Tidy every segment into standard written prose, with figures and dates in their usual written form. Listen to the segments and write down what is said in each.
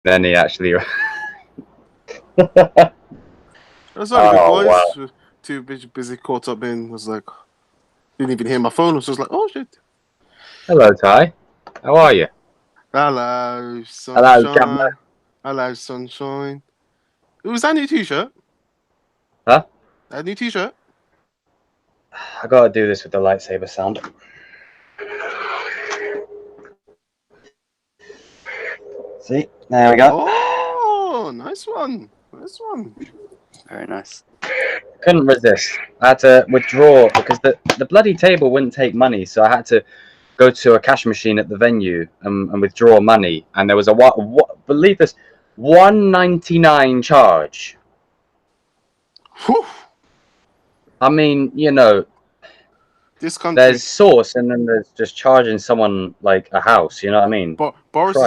then he actually. That's all good, boys. Wow. Too busy caught up in. Was like, didn't even hear my phone. I was just like, oh shit. Hello, Ty. How are you? Hello, Hello, sunshine. Governor. Hello, sunshine. Was that new T-shirt? Huh? That new T-shirt? I gotta do this with the lightsaber sound. See? There we go. Oh, nice one. Nice one. Very nice. Couldn't resist. I had to withdraw because the bloody table wouldn't take money, so I had to go to a cash machine at the venue and withdraw money. And there was a believe this, $1.99 charge. Whew. I mean, you know, This country. there's sauce, and then there's just charging someone like a house. You know what I mean? Boris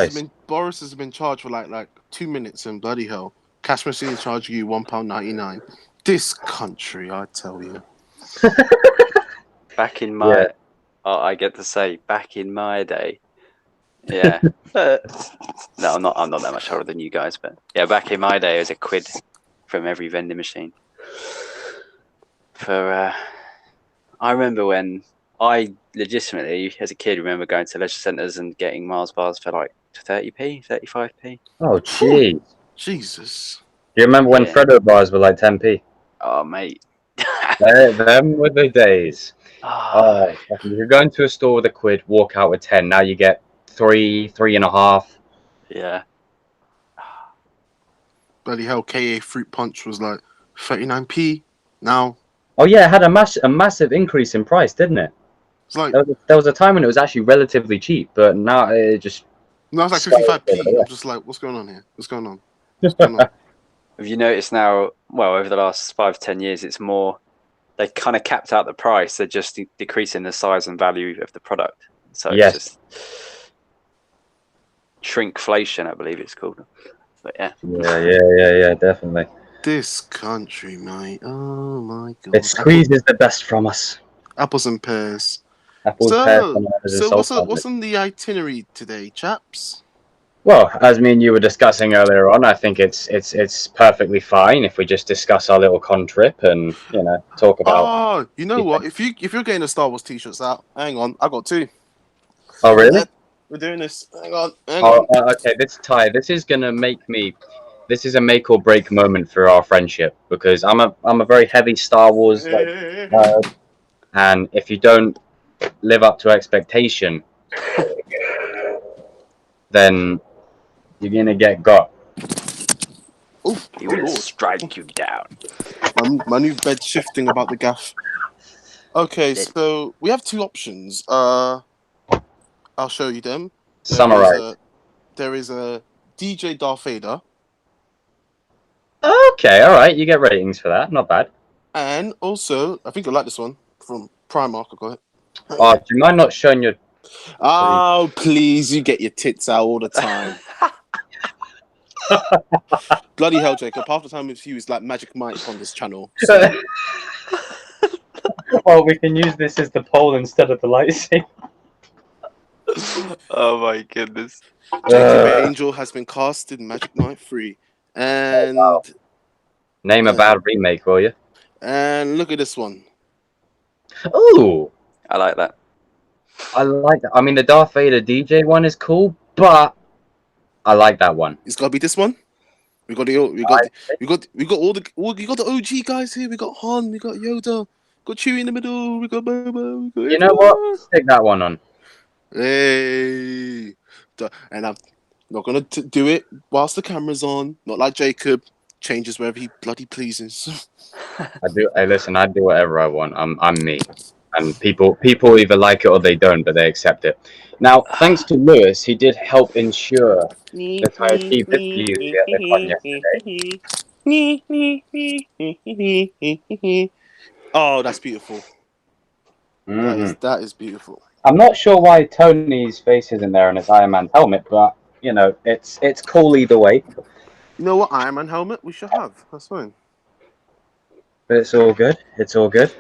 has been charged for like 2 minutes, and bloody hell, cash machine charge you £1.99. This country, I tell you. Back in my, I get to say, back in my day. Yeah. No, I'm not that much older than you guys, but yeah, back in my day, it was £1 from every vending machine. I remember when I legitimately, as a kid, remember going to leisure centres and getting Mars bars for like 30p, 35p. Oh, gee. Jesus. Do you remember when Freddo bars were like 10p? Oh, mate. Them were the days. Oh, you're going to a store with £1, walk out with 10. Now you get 3.5. Yeah. Bloody hell, KA Fruit Punch was like 39p now. Oh yeah, it had a massive increase in price, didn't it? It's like there was a time when it was actually relatively cheap, but now it just. Now it's like 55p. I'm just like, what's going on here? What's going on? What's going on? Have you noticed now? Well, over the last 5-10 years, it's more. They kind of capped out the price. They're just decreasing the size and value of the product. So it's just shrinkflation, I believe it's called. But yeah. Yeah, definitely. This country, mate. Oh my god. It squeezes the best from us. Apples and pears. Apples, pears, bananas, and what's on the itinerary today, chaps? Well, as me and you were discussing earlier on, I think it's perfectly fine if we just discuss our little con trip and talk about. Oh, you know what? If you're getting the Star Wars t-shirts out, hang on, I got 2. Oh really? We're doing this. Hang on. Okay. This is gonna make me. This is a make or break moment for our friendship because I'm a very heavy Star Wars and if you don't live up to expectation, then you're gonna get got. He will strike you down. My new bed shifting about the gaff. Okay, so we have 2 options. I'll show you them. Summarize. There is a DJ Darth Vader. Okay, all right. You get ratings for that. Not bad. And also, I think you'll like this one from Primark. I got it. Oh, do you mind not showing your? Oh, please! You get your tits out all the time. Bloody hell, Jacob! Half the time it's used like Magic Mike on this channel. So. Well, we can use this as the pole instead of the lightsaber. Oh my goodness! Jacob Angel has been casted in Magic Knight 3, and name a bad remake, will you? And look at this one. Ooh, I like that. I like that. I mean, the Darth Vader DJ one is cool, but I like that one. It's got to be this one. We got all the OG guys here. We got Han, we got Yoda, got Chewie in the middle, we got Boba. You know what? Stick that one on. Hey, and I'm not gonna do it whilst the camera's on. Not like Jacob changes wherever he bloody pleases. I do. Hey, listen, I do whatever I want. I'm me, and people either like it or they don't, but they accept it. Now, thanks to Lewis, he did help ensure that I achieved this beauty at the con yesterday. Oh, that's beautiful. Mm-hmm. That is beautiful. I'm not sure why Tony's face isn't there on his Iron Man helmet, but it's cool either way. You know what Iron Man helmet we should have? That's fine. But it's all good. It's all good.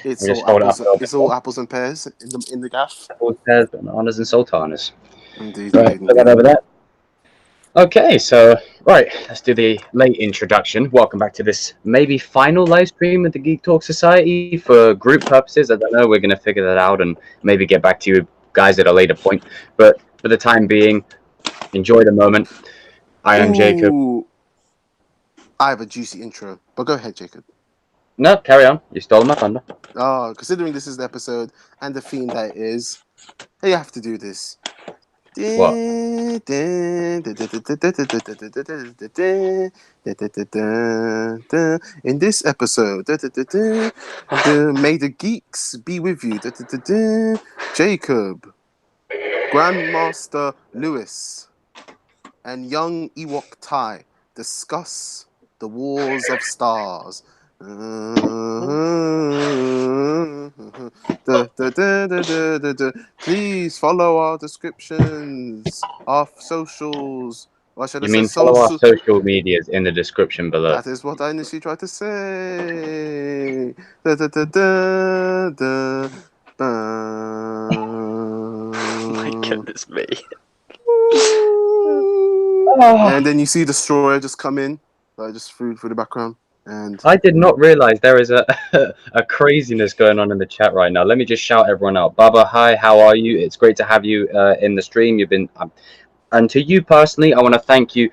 It's all apples and pears in the gaff. Apples, pears, bananas, and sultanas. Indeed. Right, put that over there. Okay, so right, let's do the late introduction. Welcome back to this maybe final live stream of the Geek Talk Society for group purposes. I don't know. We're going to figure that out and maybe get back to you guys at a later point. But for the time being, enjoy the moment. I am Jacob. Ooh, I have a juicy intro, but go ahead, Jacob. No, carry on. You stole my thunder. Oh, considering this is the episode and the theme that it is, hey, you have to do this. What? In this episode, may the geeks be with you. Jacob, Grandmaster Lewis, and young Ewok Ty discuss the Wars of Stars. Please follow our descriptions, our socials. Or should I You say mean follow our social? social medias in the description below? That is what I initially tried to say. My goodness me. And then you see Destroyer just come in, just through the background. And I did not realize there is a a craziness going on in the chat right now. Let me just shout everyone out. Baba, hi, how are you? It's great to have you in the stream. You've been, and to you personally, I want to thank you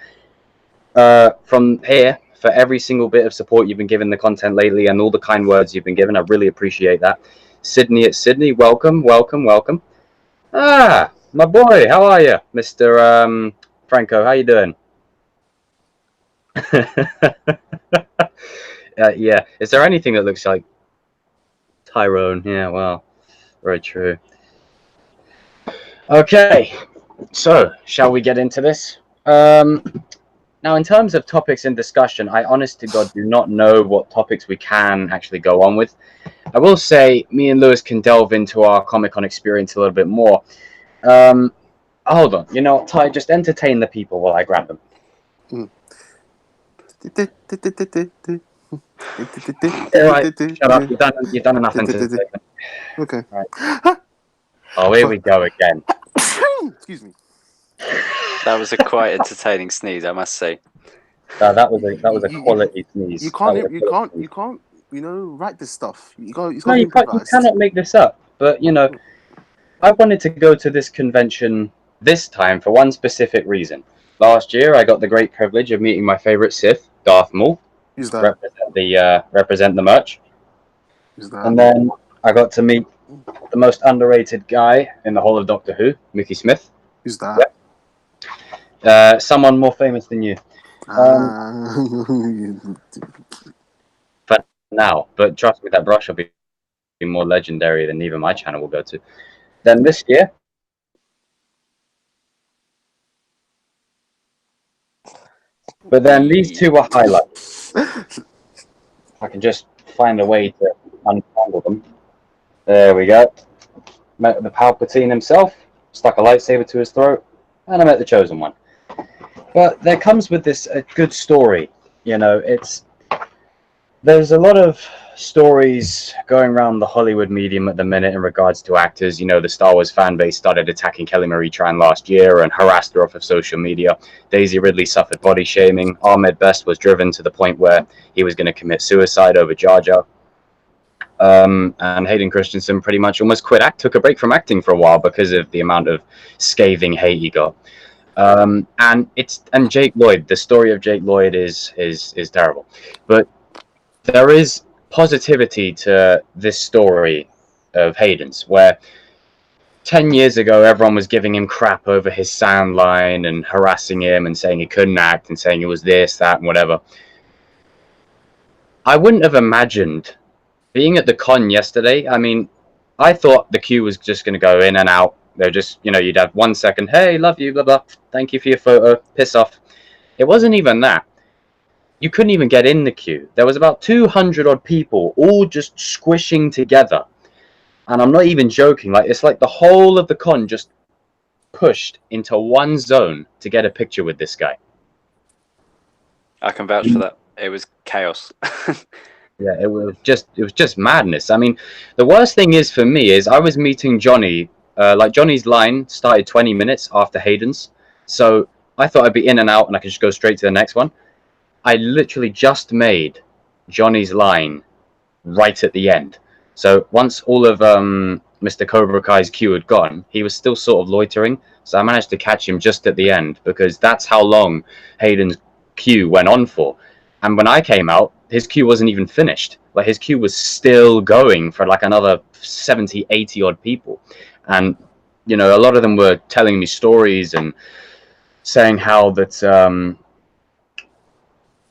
from here for every single bit of support you've been giving the content lately and all the kind words you've been given. I really appreciate that. Sydney at Sydney, welcome, welcome, welcome. Ah, my boy, how are you, Mr. Franco? How you doing? Yeah. Is there anything that looks like Tye'ronn? Yeah, well, very true. Okay, so shall we get into this? Now, in terms of topics in discussion, I honest to God do not know what topics we can actually go on with. I will say me and Lewis can delve into our Comic-Con experience a little bit more. Hold on, you know, Ty, just entertain the people while I grab them. Right, shut up. You've done enough into this segment. Okay. Right. Oh, here we go again. Excuse me. That was a quite entertaining sneeze, I must say. That was a quality sneeze. You can't, you know, write this stuff. You got No, you cannot make this up. But you know, I wanted to go to this convention this time for one specific reason. Last year, I got the great privilege of meeting my favorite Sith, Darth Maul. Who's that? Represent the merch. Who's that? And then I got to meet the most underrated guy in the whole of Doctor Who, Mickey Smith. Who's that? Someone more famous than you. For now, but trust me, that brush will be more legendary than even my channel will go to. Then this year, but then these two are highlights. I can just find a way to untangle them. There we go. Met the Palpatine himself, stuck a lightsaber to his throat, and I met the Chosen One. But there comes with this a good story. You know, there's a lot of stories going around the Hollywood medium at the minute in regards to actors. You know, the Star Wars fan base started attacking Kelly Marie Tran last year and harassed her off of social media. Daisy Ridley suffered body shaming. Ahmed Best was driven to the point where he was going to commit suicide over Jar Jar. And Hayden Christensen pretty much almost took a break from acting for a while because of the amount of scathing hate he got. And Jake Lloyd, the story of Jake Lloyd is terrible, but there is positivity to this story of Hayden's, where 10 years ago everyone was giving him crap over his sound line and harassing him and saying he couldn't act and saying it was this, that, and whatever. I wouldn't have imagined being at the con yesterday. I mean, I thought the queue was just going to go in and out. They're just, you know, you'd have 1 second, hey, love you, blah, blah, thank you for your photo, piss off. It wasn't even that. You couldn't even get in the queue. There was about 200 odd people all just squishing together. And I'm not even joking. Like, it's like the whole of the con just pushed into one zone to get a picture with this guy. I can vouch for that. It was chaos. Yeah, it was just madness. I mean, the worst thing is for me is I was meeting Johnny. Like, Johnny's line started 20 minutes after Hayden's. So I thought I'd be in and out and I could just go straight to the next one. I literally just made Johnny's line right at the end. So once all of Mr. Cobra Kai's queue had gone, he was still sort of loitering. So I managed to catch him just at the end, because that's how long Hayden's queue went on for. And when I came out, his queue wasn't even finished. Like, his queue was still going for like another 70, 80 odd people. And, you know, a lot of them were telling me stories and saying how that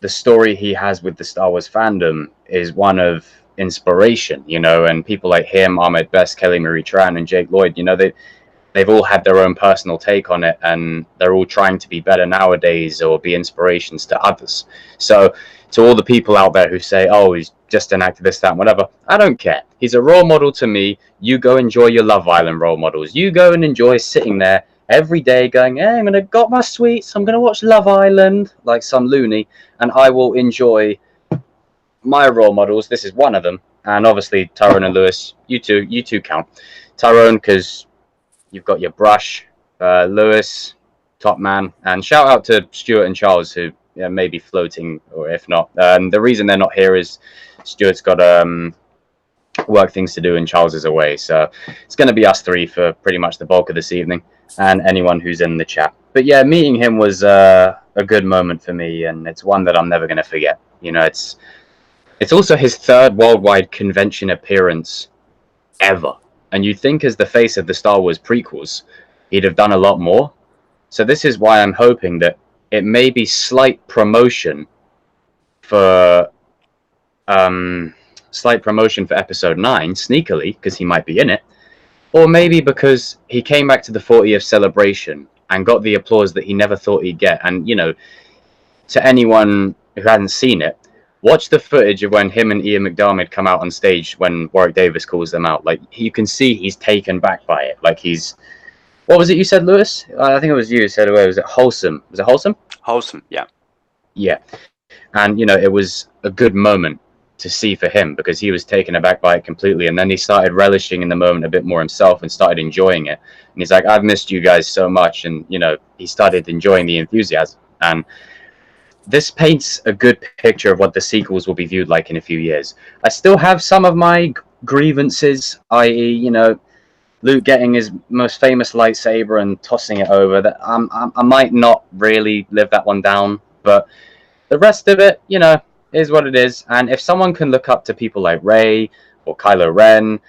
the story he has with the Star Wars fandom is one of inspiration, you know, and people like him, Ahmed Best, Kelly Marie Tran, and Jake Lloyd, you know, they've all had their own personal take on it, and they're all trying to be better nowadays or be inspirations to others. So to all the people out there who say, oh, he's just an activist, that, whatever, I don't care. He's a role model to me. You go enjoy your Love Island role models. You go and enjoy sitting there every day going, hey, I'm going to got my sweets, I'm going to watch Love Island, like some loony, and I will enjoy my role models. This is one of them. And obviously, Tye'ronn and Lewis, you two count. Tye'ronn, because you've got your brush, Lewis, top man, and shout out to Stuart and Charles, who may be floating, or if not. The reason they're not here is Stuart's got work things to do and Charles is away. So it's going to be us three for pretty much the bulk of this evening, and anyone who's in the chat. But yeah, meeting him was a good moment for me, and it's one that I'm never going to forget. You know, it's also his third worldwide convention appearance ever. And you'd think, as the face of the Star Wars prequels, he'd have done a lot more. So this is why I'm hoping that it may be slight promotion for Episode 9, sneakily, because he might be in it. Or maybe because he came back to the 40th celebration and got the applause that he never thought he'd get. And, you know, to anyone who hadn't seen it, watch the footage of when him and Ian McDiarmid come out on stage when Warwick Davis calls them out. Like, you can see he's taken back by it. Like, he's... What was it you said, Lewis? I think it was you who said it. Was it wholesome? Was it wholesome? Wholesome, yeah. Yeah. And, you know, it was a good moment to see for him, because he was taken aback by it completely. And then he started relishing in the moment a bit more himself and started enjoying it. And he's like, I've missed you guys so much. And, you know, he started enjoying the enthusiasm. And this paints a good picture of what the sequels will be viewed like in a few years. I still have some of my grievances, i.e., you know, Luke getting his most famous lightsaber and tossing it over. That I might not really live that one down, but the rest of it, you know, is what it is. And if someone can look up to people like Rey or Kylo Ren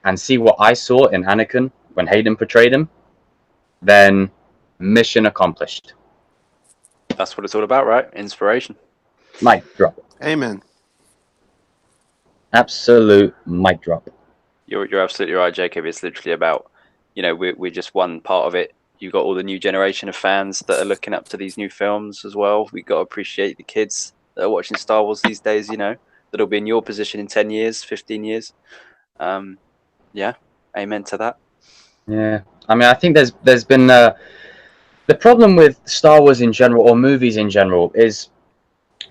and see what I saw in Anakin when Hayden portrayed him, then mission accomplished. That's what it's all about, right? Inspiration. Mic drop. Amen. Absolute mic drop. You're absolutely right, Jacob. It's literally about, you know, we're just one part of it. You've got all the new generation of fans that are looking up to these new films as well. We've got to appreciate the kids that are watching Star Wars these days, you know, that'll be in your position in 10 years, 15 years. Yeah, amen to that. Yeah, I mean, I think there's been... the problem with Star Wars in general, or movies in general, is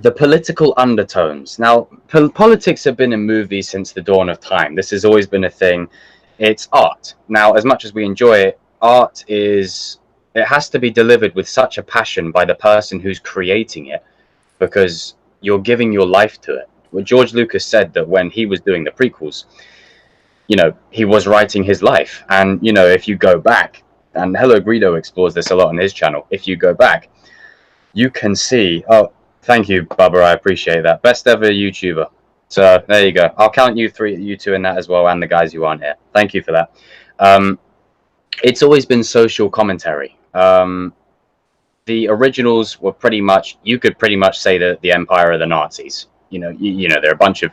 the political undertones. Now, politics have been in movies since the dawn of time. This has always been a thing. It's art. Now, as much as we enjoy it, art is... It has to be delivered with such a passion by the person who's creating it, because you're giving your life to it. Well, George Lucas said that when he was doing the prequels, you know, he was writing his life. And, you know, if you go back, and Hello Greedo explores this a lot on his channel, if you go back, you can see... Oh, thank you, Bubba, I appreciate that. Best ever YouTuber. So, there you go. I'll count you two in that as well, and the guys who aren't here. Thank you for that. It's always been social commentary. The originals were pretty much... You could pretty much say that the Empire are the Nazis. You know, they're a bunch of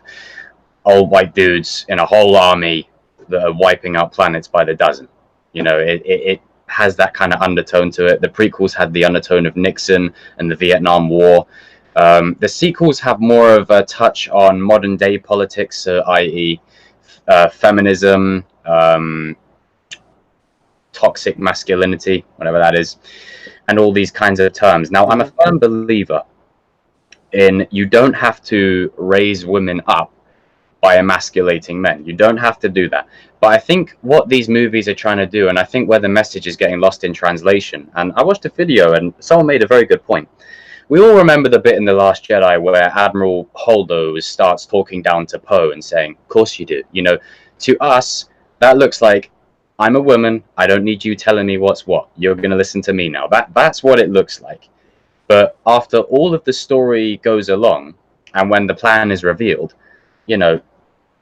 old white dudes in a whole army that are wiping out planets by the dozen. You know, it has that kind of undertone to it. The prequels had the undertone of Nixon and the Vietnam War. The sequels have more of a touch on modern day politics, i.e. Feminism, toxic masculinity, whatever that is, and all these kinds of terms. Now, I'm a firm believer in you don't have to raise women up by emasculating men. You don't have to do that. But I think what these movies are trying to do, and I think where the message is getting lost in translation, and I watched a video and someone made a very good point. We all remember the bit in The Last Jedi where Admiral Holdo starts talking down to Poe and saying, of course you do. You know, to us, that looks like, I'm a woman, I don't need you telling me what's what. You're going to listen to me now. That's what it looks like. But after all of the story goes along, and when the plan is revealed, you know,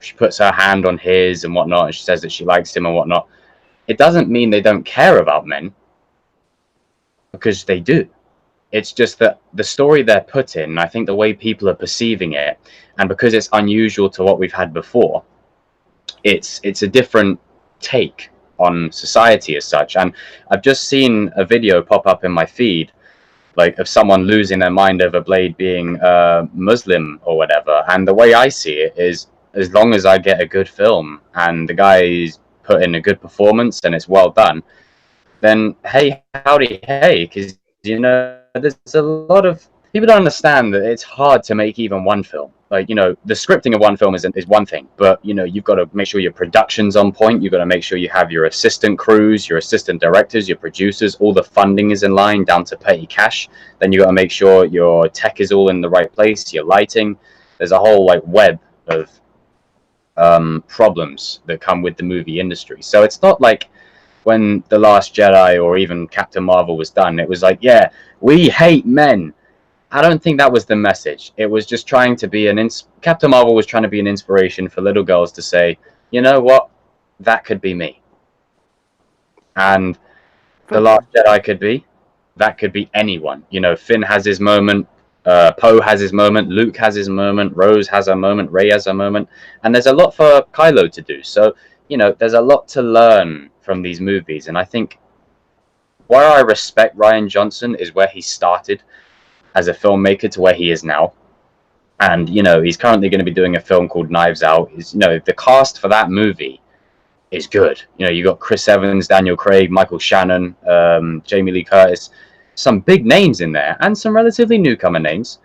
she puts her hand on his and whatnot, and she says that she likes him and whatnot. It doesn't mean they don't care about men, because they do. It's just that the story they're put in, I think the way people are perceiving it, and because it's unusual to what we've had before, it's a different take on society as such. And I've just seen a video pop up in my feed, like of someone losing their mind over Blade being Muslim or whatever. And the way I see it is, as long as I get a good film and the guy's put in a good performance and it's well done, then hey, howdy, hey, because you know, there's a lot of people don't understand that it's hard to make even one film. Like, you know, the scripting of one film is one thing, but you know, you've got to make sure your production's on point. You've got to make sure you have your assistant crews, your assistant directors, your producers, all the funding is in line down to petty cash. Then you got to make sure your tech is all in the right place, your lighting. There's a whole like web of problems that come with the movie industry. So it's not like when The Last Jedi or even Captain Marvel was done, it was like, yeah, we hate men. I don't think that was the message. It was just trying to be Captain Marvel was trying to be an inspiration for little girls to say, you know what, that could be me. And The Last Jedi that could be anyone. You know, Finn has his moment, Poe has his moment, Luke has his moment, Rose has a moment, Rey has a moment, and there's a lot for Kylo to do. So, you know, there's a lot to learn from these movies, and I think where I respect Rian Johnson is where he started as a filmmaker to where he is now. And you know, he's currently going to be doing a film called Knives Out. You know, the cast for that movie is good. You know, you got Chris Evans, Daniel Craig, Michael Shannon, Jamie Lee Curtis, some big names in there, and some relatively newcomer names.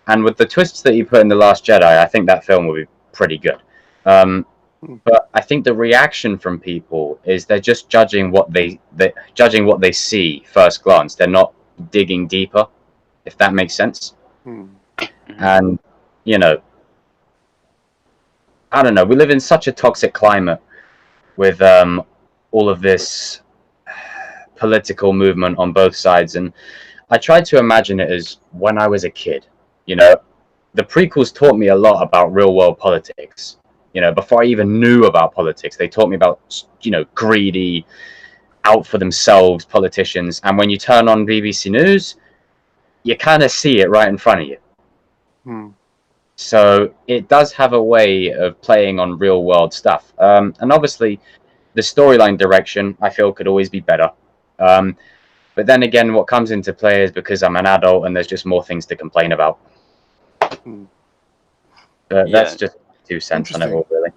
And with the twists that he put in The Last Jedi, I think that film will be pretty good. But I think the reaction from people is they're just judging what they see first glance. They're not digging deeper, if that makes sense. And you know, I don't know. We live in such a toxic climate with all of this political movement on both sides, and I tried to imagine it as when I was a kid. You know, the prequels taught me a lot about real world politics. You know, before I even knew about politics, they taught me about, you know, greedy, out for themselves politicians. And when you turn on BBC News, you kind of see it right in front of you. So it does have a way of playing on real world stuff. And obviously, the storyline direction, I feel, could always be better. But then again, what comes into play is because I'm an adult and there's just more things to complain about. But that's just 2 cents on it all, really.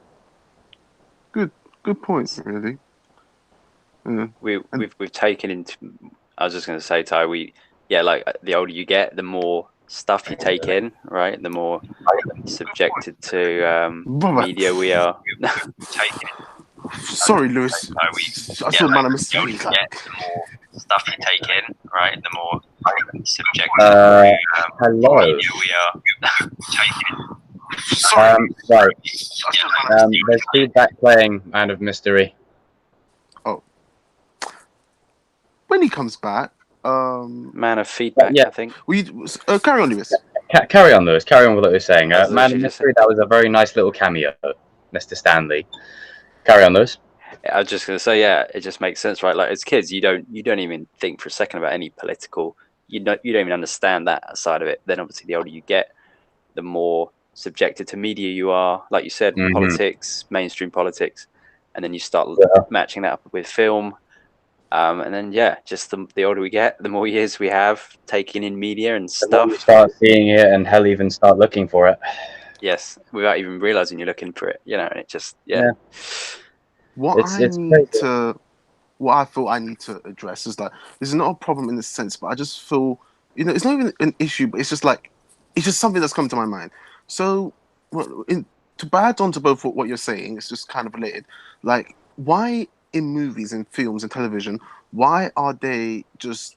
Good points, really. We've taken into. I was just going to say, Ty, like the older you get, the more stuff you take in, right? The more subjected to media we are. Sorry, Lewis. I saw man, I missed the older you get, the more stuff you take in, right? The more subjected to media we are taking. Sorry. Right. There's feedback playing, Man of Mystery. Oh. When he comes back, Man of Feedback, I think. Carry on, Lewis. Carry on, Lewis. Carry on with what you're saying. Man of Mystery, that was a very nice little cameo, Mr. Stanley. Carry on, Lewis. I was just going to say, it just makes sense, right? Like as kids, you don't even think for a second about any political. You don't even understand that side of it. Then obviously, the older you get, the more subjected to media you are, like you said, politics, mainstream politics, and then you start matching that up with film, and then just the older we get, the more years we have taking in media and stuff. You start seeing it, and hell, even start looking for it. Yes, without even realizing you're looking for it, you know, and it just What I feel I need to address is that this is not a problem in this sense, but I just feel, you know, it's not even an issue, but it's just like it's just something that's come to my mind. So, to add on to both what you're saying, it's just kind of related. Like, why in movies and films and television, why are they just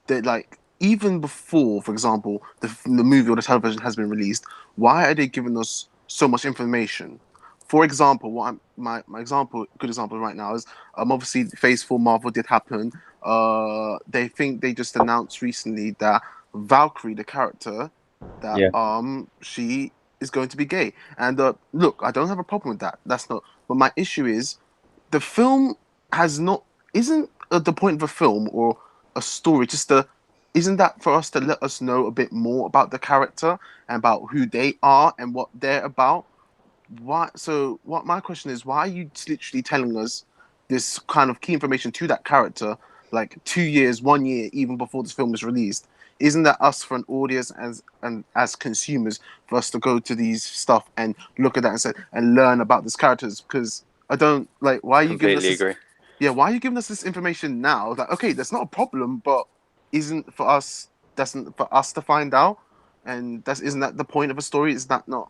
like even before, for example, the movie or the television has been released, why are they giving us so much information? For example, my good example right now is obviously Phase 4 Marvel did happen. They just announced recently that Valkyrie, the character, that Yeah. she is going to be gay. And look, I don't have a problem with that. That's not. But my issue is the film has not isn't the point of a film or a story just isn't that for us to let us know a bit more about the character and about who they are and what they're about? What my question is, why are you literally telling us this kind of key information to that character like 2 years, 1 year even before this film is released? Isn't that us for an audience as consumers for us to go to these stuff and look at that and say and learn about these characters? Because I don't like why are you giving us Completely this, agree. yeah, why are you giving us this information now? Like, okay, that's not a problem, but isn't for us that's for us to find out, and isn't that the point of a story? Is that not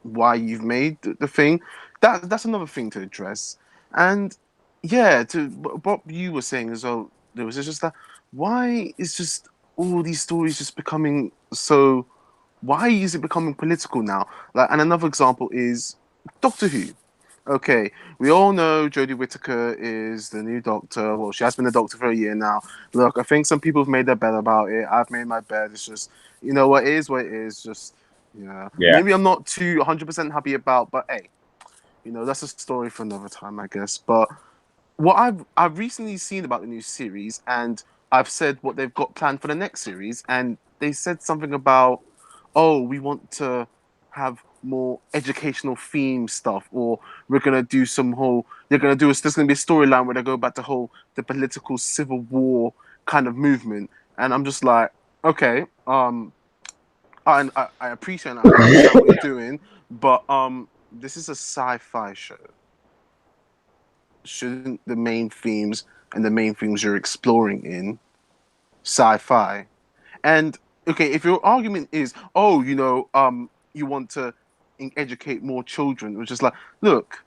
why you've made the thing? That's another thing to address. And yeah, to what you were saying as well, there was just that why is just all these stories just becoming so? Why is it becoming political now? Like, and another example is Doctor Who. Okay, we all know Jodie Whittaker is the new Doctor. Well, she has been the Doctor for a year now. Look, I think some people have made their bed about it. I've made my bed. It's just, you know, what is what it is. Just, yeah. Maybe I'm not too 100% happy about, but hey, you know, that's a story for another time, I guess. But what I've recently seen about the new series, and I've said what they've got planned for the next series, and they said something about, oh, we want to have more educational theme stuff, or we're gonna do some whole. They're gonna do. There's gonna be a storyline where they go back to the political civil war kind of movement, and I'm just like, okay, I appreciate and I understand what you're doing, but this is a sci-fi show. Shouldn't the main themes and the main things you're exploring in sci-fi? And okay, if your argument is, oh, you know, you want to educate more children, which is like, look,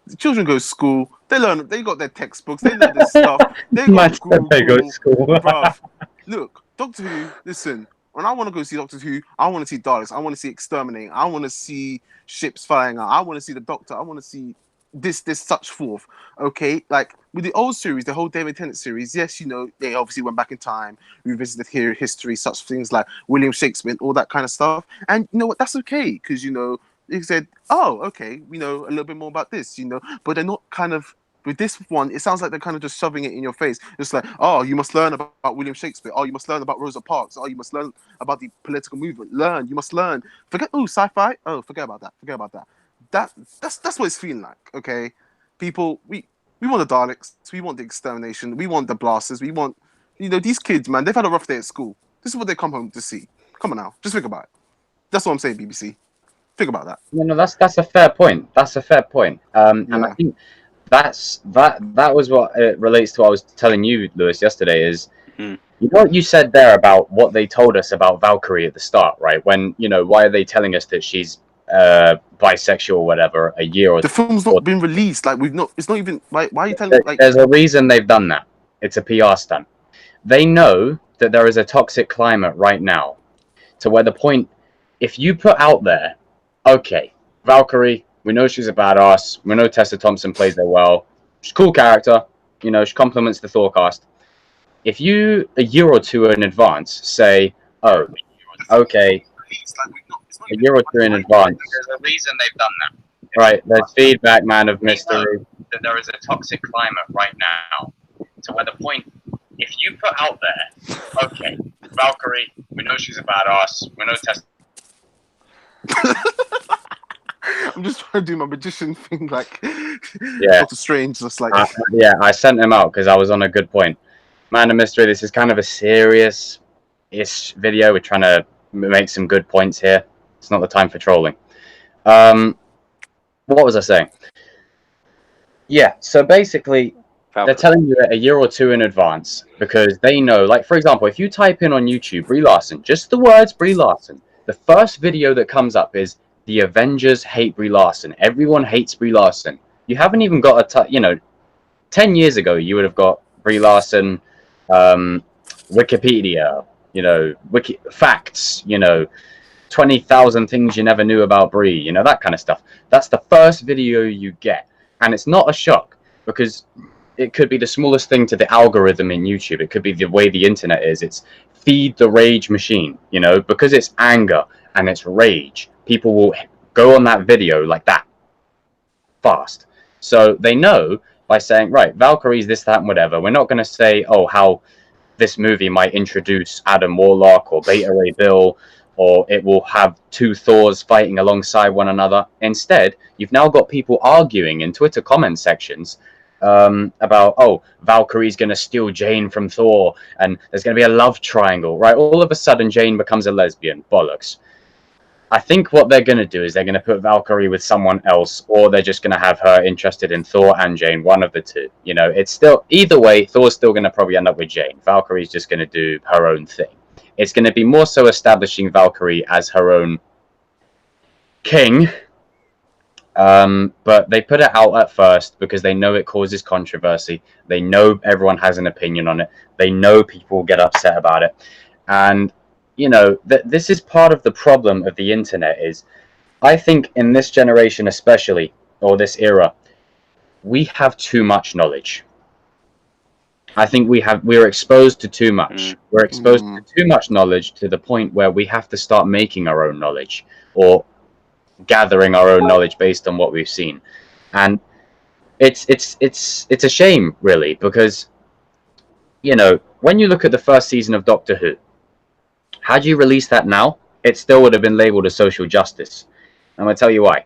the children go to school, they learn, they got their textbooks, they know this stuff, they got Google, They go to school. bruv. Look, Doctor Who, listen. When I want to go see Doctor Who, I want to see Daleks, I want to see Exterminate, I want to see ships flying out, I want to see the Doctor, I want to see this, such forth. Okay, like with the old series, the whole David Tennant series, yes, you know, they obviously went back in time, revisited history, such things like William Shakespeare, all that kind of stuff. And you know what? That's okay, because you know, they said, oh, okay, we know a little bit more about this, you know, but they're not kind of. With this one, it sounds like they're kind of just shoving it in your face. Just like, oh, you must learn about William Shakespeare. Oh, you must learn about Rosa Parks. Oh, you must learn about the political movement. You must learn. Forget, oh, sci-fi. Oh, forget about that. Forget about that. That's what it's feeling like. Okay, people, we want the Daleks. We want the extermination. We want the blasters. We want, you know, these kids, man. They've had a rough day at school. This is what they come home to see. Come on now, just think about it. That's what I'm saying, BBC. Think about that. No, that's a fair point. That's a fair point. And I think that was what it relates to what I was telling you, Lewis, yesterday is you know what you said there about what they told us about Valkyrie at the start, right? When, you know, why are they telling us that she's bisexual or whatever a year or the film's not been released, like it's not even why are you telling me, like there's a reason they've done that. It's a PR stunt. They know that there is a toxic climate right now to where the point, if you put out there, okay, Valkyrie, we know she's a badass. We know Tessa Thompson plays her well. She's a cool character. You know, she complements the Thor cast. If you, a year or two in advance, say, oh, okay, a year or two in advance. There's a reason they've done that. Right, there's feedback, man, of mystery. That there is a toxic climate right now to where the point, if you put out there, okay, Valkyrie, we know she's a badass. We know Tessa. I'm just trying to do my magician thing, like yeah. Doctor Strange, just like yeah. I sent him out because I was on a good point. Man of Mystery. This is kind of a serious-ish video. We're trying to make some good points here. It's not the time for trolling. What was I saying? Yeah. So basically, they're telling you a year or two in advance because they know. Like, for example, if you type in on YouTube Brie Larson, just the words Brie Larson, the first video that comes up is the Avengers hate Brie Larson. Everyone hates Brie Larson. You haven't even got 10 years ago, you would have got Brie Larson, Wikipedia, facts, 20,000 things you never knew about Brie, that kind of stuff. That's the first video you get. And it's not a shock, because it could be the smallest thing to the algorithm in YouTube. It could be the way the internet is. It's feed the rage machine, because it's anger and it's rage. People will go on that video like that fast. So they know by saying, right, Valkyrie's this, that, and whatever. We're not going to say, oh, how this movie might introduce Adam Warlock or Beta Ray Bill, or it will have two Thors fighting alongside one another. Instead, you've now got people arguing in Twitter comment sections about, oh, Valkyrie's going to steal Jane from Thor, and there's going to be a love triangle, right? All of a sudden, Jane becomes a lesbian. Bollocks. I think what they're going to do is they're going to put Valkyrie with someone else, or they're just going to have her interested in Thor and Jane, one of the two. It's still, either way, Thor's still going to probably end up with Jane. Valkyrie's just going to do her own thing. It's going to be more so establishing Valkyrie as her own king. But they put it out at first because they know it causes controversy. They know everyone has an opinion on it. They know people get upset about it. And this is part of the problem of the internet. Is I think in this generation especially, or this era, we have too much knowledge. I think we're exposed to too much. We're exposed to too much knowledge, to the point where we have to start making our own knowledge, or gathering our own knowledge based on what we've seen. And it's a shame, really, because when you look at the first season of Doctor Who, had you released that now, it still would have been labeled as social justice. I'm going to tell you why.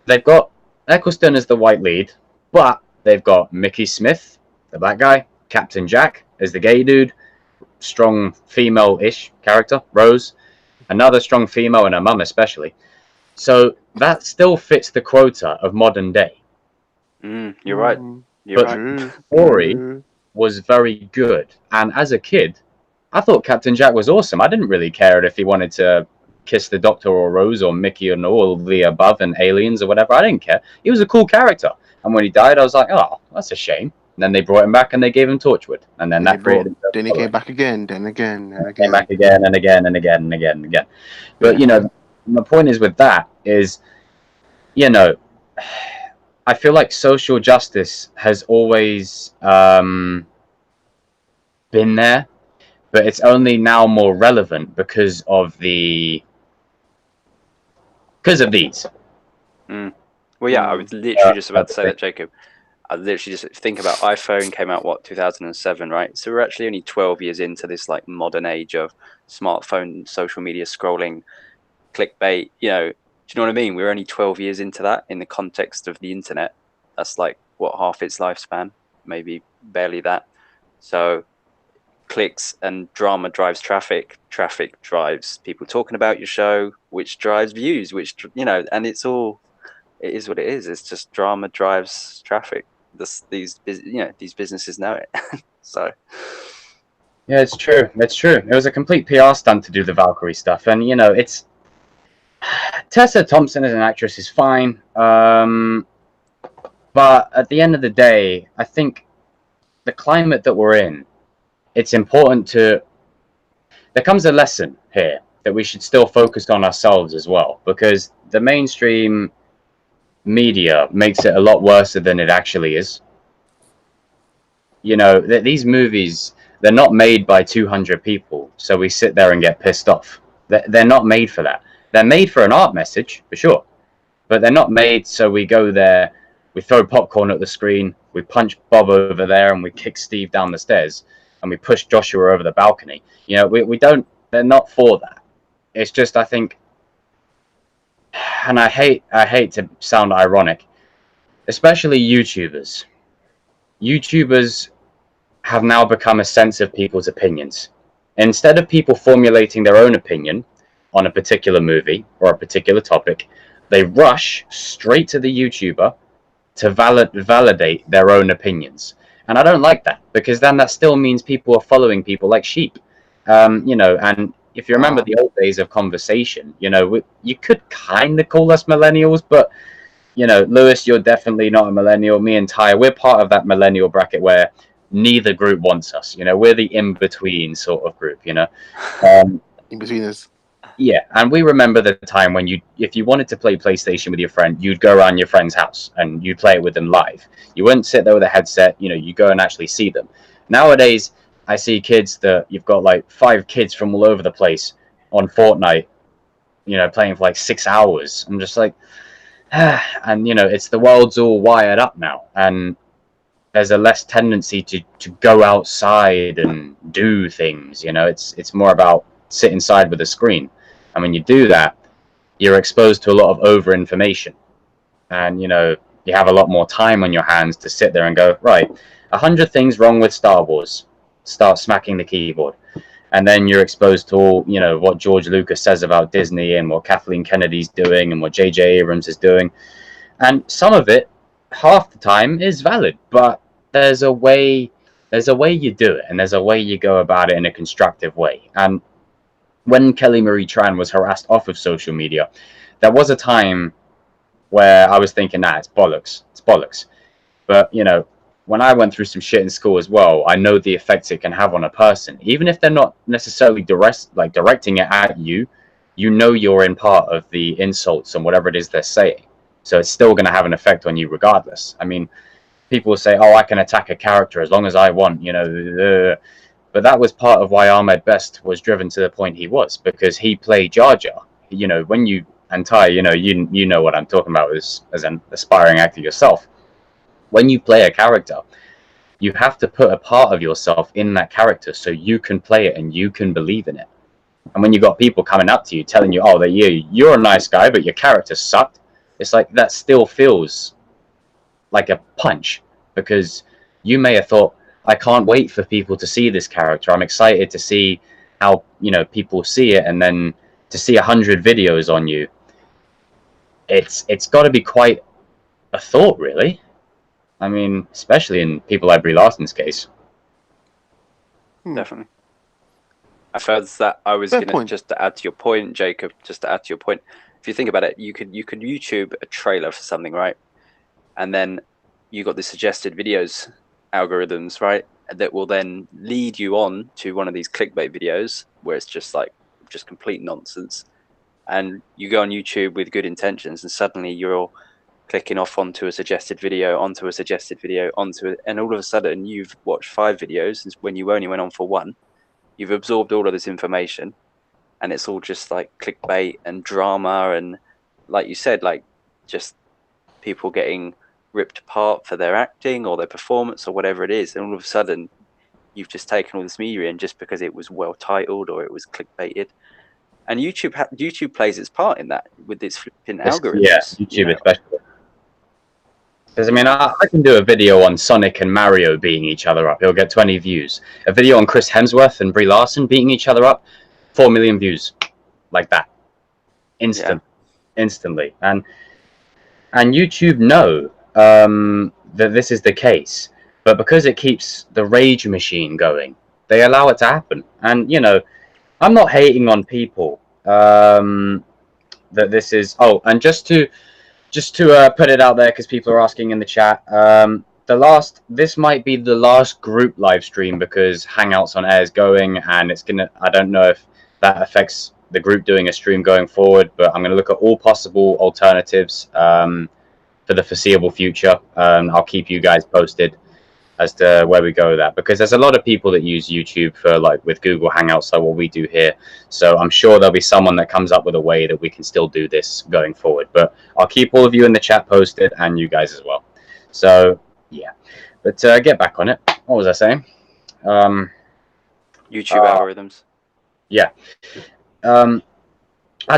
They've got Eccleston as the white lead, but they've got Mickey Smith, the black guy, Captain Jack as the gay dude, strong female-ish character, Rose, another strong female, and her mum especially. So that still fits the quota of modern day. You're right. The story was very good. And as a kid, I thought Captain Jack was awesome. I didn't really care if he wanted to kiss the Doctor or Rose or Mickey or all the above and aliens or whatever. I didn't care. He was a cool character. And when he died, I was like, oh, that's a shame. And then they brought him back and they gave him Torchwood. And then then he came back again, then again, and again. Came back again and again and again and again and again. But, my point is with that is, I feel like social justice has always been there, but it's only now more relevant because of these. Well, yeah, I was literally just about to say that, Jacob. I literally just think about iPhone came out, 2007, right? So we're actually only 12 years into this like modern age of smartphone, social media scrolling, clickbait. Do you know what I mean? We're only 12 years into that in the context of the internet. That's like half its lifespan, maybe barely that. So clicks and drama drives traffic. Traffic drives people talking about your show, which drives views, and it is what it is. It's just drama drives traffic. These businesses know it. So yeah, it's true. It was a complete PR stunt to do the Valkyrie stuff, and it's Tessa Thompson as an actress is fine, but at the end of the day, I think the climate that we're in, it's important there comes a lesson here that we should still focus on ourselves as well, because the mainstream media makes it a lot worse than it actually is. These movies, they're not made by 200 people, so we sit there and get pissed off. They're not made for that. They're made for an art message, for sure, but they're not made so we go there, we throw popcorn at the screen, we punch Bob over there, and we kick Steve down the stairs, and we push Joshua over the balcony. We don't. They're not for that. It's just, I think, and I hate to sound ironic, especially YouTubers. YouTubers have now become a sense of people's opinions. Instead of people formulating their own opinion on a particular movie or a particular topic, they rush straight to the YouTuber to validate their own opinions. And I don't like that, because then that still means people are following people like sheep. And if you remember the old days of conversation, you know, you could kind of call us millennials, but you know, Lewis, you're definitely not a millennial. Me and Ty, we're part of that millennial bracket where neither group wants us. You know, we're the in-between sort of group, you know. In between us. Yeah, and we remember the time when if you wanted to play PlayStation with your friend, you'd go around your friend's house and you'd play it with them live. You wouldn't sit there with a headset, you know, you go and actually see them. Nowadays, I see kids that you've got like 5 kids from all over the place on Fortnite, you know, playing for like 6 hours. I'm just like, and you know, it's the world's all wired up now, and there's a less tendency to go outside and do things. You know, it's more about sit inside with a screen, and when you do that, you're exposed to a lot of over information, and you know, you have a lot more time on your hands to sit there and go, right, 100 things wrong with Star Wars, start smacking the keyboard. And then you're exposed to all, you know, what George Lucas says about Disney and what Kathleen Kennedy's doing and what J.J. Abrams is doing. And some of it, half the time, is valid. But there's a way you do it, and there's a way you go about it in a constructive way. And when Kelly Marie Tran was harassed off of social media, there was a time where I was thinking, nah, it's bollocks. It's bollocks. But, you know, when I went through some shit in school as well, I know the effects it can have on a person. Even if they're not necessarily directing it at you, you know you're in part of the insults and whatever it is they're saying. So it's still going to have an effect on you regardless. I mean, people will say, oh, I can attack a character as long as I want, you know. But that was part of why Ahmed Best was driven to the point he was, because he played Jar Jar. You know, when you, and Ty, you know, you know what I'm talking about as an aspiring actor yourself. When you play a character, you have to put a part of yourself in that character so you can play it and you can believe in it. And when you got people coming up to you telling you, oh, that you're a nice guy, but your character sucked, it's like that still feels like a punch, because you may have thought, I can't wait for people to see this character. I'm excited to see how, you know, people see it, and then to see 100 videos on you. It's got to be quite a thought, really. I mean, especially in people like Brie Larson's case. Definitely. I felt that I was going to, just to add to your point, Jacob, just to add to your point, if you think about it, you could YouTube a trailer for something, right? And then you got the suggested videos algorithms, right? That will then lead you on to one of these clickbait videos where it's just complete nonsense. And you go on YouTube with good intentions, and suddenly you're clicking off onto a suggested video, onto a suggested video, onto it, and all of a sudden you've watched 5 videos when you only went on for 1. You've absorbed all of this information, and it's all just like clickbait and drama, and like you said, like just people getting ripped apart for their acting or their performance or whatever it is, and all of a sudden you've just taken all this media in just because it was well titled or it was clickbaited. And YouTube plays its part in that with its flipping algorithms. Yeah, YouTube especially. Because, I mean, I can do a video on Sonic and Mario beating each other up. It'll get 20 views. A video on Chris Hemsworth and Brie Larson beating each other up, 4 million views. Like that. Instantly. And YouTube know that this is the case. But because it keeps the rage machine going, they allow it to happen. And, you know, I'm not hating on people that this is... Oh, and just to put it out there, because people are asking in the chat, this might be the last group live stream because Hangouts on Air is going, and it's gonna. I don't know if that affects the group doing a stream going forward, but I'm gonna look at all possible alternatives for the foreseeable future. I'll keep you guys posted as to where we go with that, because there's a lot of people that use YouTube for, like, with Google Hangouts, like what we do here. So I'm sure there'll be someone that comes up with a way that we can still do this going forward. But I'll keep all of you in the chat posted, and you guys as well. So yeah, but get back on it. What was I saying? YouTube algorithms. Yeah. I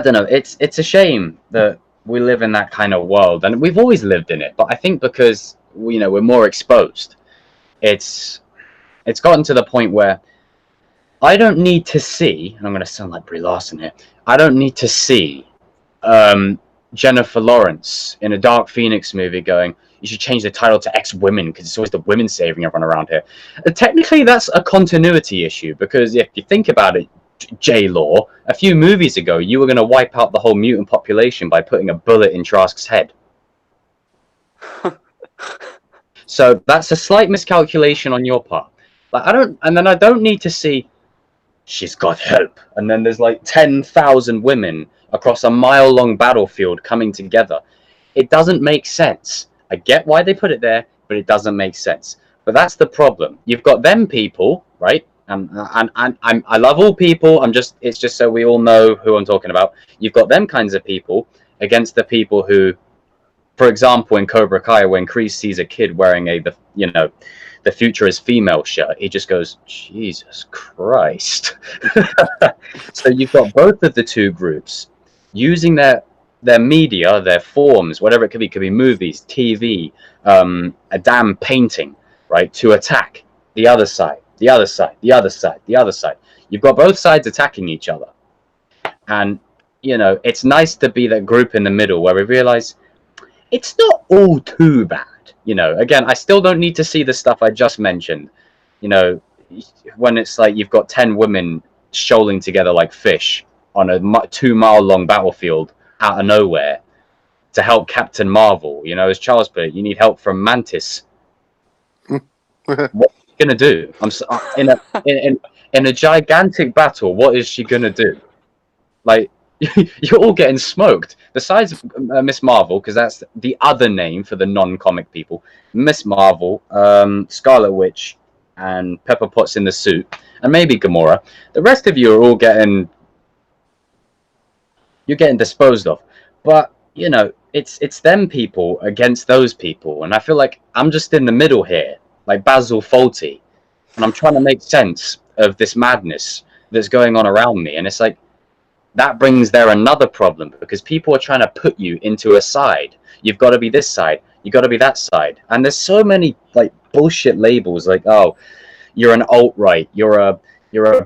don't know. It's a shame that we live in that kind of world, and we've always lived in it. But I think because we're more exposed, it's gotten to the point where I don't need to see, and I'm going to sound like Brie Larson here, I don't need to see Jennifer Lawrence in a Dark Phoenix movie going, you should change the title to X-Women because it's always the women saving everyone around here. Technically, that's a continuity issue, because if you think about it, J-Law, a few movies ago, you were going to wipe out the whole mutant population by putting a bullet in Trask's head. So that's a slight miscalculation on your part. Like, I don't need to see she's got help, and then there's like 10,000 women across a mile-long battlefield coming together. It doesn't make sense. I get why they put it there, but it doesn't make sense. But that's the problem. You've got them people, right? And I love all people. It's just so we all know who I'm talking about. You've got them kinds of people against the people who, for example, in Cobra Kai, when Kreese sees a kid wearing the future is female shirt, he just goes, Jesus Christ. So you've got both of the two groups using their media, their forms, whatever it could be movies, TV, a damn painting, right, to attack the other side, the other side, the other side, the other side. You've got both sides attacking each other. And, it's nice to be that group in the middle where we realize it's not all too bad. Again, I still don't need to see the stuff I just mentioned. When it's like you've got 10 women shoaling together like fish on a 2-mile-long battlefield out of nowhere to help Captain Marvel. As Charles put it, you need help from Mantis. What are you gonna do? In a gigantic battle, what is she gonna do? Like, you're all getting smoked. Besides Miss Marvel, because that's the other name for the non-comic people. Miss Marvel, Scarlet Witch, and Pepper Potts in the suit, and maybe Gamora. The rest of you are all getting disposed of. But it's them people against those people, and I feel like I'm just in the middle here, like Basil Fawlty, and I'm trying to make sense of this madness that's going on around me, and it's like, that brings there another problem, because people are trying to put you into a side. You've got to be this side. You've got to be that side. And there's so many like bullshit labels, like, oh, you're an alt-right, you're a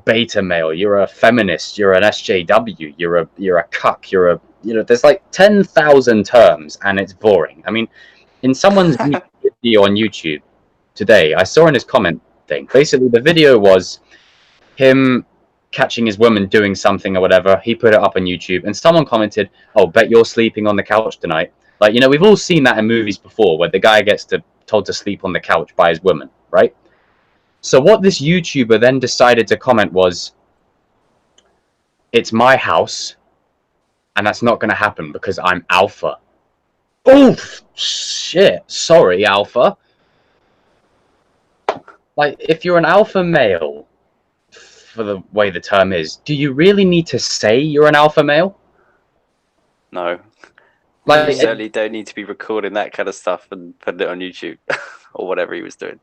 beta male, you're a feminist, you're an SJW, you're a cuck, there's like 10,000 terms, and it's boring. I mean, in someone's video on YouTube today, I saw in his comment thing, basically the video was him catching his woman doing something or whatever. He put it up on YouTube, and someone commented, oh, bet you're sleeping on the couch tonight. Like, we've all seen that in movies before, where the guy gets told to sleep on the couch by his woman, right? So what this YouTuber then decided to comment was, it's my house, and that's not going to happen because I'm alpha. Oh, shit. Sorry, alpha. Like, if you're an alpha male, for the way the term is, do you really need to say you're an alpha male? No. Like, you certainly don't need to be recording that kind of stuff and putting it on YouTube or whatever he was doing.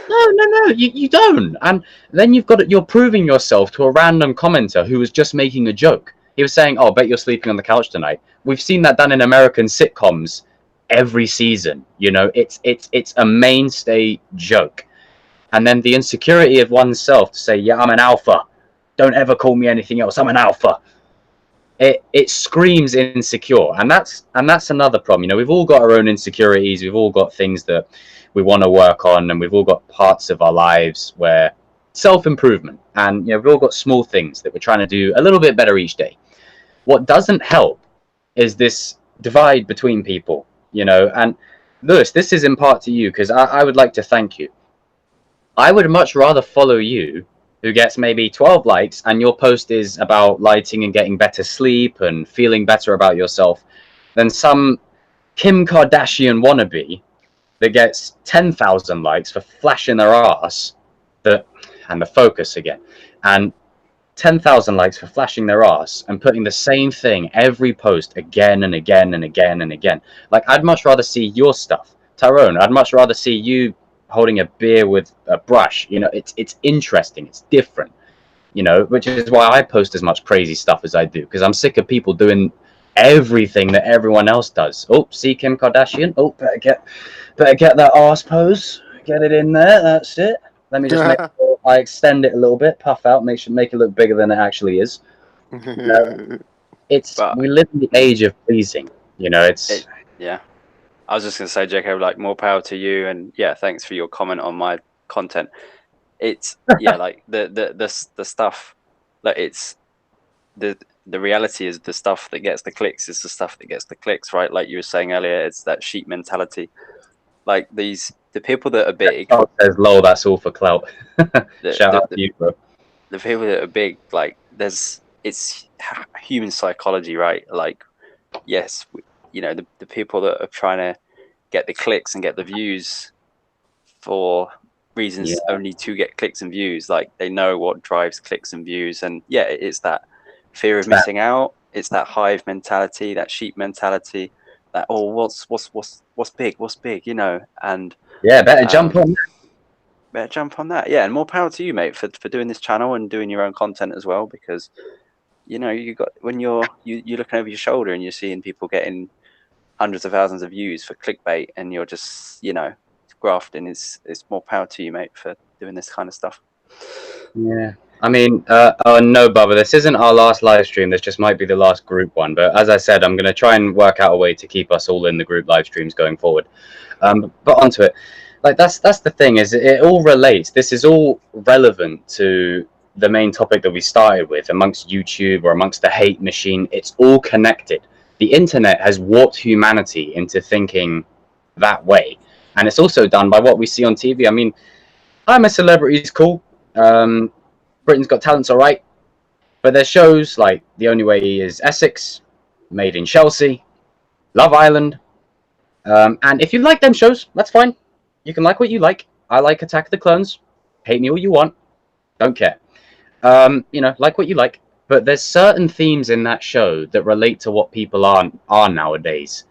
No, you don't. And then you're proving yourself to a random commenter who was just making a joke. He was saying, oh, bet you're sleeping on the couch tonight. We've seen that done in American sitcoms every season. It's a mainstay joke. And then the insecurity of oneself to say, yeah, I'm an alpha. Don't ever call me anything else. I'm an alpha. It screams insecure. And that's another problem. We've all got our own insecurities. We've all got things that we want to work on. And we've all got parts of our lives where self-improvement. And, we've all got small things that we're trying to do a little bit better each day. What doesn't help is this divide between people, And Lewis, this is in part to you, because I would like to thank you. I would much rather follow you, who gets maybe 12 likes, and your post is about lighting and getting better sleep and feeling better about yourself, than some Kim Kardashian wannabe that gets 10,000 likes for flashing their ass, and the focus again, and 10,000 likes for flashing their ass and putting the same thing every post again and again and again and again. Like, I'd much rather see your stuff. Tye'ronn, I'd much rather see you holding a beer with a brush. It's interesting, it's different, which is why I post as much crazy stuff as I do, because I'm sick of people doing everything that everyone else does. Oh, see Kim Kardashian, oh, better get that arse pose, get it in there, that's it. Let me just make sure I extend it a little bit, puff out, make it look bigger than it actually is. We live in the age of pleasing, yeah. I was just going to say, Jacob, like, more power to you, and yeah, thanks for your comment on my content. It's like the stuff like it's the reality is the stuff that gets the clicks is the stuff that gets the clicks, right? Like you were saying earlier, it's that sheep mentality. Like the people that are big. Oh, says lol, that's all for clout. Shout out to you, bro. The people that are big, like it's human psychology, right? Like, yes, you know, the people that are trying to get the clicks and get the views for reasons only to get clicks and views, like they know what drives clicks and views, and yeah, it's that fear of missing out, it's that hive mentality, that sheep mentality, that what's big, you know, and yeah, better jump on that. Better jump on that. Yeah, and more power to you, mate, for doing this channel and doing your own content as well, because you know, you got when you're looking over your shoulder and you're seeing people getting hundreds of thousands of views for clickbait, and you're just, you know, grafting. It's more power to you, mate, for doing this kind of stuff. Yeah, I mean, oh no, Bubba, this isn't our last live stream. This just might be the last group one. But as I said, I'm going to try and work out a way to keep us all in the group live streams going forward. But onto it, like that's the thing, is it all relates. This is all relevant to the main topic that we started with, amongst YouTube or amongst the hate machine. It's all connected. The internet has warped humanity into thinking that way, and it's also done by what we see on TV. I mean, I'm a Celebrity is cool. Britain's Got Talent's all right, but there's shows like The Only Way is Essex, Made in Chelsea, Love Island, and if you like them shows, that's fine. You can like what you like. I like Attack of the Clones. Hate me all you want. Don't care. You know, like what you like. But there's certain themes in that show that relate to what people are nowadays,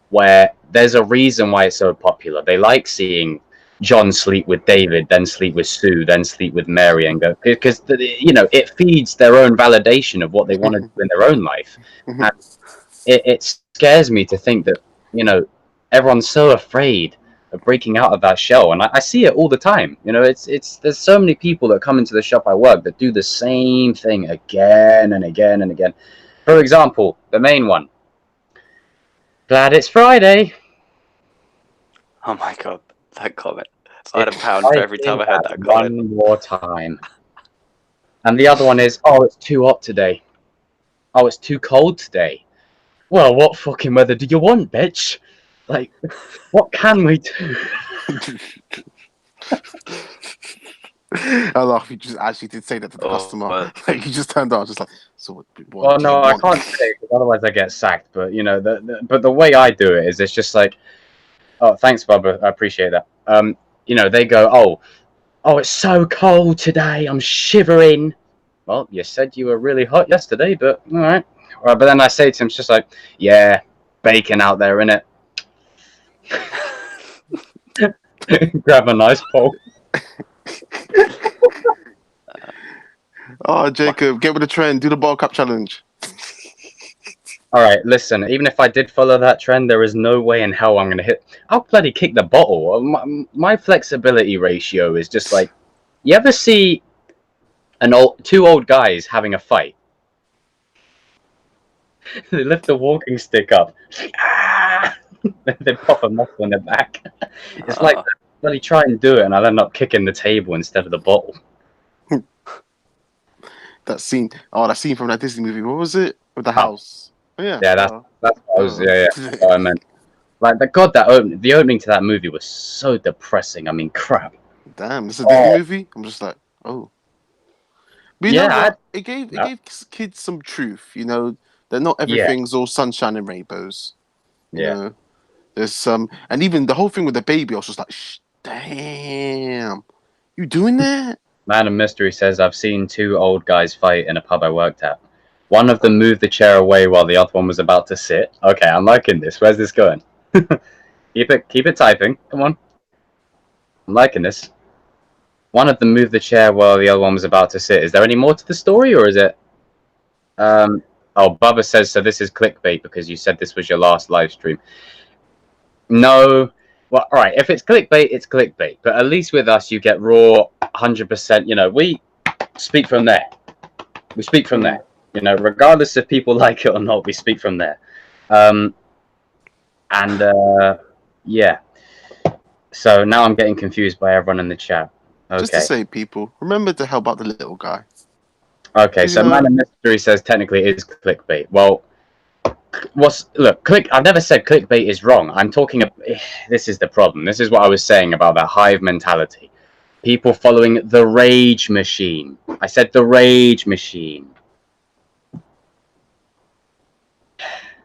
where there's a reason why it's so popular. They like seeing John sleep with David, then sleep with Sue, then sleep with Mary, and go, because you know, it feeds their own validation of what they want to do in their own life. And it scares me to think that, you know, everyone's so afraid of breaking out of that shell, and I see it all the time. You know, it's there's so many people that come into the shop I work that do the same thing again and again and again. For example, the main one. Glad it's Friday. Oh my god, that comment. I had a pound for every time I heard that comment. One more time. And the other one is, oh, it's too hot today. Oh, it's too cold today. Well, what fucking weather do you want, bitch? Like, what can we do? I laugh. You just actually did say that to the customer. Like, you just turned on, just like, so what? Well, no, I can't say it, because otherwise I get sacked. But you know, but the way I do it is, it's just like, oh, thanks, Bubba, I appreciate that. You know, they go, oh, it's so cold today, I'm shivering. Well, you said you were really hot yesterday, but all right. But then I say to him, it's just like, yeah, bacon out there, innit? Grab a nice pole. Oh, Jacob, get with the trend. Do the ball cup challenge. All right, listen. Even if I did follow that trend, there is no way in hell I'm gonna hit. I'll bloody kick the bottle. My flexibility ratio is just like. You ever see two old guys having a fight? They lift the walking stick up. They pop a muscle in their back. It's like, bloody try and do it, and I'll end up kicking the table instead of the bottle. That scene from that Disney movie. What was it? With the house. Oh, yeah. Yeah, that's what I was. Yeah. What I meant. Like, the opening to that movie was so depressing. I mean, crap. Damn, this is a Disney movie. I'm just like, oh. But you know what? It gave kids some truth. You know, that not everything's all sunshine and rainbows. You know? There's some, and even the whole thing with the baby, I was just like, damn, you doing that? Man of Mystery says, I've seen two old guys fight in a pub I worked at. One of them moved the chair away while the other one was about to sit. Okay, I'm liking this. Where's this going? Keep it typing. Come on. I'm liking this. One of them moved the chair while the other one was about to sit. Is there any more to the story, or is it? Oh, Bubba says, so this is clickbait because you said this was your last live stream. No. Well, all right. If it's clickbait, it's clickbait. But at least with us, you get raw, 100%. You know, we speak from there. We speak from there. You know, regardless if people like it or not, we speak from there. Yeah. So now I'm getting confused by everyone in the chat. Okay. Just to say, people, remember to help out the little guy. Okay, so Man of Mystery says technically it is clickbait. Well, I've never said clickbait is wrong. I'm talking. This is the problem. This is what I was saying about that hive mentality. People following the rage machine. I said the rage machine.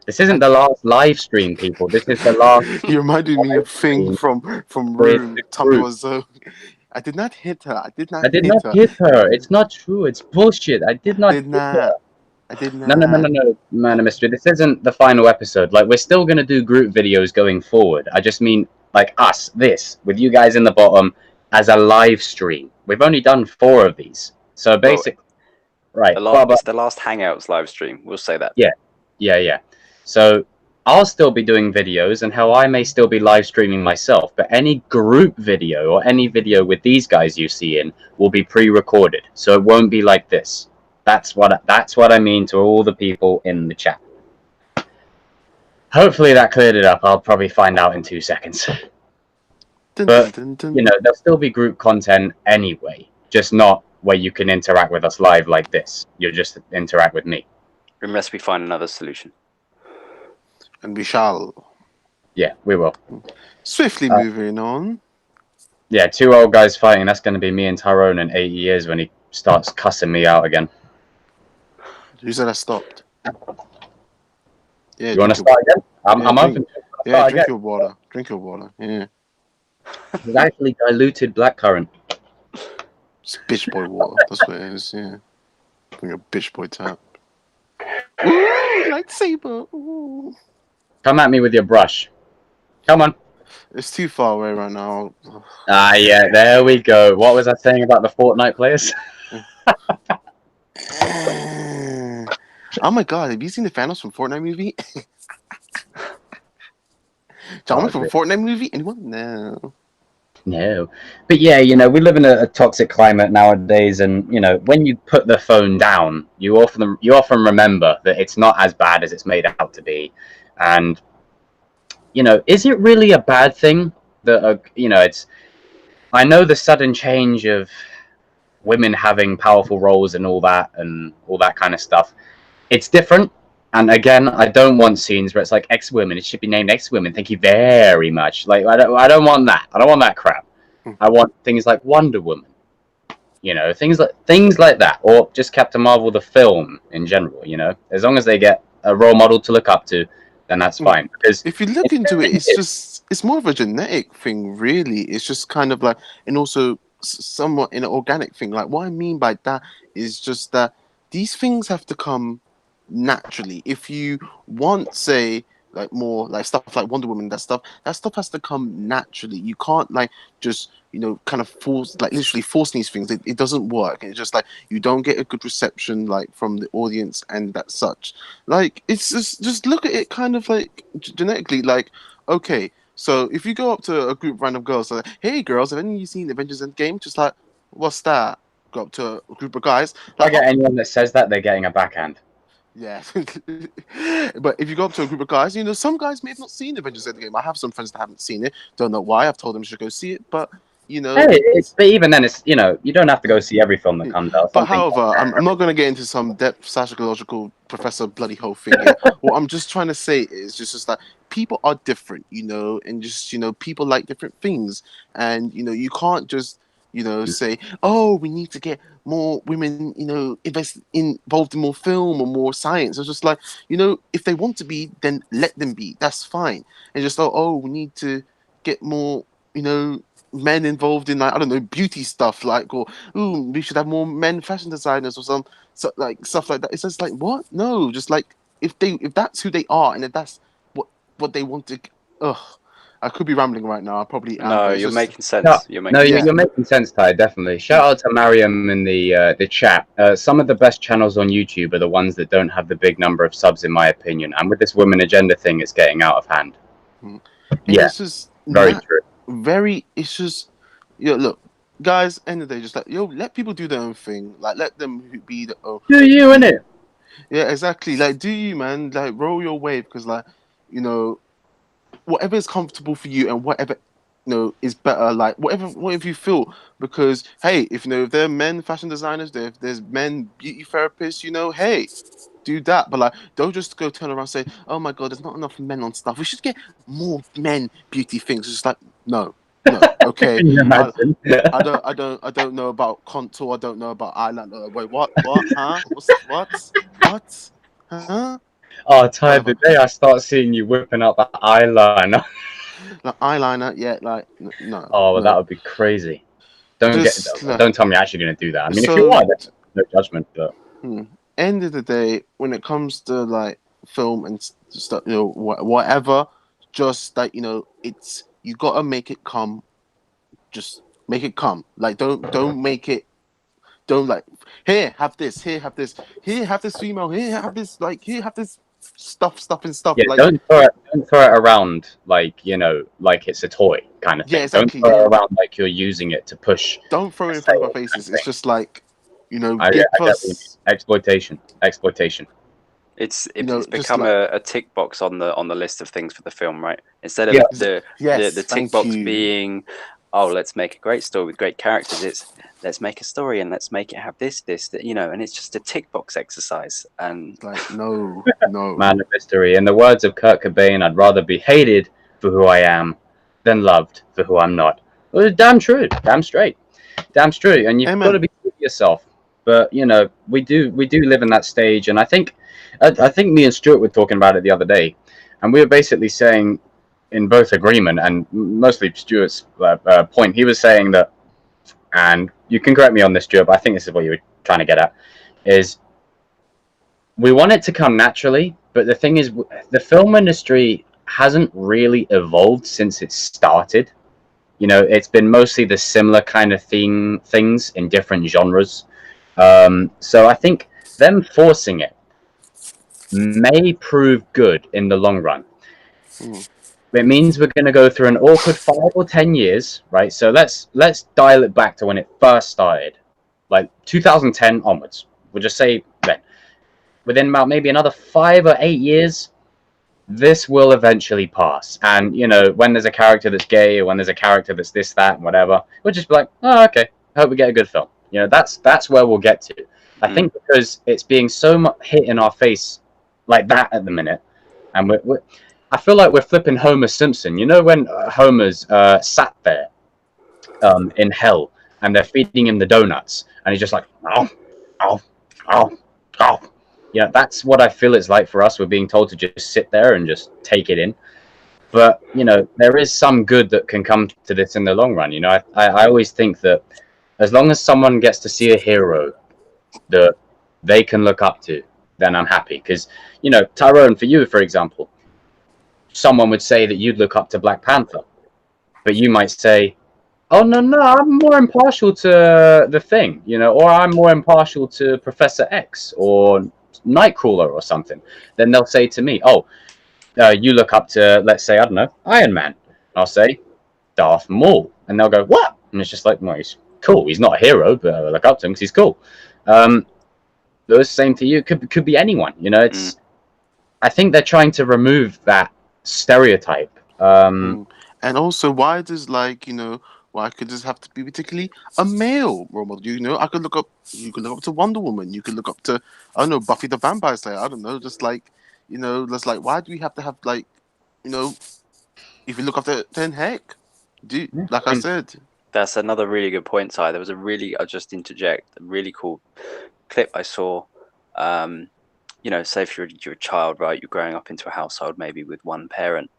This isn't the last live stream, people. This is the last. You reminded me of Thing from Room. Tell me what's so. I did not hit her. I did not hit her. It's not true. It's bullshit. I did not hit her. I did not. No, Man of Mystery. This isn't the final episode. Like, we're still going to do group videos going forward. I just mean, like, us, with you guys in the bottom, as a live stream. We've only done 4 of these. So, basically, right. It's the last Hangouts live stream. We'll say that. Yeah. So, I'll still be doing videos, and how I may still be live streaming myself. But any group video or any video with these guys you see in will be pre-recorded. So, it won't be like this. That's what I mean to all the people in the chat. Hopefully that cleared it up. I'll probably find out in 2 seconds. But, there'll still be group content anyway. Just not where you can interact with us live like this. You'll just interact with me. Unless we find another solution. And we shall. Yeah, we will. Swiftly moving on. Yeah, 2 old guys fighting. That's going to be me and Tye'ronn in 8 years when he starts cussing me out again. Who said I stopped? Yeah, you want to start again? I'm open. Yeah, drink your water. Drink your water. Yeah. It's actually diluted blackcurrant. It's bitch boy water. That's what it is. Yeah. Bring a bitch boy tap. Ooh, lightsaber. Ooh. Come at me with your brush. Come on. It's too far away right now. Yeah. There we go. What was I saying about the Fortnite players? Oh my god, have you seen the Thanos from Fortnite movie? John from Fortnite movie? Anyone? No. But yeah, we live in a toxic climate nowadays, and when you put the phone down, you often remember that it's not as bad as it's made out to be. And is it really a bad thing that it's I know the sudden change of women having powerful roles and all that kind of stuff. It's different, and again, I don't want scenes where it's like X-Women. It should be named X-Women. Thank you very much. Like I don't want that. I don't want that crap. I want things like Wonder Woman. Things like that, or just Captain Marvel the film in general. As long as they get a role model to look up to, then that's fine. Because if you look into it, it's more of a genetic thing, really. It's just kind of like, and also somewhat an organic thing. Like what I mean by that is just that these things have to come naturally. If you want, say, like more like stuff like Wonder Woman, that stuff has to come naturally. You can't like just kind of force, like literally force these things. It doesn't work. It's just like you don't get a good reception like from the audience and that such. Like it's just look at it kind of like genetically. Like okay, so if you go up to a group of random girls like, hey girls, have any of you seen Avengers Endgame? Just like, what's that? Go up to a group of guys. Like, I get anyone that says that, they're getting a backhand. Yeah. But if you go up to a group of guys, some guys may have not seen Avengers Endgame. I have some friends that haven't seen it. Don't know why. I've told them to go see it, but Hey, but even then, it's you don't have to go see every film that comes out. But however, I'm not going to get into some depth psychological professor bloody whole thing. What I'm just trying to say is just that people are different, and just people like different things, and you can't just say, oh, we need to get more women, involved in more film or more science. It's just like, if they want to be, then let them be. That's fine. And just we need to get more, men involved in, like, I don't know, beauty stuff, like, or we should have more men fashion designers or stuff like that. It's just like, what? No, just like if that's who they are and if that's what they want to. I could be rambling right now. I probably am. No, you're making sense. You're making sense, Ty. Definitely. Shout out to Mariam in the chat. Some of the best channels on YouTube are the ones that don't have the big number of subs, in my opinion. And with this women agenda thing, it's getting out of hand. Yeah, it's just very true. It's just, look, guys. End of the day, just like let people do their own thing. Like let them be the. Do you innit? Yeah, exactly. Like, do you, man? Like, roll your wave, because like, whatever is comfortable for you and whatever is better. Like whatever you feel, because hey, if if there are men fashion designers, if there's men beauty therapists, hey, do that. But like, don't just go turn around and say, oh my god, there's not enough men on stuff. We should get more men beauty things. It's just like no, okay. Can you imagine? I don't know about contour. I don't know about eyeliner. Wait, what? Huh? What? Huh? Oh, Ty, the Whatever. day I start seeing you whipping out that eyeliner, Like eyeliner, yeah. Like no, oh, well, that no. would be crazy. Just Don't tell me you're actually going to do that. I mean, if you so. are, then no judgment. But End of the day, when it comes to like film and stuff, whatever, just like it's you gotta make it come. Just make it come. Like don't make it. Don't like here have this. Here have this. Here have this female. Here have this. Like here have this stuff and stuff. yeah, Like don't throw it around like like it's a toy kind of yeah, thing. Don't exactly. throw it around like you're using it to push Don't throw a it in front of sale our kind faces. of It's thing. just like I give get what you mean. us. Exploitation. It's just become like a tick box on the list of things for the film, right? Instead of Yeah. the tick thank box you. being, oh, let's make a great story with great characters. It's let's make a story and let's make it have this, that, and it's just a tick box exercise. And Like no. Man of mystery. In the words of Kurt Cobain, I'd rather be hated for who I am than loved for who I'm not. Well, damn true. Damn straight. Damn straight. And you've got to Amen. be true to yourself. But we do live in that stage, and I think me and Stuart were talking about it the other day, and we were basically saying in both agreement, and mostly Stuart's point. He was saying that, and you can correct me on this, Stuart, but I think this is what you were trying to get at, is we want it to come naturally, but the thing is, the film industry hasn't really evolved since it started. It's been mostly the similar kind of things in different genres. So I think them forcing it may prove good in the long run. It means we're going to go through an awkward 5 or 10 years, right? So let's dial it back to when it first started, like 2010 onwards. We'll just say then. Within about maybe another 5 or 8 years, this will eventually pass. And when there's a character that's gay, or when there's a character that's this, that, and whatever, we'll just be like, oh, okay, I hope we get a good film. That's where we'll get to. I think because it's being so much hit in our face like that at the minute, and I feel like we're flipping Homer Simpson. When Homer's sat there in hell and they're feeding him the donuts, and he's just like, oh, oh, oh, oh. That's what I feel it's like for us. We're being told to just sit there and just take it in. But, there is some good that can come to this in the long run. I always think that as long as someone gets to see a hero that they can look up to, then I'm happy. Because, Tye'ronn, for you, for example, someone would say that you'd look up to Black Panther. But you might say, oh, no, I'm more impartial to the Thing, or I'm more impartial to Professor X or Nightcrawler or something. Then they'll say to me, oh, you look up to, let's say, I don't know, Iron Man. I'll say, Darth Maul. And they'll go, what? And it's just like, well, he's cool. He's not a hero, but I look up to him because he's cool. The same to you. Could be anyone. It's. I think they're trying to remove that stereotype. And also, why does why could this have to be particularly a male role model? I could look up. You could look up to Wonder Woman. You could look up to I don't know Buffy the Vampire Slayer. I don't know. Just just like why do we have to have if you look up to then heck, like I said. That's another really good point, Ty. There was I'll just interject, a really cool clip I saw. Say if you're a child, right, you're growing up into a household maybe with one parent,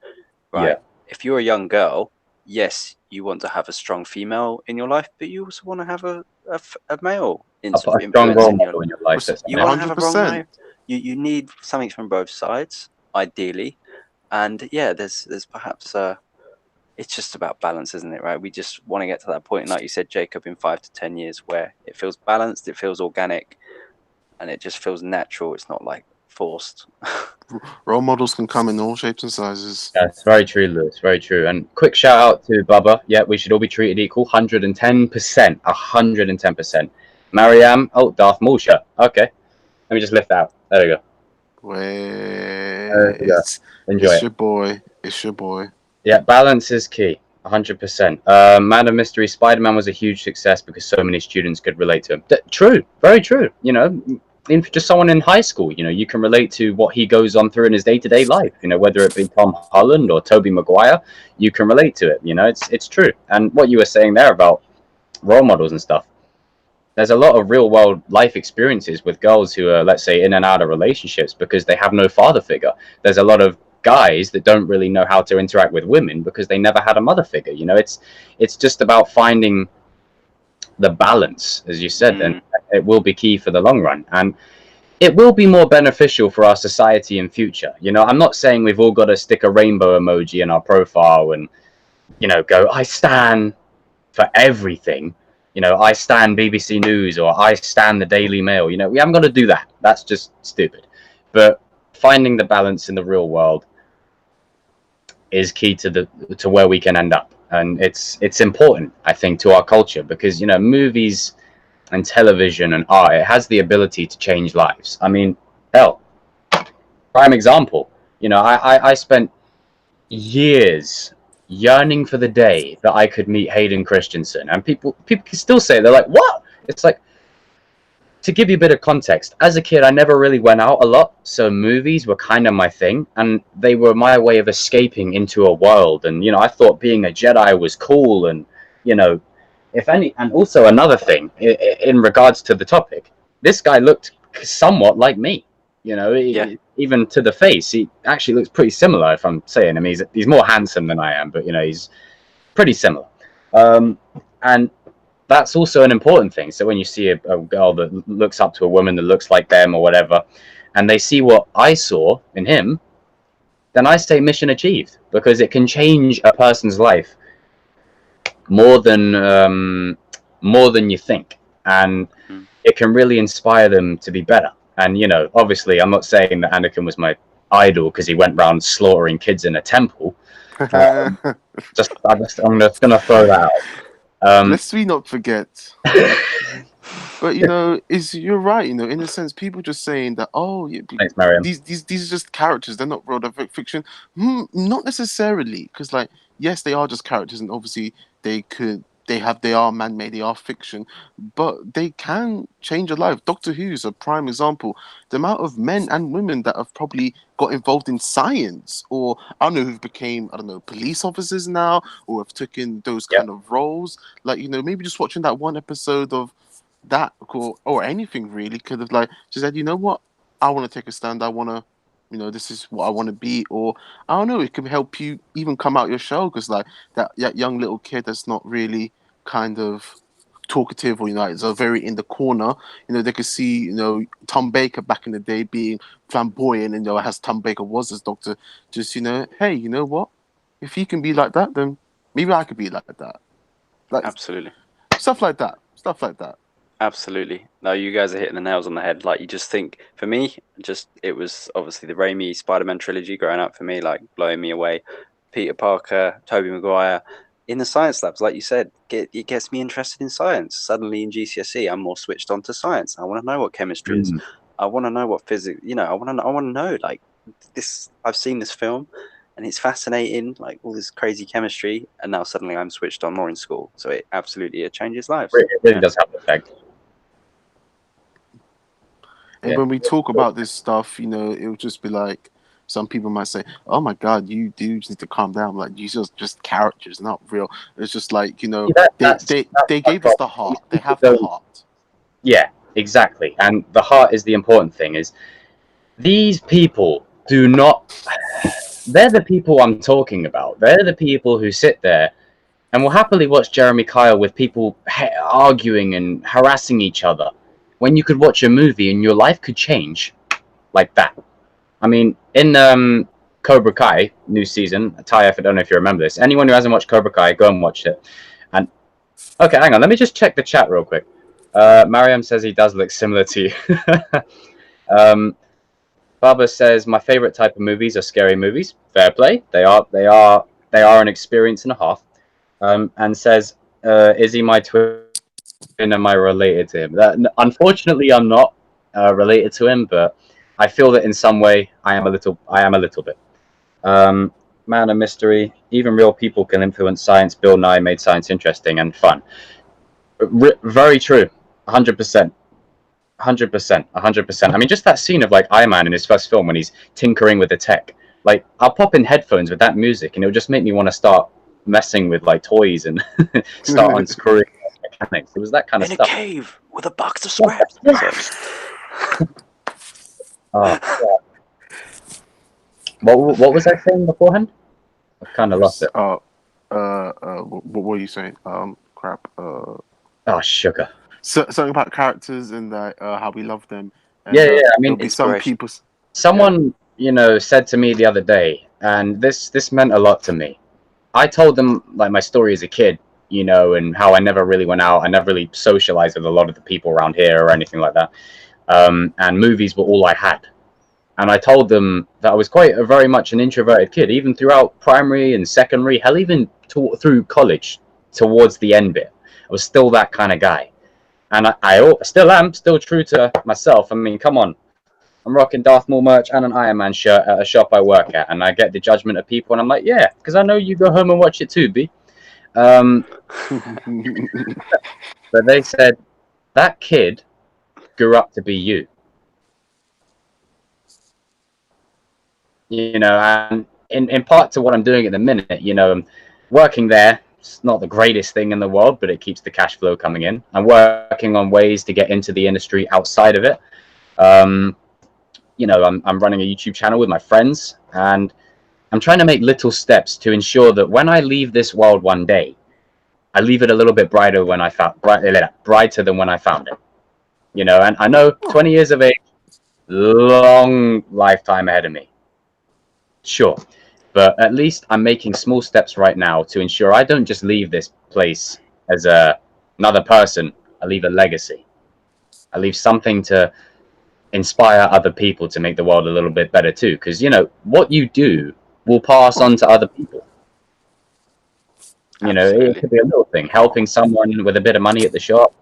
right? Yeah. If you're a young girl, yes, you want to have a strong female in your life, but you also want to have a male influence in your life. You want to have a 100%. male. You need something from both sides, ideally, and yeah, there's perhaps it's just about balance, isn't it? Right? We just want to get to that point, like you said, Jacob, in 5 to 10 years, where it feels balanced, it feels organic, and it just feels natural. It's not like forced. Role models can come in all shapes and sizes. That's very true, Lewis. Very true. And quick shout out to Bubba. Yeah, we should all be treated equal. 110%. 110%. Mariam. Oh, Darth Maul shirt. Okay. Let me just lift that out. There we go. Wait, Enjoy it's it. your boy. It's your boy. Yeah, balance is key. 100%. Man of Mystery, Spider-Man was a huge success because so many students could relate to him. True, very true. You know, just someone in high school, you know, you can relate to what he goes on through in his day-to-day life. You know, whether it be Tom Holland or Tobey Maguire, you can relate to it. You know, it's true. And what you were saying there about role models and stuff, there's a lot of real-world life experiences with girls who are, let's say, in and out of relationships because they have no father figure. There's a lot of guys that don't really know how to interact with women because they never had a mother figure. You know, it's just about finding the balance, as you said, and it will be key for the long run, and it will be more beneficial for our society in future. You know, I'm not saying we've all got to stick a rainbow emoji in our profile and, you know, go, I stan for everything. You know, I stan BBC News or I stan the Daily Mail. You know, we haven't got to do that. That's just stupid. But finding the balance in the real world is key to where we can end up, and it's important, I think, to our culture because, you know, movies and television and art, it has the ability to change lives. I mean, hell, prime example. You know, I spent years yearning for the day that I could meet Hayden Christensen, and people can still say, they're like, what? It's like, to give you a bit of context, as a kid, I never really went out a lot, so movies were kind of my thing, and they were my way of escaping into a world. And, you know, I thought being a Jedi was cool, and, you know, if any. And also another thing, in regards to the topic, this guy looked somewhat like me, you know, even to the face. He actually looks pretty similar, if I'm saying him. He's more handsome than I am, but, you know, he's pretty similar. And that's also an important thing. So when you see a girl that looks up to a woman that looks like them or whatever, and they see what I saw in him, then I say mission achieved, because it can change a person's life more than you think, and it can really inspire them to be better. And, you know, obviously, I'm not saying that Anakin was my idol because he went around slaughtering kids in a temple. I'm just gonna throw that out. Lest we not forget. But, you know, you're right. You know, in a sense, people just saying that, oh, yeah, Thanks, Mariam. these are just characters. They're not real. They're fiction. Not necessarily, because, like, yes, they are just characters, and obviously they are man-made. They are fiction, but they can change a life. Doctor Who's a prime example. The amount of men and women that have probably got involved in science, or I don't know, who've became, I don't know, police officers now, or have taken those kind of roles. Like, you know, maybe just watching that one episode of that, or anything really, could have, like, just said, you know what, I want to take a stand. I want to, you know, this is what I want to be. Or I don't know, it can help you even come out your shell, because, like, that young little kid that's not really kind of talkative, or, you know, is very in the corner, you know, they could see, you know, Tom Baker back in the day being flamboyant, and, you know, as Tom Baker was as Doctor, just, you know, hey, you know what, if he can be like that, then maybe I could be like that. Like, Absolutely. stuff like that. Absolutely. No, you guys are hitting the nails on the head. Like, you just think, for me, it was obviously the Raimi Spider-Man trilogy growing up for me, like, blowing me away. Peter Parker, Tobey Maguire. In the science labs, like you said, it gets me interested in science. Suddenly in GCSE, I'm more switched on to science. I want to know what chemistry is. I want to know what physics, you know, I want to know, like, this, I've seen this film, and it's fascinating, like, all this crazy chemistry, and now suddenly I'm switched on more in school. So it changes lives. It really does have an effect. And when we talk about this stuff, you know, it would just be like, some people might say, oh my God, you dudes need to calm down. Like, these are just characters, not real. It's just like, you know, they gave us the heart. They have the heart. Yeah, exactly. And the heart is the important thing. Is these people do not... They're the people I'm talking about. They're the people who sit there and will happily watch Jeremy Kyle with people arguing and harassing each other, when you could watch a movie and your life could change like that. I mean, in Cobra Kai, new season, Ty, I don't know if you remember this. Anyone who hasn't watched Cobra Kai, go and watch it. And okay, hang on, let me just check the chat real quick. Mariam says he does look similar to you. Baba says my favorite type of movies are scary movies. Fair play. They are an experience and a half. And says, is he my twin? Am I related to him? Unfortunately, I'm not related to him, but I feel that in some way I am a little bit. Man of mystery. Even real people can influence science. Bill Nye made science interesting and fun. Very true. 100%. 100%. I mean, just that scene of like Iron Man in his first film when he's tinkering with the tech. Like, I'll pop in headphones with that music, and it'll just make me want to start messing with like toys and start unscrewing mechanics. It was that kind of stuff. In a cave with a box of scraps. Oh, yeah. What was I saying beforehand? I've kind of lost it. What were you saying? Crap. Oh, sugar. Something about characters and how we love them. And, Yeah. I mean, there'll be some people. Someone, said to me the other day, and this meant a lot to me. I told them like my story as a kid, and how I never really went out. I never really socialized with a lot of the people around here or anything like that. And movies were all I had. And I told them that I was very much an introverted kid, even throughout primary and secondary, hell, even through college, towards the end bit. I was still that kind of guy. And I still am, still true to myself. I mean, come on. I'm rocking Darth Maul merch and an Iron Man shirt at a shop I work at. And I get the judgment of people. And I'm like, yeah, because I know you go home and watch it too, B. But they said, that kid grew up to be you. And in part to what I'm doing at the minute, I'm working there. It's not the greatest thing in the world, but it keeps the cash flow coming in. I'm working on ways to get into the industry outside of it. I'm running a YouTube channel with my friends, and I'm trying to make little steps to ensure that when I leave this world one day, I leave it a little bit brighter than when I found it. And I know 20 years of age, long lifetime ahead of me. Sure, but at least I'm making small steps right now to ensure I don't just leave this place as another person. I leave a legacy. I leave something to inspire other people to make the world a little bit better too. Because what you do will pass on to other people. It could be a little thing, helping someone with a bit of money at the shop.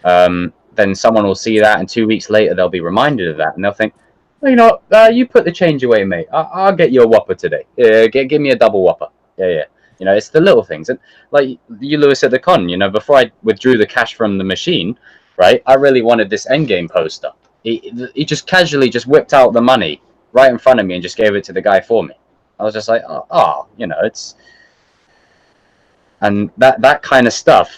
Then someone will see that, and 2 weeks later they'll be reminded of that, and they'll think, well, you put the change away, mate. I'll get you a Whopper today. Give me a double Whopper. Yeah. It's the little things. And like you, Lewis, at the con, before I withdrew the cash from the machine, right, I really wanted this Endgame poster. He just casually just whipped out the money right in front of me and just gave it to the guy for me. I was just like, it's... And that kind of stuff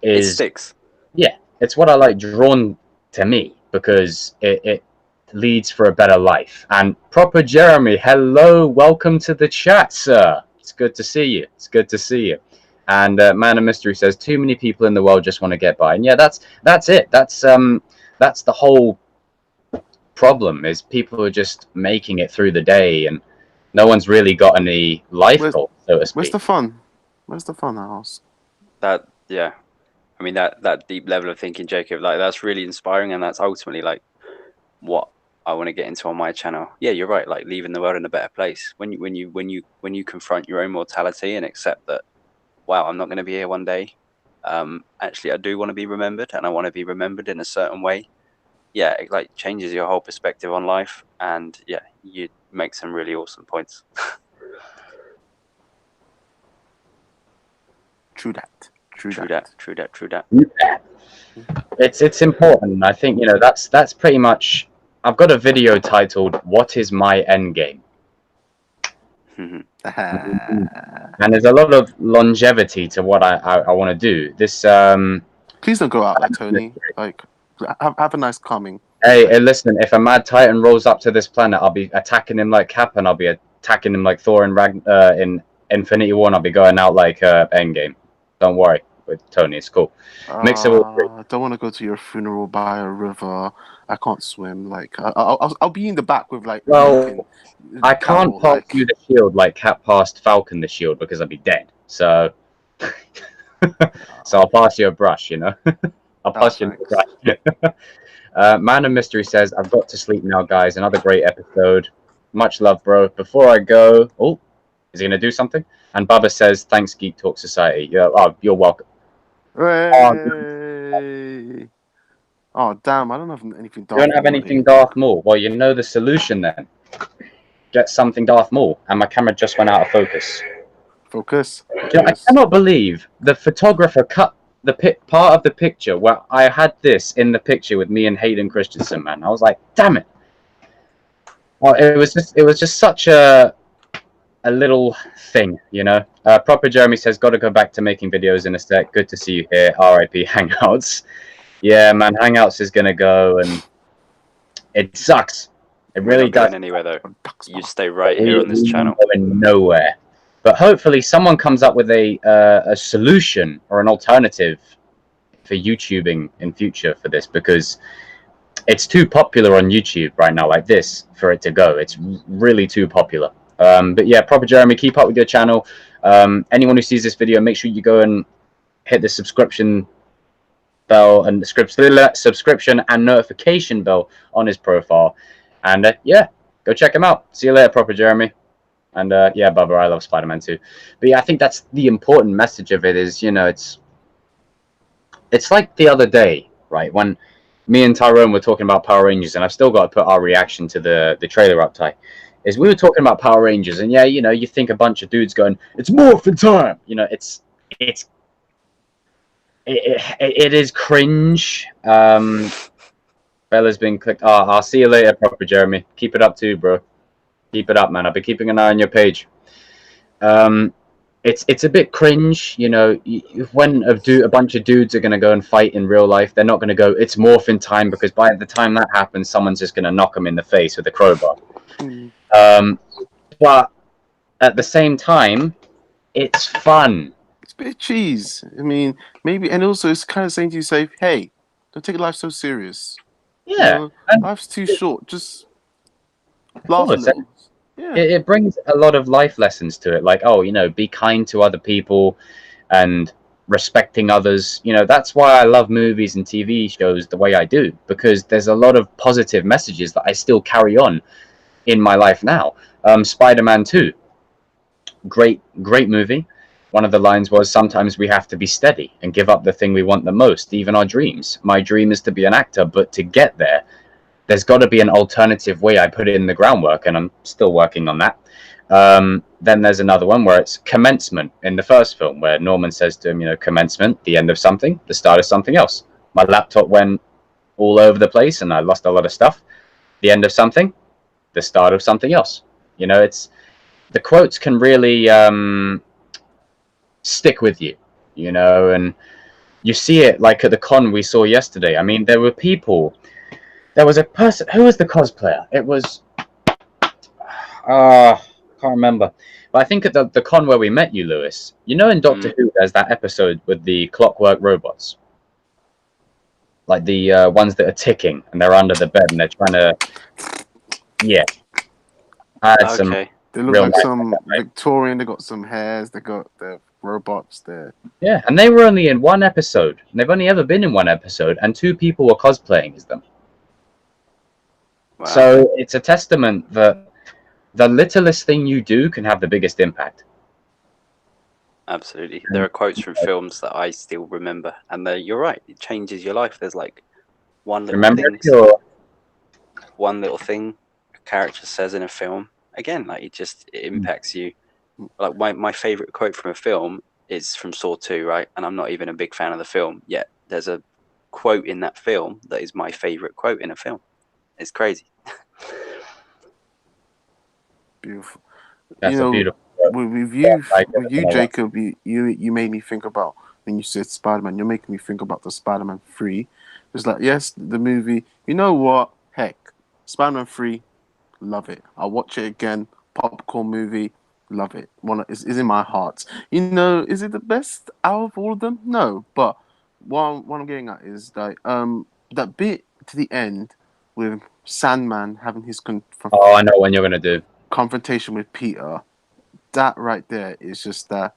is... It sticks. Yeah, it's what I like drawn to me, because it leads for a better life. And Proper Jeremy, hello, welcome to the chat, sir. It's good to see you. And Man of Mystery says, too many people in the world just want to get by. And yeah, that's it. That's the whole problem, is people are just making it through the day, and no one's really got any life goal, so to speak. Where's the fun? I ask. Yeah. I mean, that deep level of thinking, Jacob, like, that's really inspiring, and that's ultimately like what I want to get into on my channel. Yeah, you're right. Like, leaving the world in a better place when you confront your own mortality and accept that, wow, I'm not going to be here one day. Actually, I do want to be remembered, and I want to be remembered in a certain way. Yeah, it like changes your whole perspective on life, and yeah, you make some really awesome points. True that. It's important. I think that's pretty much. I've got a video titled "What Is My Endgame," and there's a lot of longevity to what I want to do. This Please don't go out like Tony. Like, have a nice calming. Hey, listen. If a mad Titan rolls up to this planet, I'll be attacking him like Cap, and I'll be attacking him like Thor in Infinity War, and I'll be going out like Endgame. Don't worry with Tony, it's cool. Mix it all three. I don't want to go to your funeral by a river. I can't swim. Like, I'll be in the back with like. Well, I can't pass you the shield like Cap passed Falcon the shield, because I'd be dead. So, so I'll pass you a brush. I'll pass you a brush. Man of Mystery says, I've got to sleep now, guys. Another great episode. Much love, bro. Before I go, is he gonna do something? And Bubba says, thanks, Geek Talk Society. You're welcome. Hooray! Oh, damn, I don't have anything Darth Maul. You don't have anything Darth Maul? Well, you know the solution then. get something Darth Maul, and my camera just went out of focus. Focus. You know, I cannot believe the photographer cut the part of the picture where I had this in the picture with me and Hayden Christensen, man. I was like, damn it. Well, it was just such a little thing, you know. Proper Jeremy says, got to go back to making videos in a sec. Good to see you here. RIP Hangouts. Yeah, man, Hangouts is gonna go, and it sucks. It We're really not going does. anywhere though. You stay right here on this channel. Going nowhere. But hopefully, someone comes up with a solution or an alternative for YouTubing in future for this, because it's too popular on YouTube right now, like this, for it to go. It's really too popular. But yeah, Proper Jeremy, keep up with your channel. Anyone who sees this video, make sure you go and hit the subscription bell and subscription and notification bell on his profile. And yeah, go check him out. See you later, Proper Jeremy. And yeah, Bubba, I love Spider-Man too. But yeah, I think that's the important message of it is, you know, it's like the other day, right, when me and Tye'ronn were talking about Power Rangers, and I've still got to put our reaction to the trailer up, Ty, is we were talking about Power Rangers, and yeah, you know, you think a bunch of dudes going, it's morphin' time! You know, it is cringe. Bella's been clicked. Oh, I'll see you later, Proper Jeremy. Keep it up too, bro. Keep it up, man. I'll be keeping an eye on your page. It's a bit cringe, you know. When a bunch of dudes are gonna go and fight in real life, they're not gonna go, it's morphin' time, because by the time that happens, someone's just gonna knock them in the face with a crowbar. But at the same time, it's fun. It's a bit of cheese. I mean, maybe, and also it's kind of saying to you, say, hey, don't take life so serious. Yeah, you know, life's too short. Just laugh a little. Yeah. It brings a lot of life lessons to it, like, oh, you know, be kind to other people and respecting others. You know, that's why I love movies and TV shows the way I do, because there's a lot of positive messages that I still carry on in my life now. Spider-Man 2, great movie. One of the lines was, sometimes we have to be steady and give up the thing we want the most, even our dreams. My dream is to be an actor, but to get there, there's got to be an alternative way. I put it in the groundwork, and I'm still working on that. Then there's another one where it's commencement in the first film, where Norman says to him, you know, commencement, the end of something, the start of something else. My laptop went all over the place, and I lost a lot of stuff. The end of something, the start of something else. You know, it's the quotes can really stick with you, you know, and you see it like at the con we saw yesterday. I mean, there were people. There was a person. Who was the cosplayer? It was. Can't remember. But I think at the con where we met you, Lewis. You know, in Doctor Who, there's that episode with the clockwork robots, like the ones that are ticking and they're under the bed and they're trying to. Yeah. I had some. They look like some Victorian. They got some hairs. They got the robots there. Yeah, and they were only in one episode. They've only ever been in one episode, and 2 people were cosplaying as them. Wow. So it's a testament that the littlest thing you do can have the biggest impact. Absolutely. There are quotes from films that I still remember, and you're right, it changes your life. There's like one little thing a character says in a film. Again, like it impacts you. Like my favorite quote from a film is from Saw 2, right? And I'm not even a big fan of the film, yet there's a quote in that film that is my favorite quote in a film. It's crazy. Beautiful. That's a beautiful. With you, Jacob, you made me think about when you said Spider-Man. You're making me think about the Spider-Man 3. It's like, yes, the movie. You know what? Heck, Spider-Man 3, love it. I'll watch it again. Popcorn movie, love it. It's in my heart. You know, is it the best out of all of them? No, but what I'm getting at is that that bit to the end with Sandman having his I know when you're gonna do confrontation with Peter. That right there is just that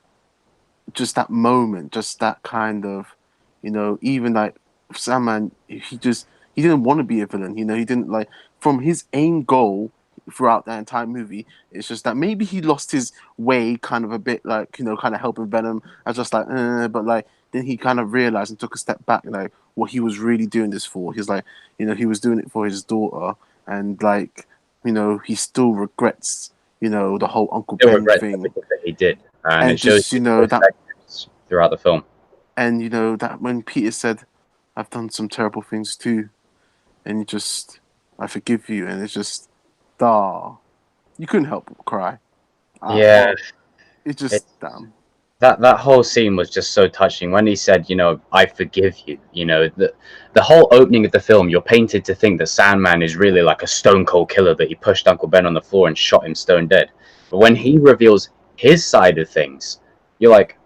moment, just that kind of, you know, even like Sandman, he didn't want to be a villain. You know, he didn't like from his aim goal throughout that entire movie. It's just that maybe he lost his way, kind of a bit, like, you know, kind of helping Venom. I was just like, but like then he kind of realized and took a step back, like what he was really doing this for. He's like, you know, he was doing it for his daughter, and like you know, he still regrets, you know, the whole Uncle Still Ben regret thing, everything that he did, and and it shows just, you know, that, throughout the film. and you know that when Peter said, "I've done some terrible things too," and you just, "I forgive you," and it's just, you couldn't help but cry. Yeah, It just, it's damn. that whole scene was just so touching when he said, you know, I forgive you. You know, the whole opening of the film, you're painted to think that Sandman is really like a stone cold killer, that he pushed Uncle Ben on the floor and shot him stone dead. But when he reveals his side of things, you're like,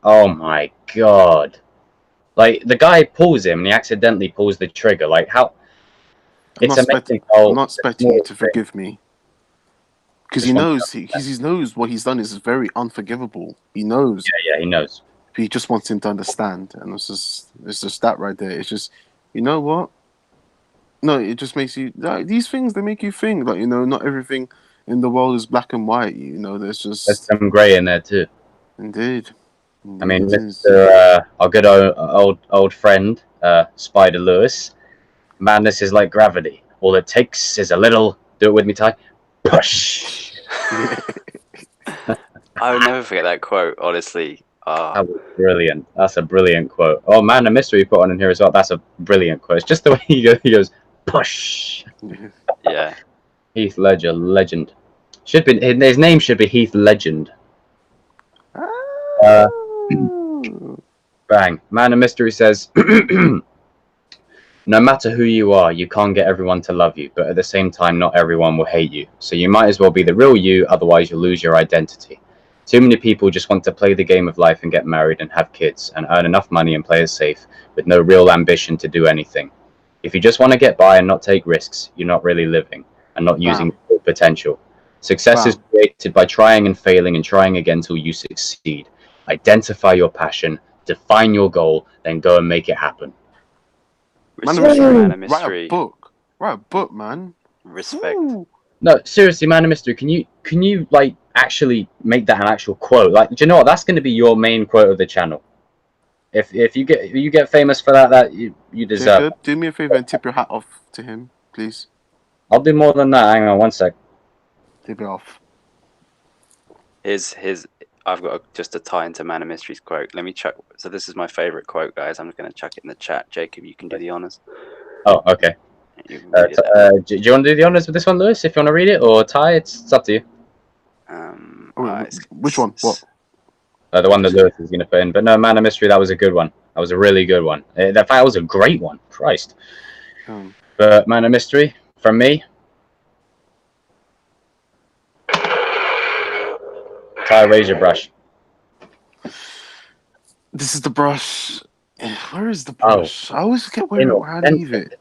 oh my god. Like, the guy pulls him and he accidentally pulls the trigger. Like, how it's amazing I'm how not the expecting you small to thing forgive me, because he just wants knows he knows what he's done is very unforgivable. He knows, yeah, he knows. he just wants him to understand, and it's just that right there. It's just, you know what? No, it just makes you like these things. They make you think, like, you know, not everything in the world is black and white. You know, there's There's just, some grey in there too. indeed, I indeed mean, it is. Mr. Our good old friend, Spider Lewis. Madness is like gravity. All it takes is a little. Do it with me, Ty. Push. I would never forget that quote, honestly. That was brilliant. That's a brilliant quote. Oh man, a mystery put on in here as well. That's a brilliant quote. It's just the way he goes push. Yeah. Heath Ledger, legend. Should be his name should be Heath Legend. Uh, Bang. Man of Mystery says, no matter who you are, you can't get everyone to love you, but at the same time, not everyone will hate you. So you might as well be the real you, otherwise you'll lose your identity. Too many people just want to play the game of life and get married and have kids and earn enough money and play it safe with no real ambition to do anything. If you just want to get by and not take risks, you're not really living and not using your full potential. Success is created by trying and failing and trying again till you succeed. Identify your passion, define your goal, then go and make it happen. Man of Respect, mystery, man of write mystery. a book. Write a book, man. Respect. Ooh. No, seriously, Man of Mystery, can you like actually make that an actual quote? Like, do you know what? That's going to be your main quote of the channel. If you get famous for that you deserve. Jacob, do me a favor and tip your hat off to him, please. I'll do more than that. Hang on one sec. Tip it off. I've got just a tie into Man of Mystery's quote. Let me chuck. So this is my favorite quote, guys. I'm just going to chuck it in the chat. Jacob, you can do the honors. Oh, okay. You can read it out. Do you want to do the honors with this one, Lewis? If you want to read it, or Ty, it's up to you. Which one? What? The one that Lewis is going to put in. But no, Man of Mystery, that was a good one. That was a really good one. That was a great one. Christ. But Man of Mystery, from me. Ty, raise your brush. This is the brush. Where is the brush? I always forget where I leave it.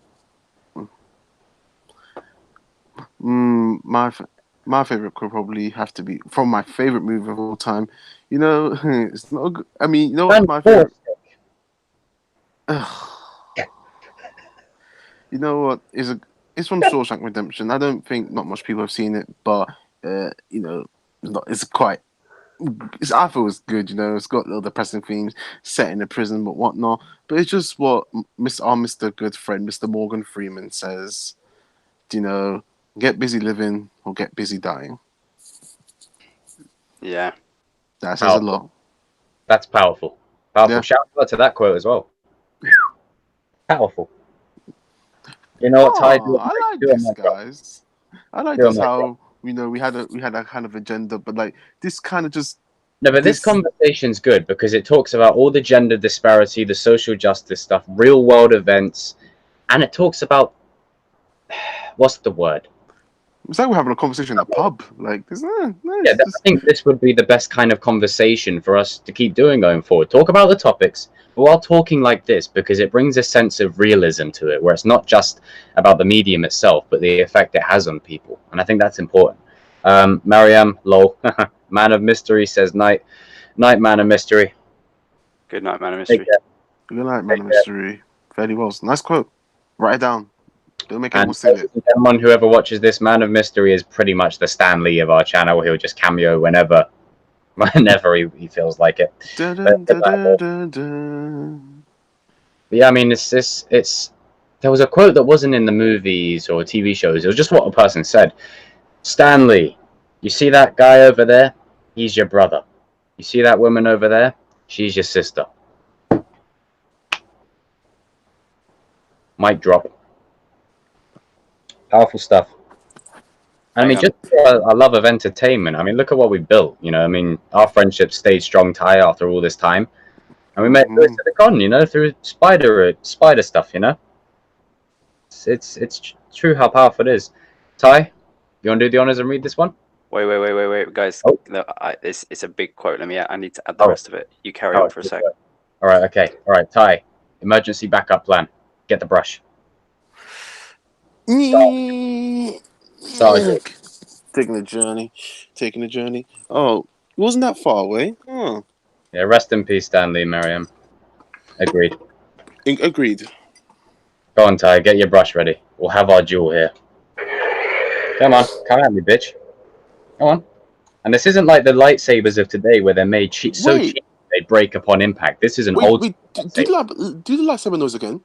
My favorite could probably have to be from my favorite movie of all time. You know, it's not. I mean, you know what my favorite. You know what is it's from Shawshank Redemption. I don't think not much people have seen it, but you know, it's quite. I thought it was good. You know, it's got little depressing themes set in a prison, but whatnot. But it's just what Mr. Good friend, Mr. Morgan Freeman says. You know, get busy living or get busy dying. Yeah, that says a lot. That's powerful. Powerful. Yeah. Shout out to that quote as well. Powerful. You know what, Ty? I like this, guys. I like this how we had a kind of agenda, but like this kind of just. No, but this conversation's good because it talks about all the gender disparity, the social justice stuff, real world events, and it talks about what's the word? It's like we're having a conversation at a pub. Like, nice. Yeah, I think this would be the best kind of conversation for us to keep doing going forward. Talk about the topics, but while talking like this, because it brings a sense of realism to it, where it's not just about the medium itself, but the effect it has on people. And I think that's important. Mariam, lol, Man of Mystery says night, Man of Mystery. Good night, Man of Mystery. Good night, Man of Mystery. Very well. Nice quote. Write it down. Don't make anyone say it. Anyone whoever watches this, Man of Mystery is pretty much the Stan Lee of our channel. He'll just cameo whenever he feels like it. But yeah, I mean, it's there was a quote that wasn't in the movies or TV shows. It was just what a person said. Stanley, you see that guy over there? He's your brother. You see that woman over there? She's your sister. Mic drop. Powerful stuff. I mean, just a love of entertainment. I mean, look at what we built. You know, I mean, our friendship stayed strong, Ty, after all this time, and we met Lewis at the con. You know, through spider stuff. You know, it's true how powerful it is. Ty, you want to do the honors and read this one? Wait, guys. Oh. No, it's a big quote. I need to add the rest of it. You carry on for a sec. All right, okay. All right, Ty. Emergency backup plan. Get the brush. Sorry. Taking a journey. Oh, it wasn't that far away. Oh. Yeah, rest in peace, Stanley, Miriam. Agreed. Agreed. Go on, Ty. Get your brush ready. We'll have our duel here. Come on. Come at me, bitch. Come on. And this isn't like the lightsabers of today where they're made cheap they break upon impact. This is an old... do the lightsaber noise again.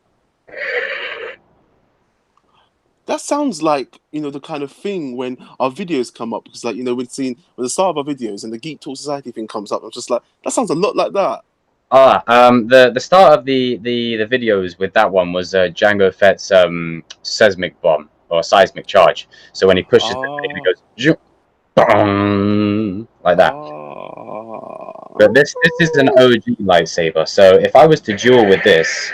That sounds like, you know, the kind of thing when our videos come up, because, like, you know, when the start of our videos and the Geek Talk Society thing comes up, I'm just like, that sounds a lot like that. The start of the videos with that one was Jango Fett's seismic bomb or seismic charge. So when he pushes it goes like that. But this is an OG lightsaber. So if I was to duel with this,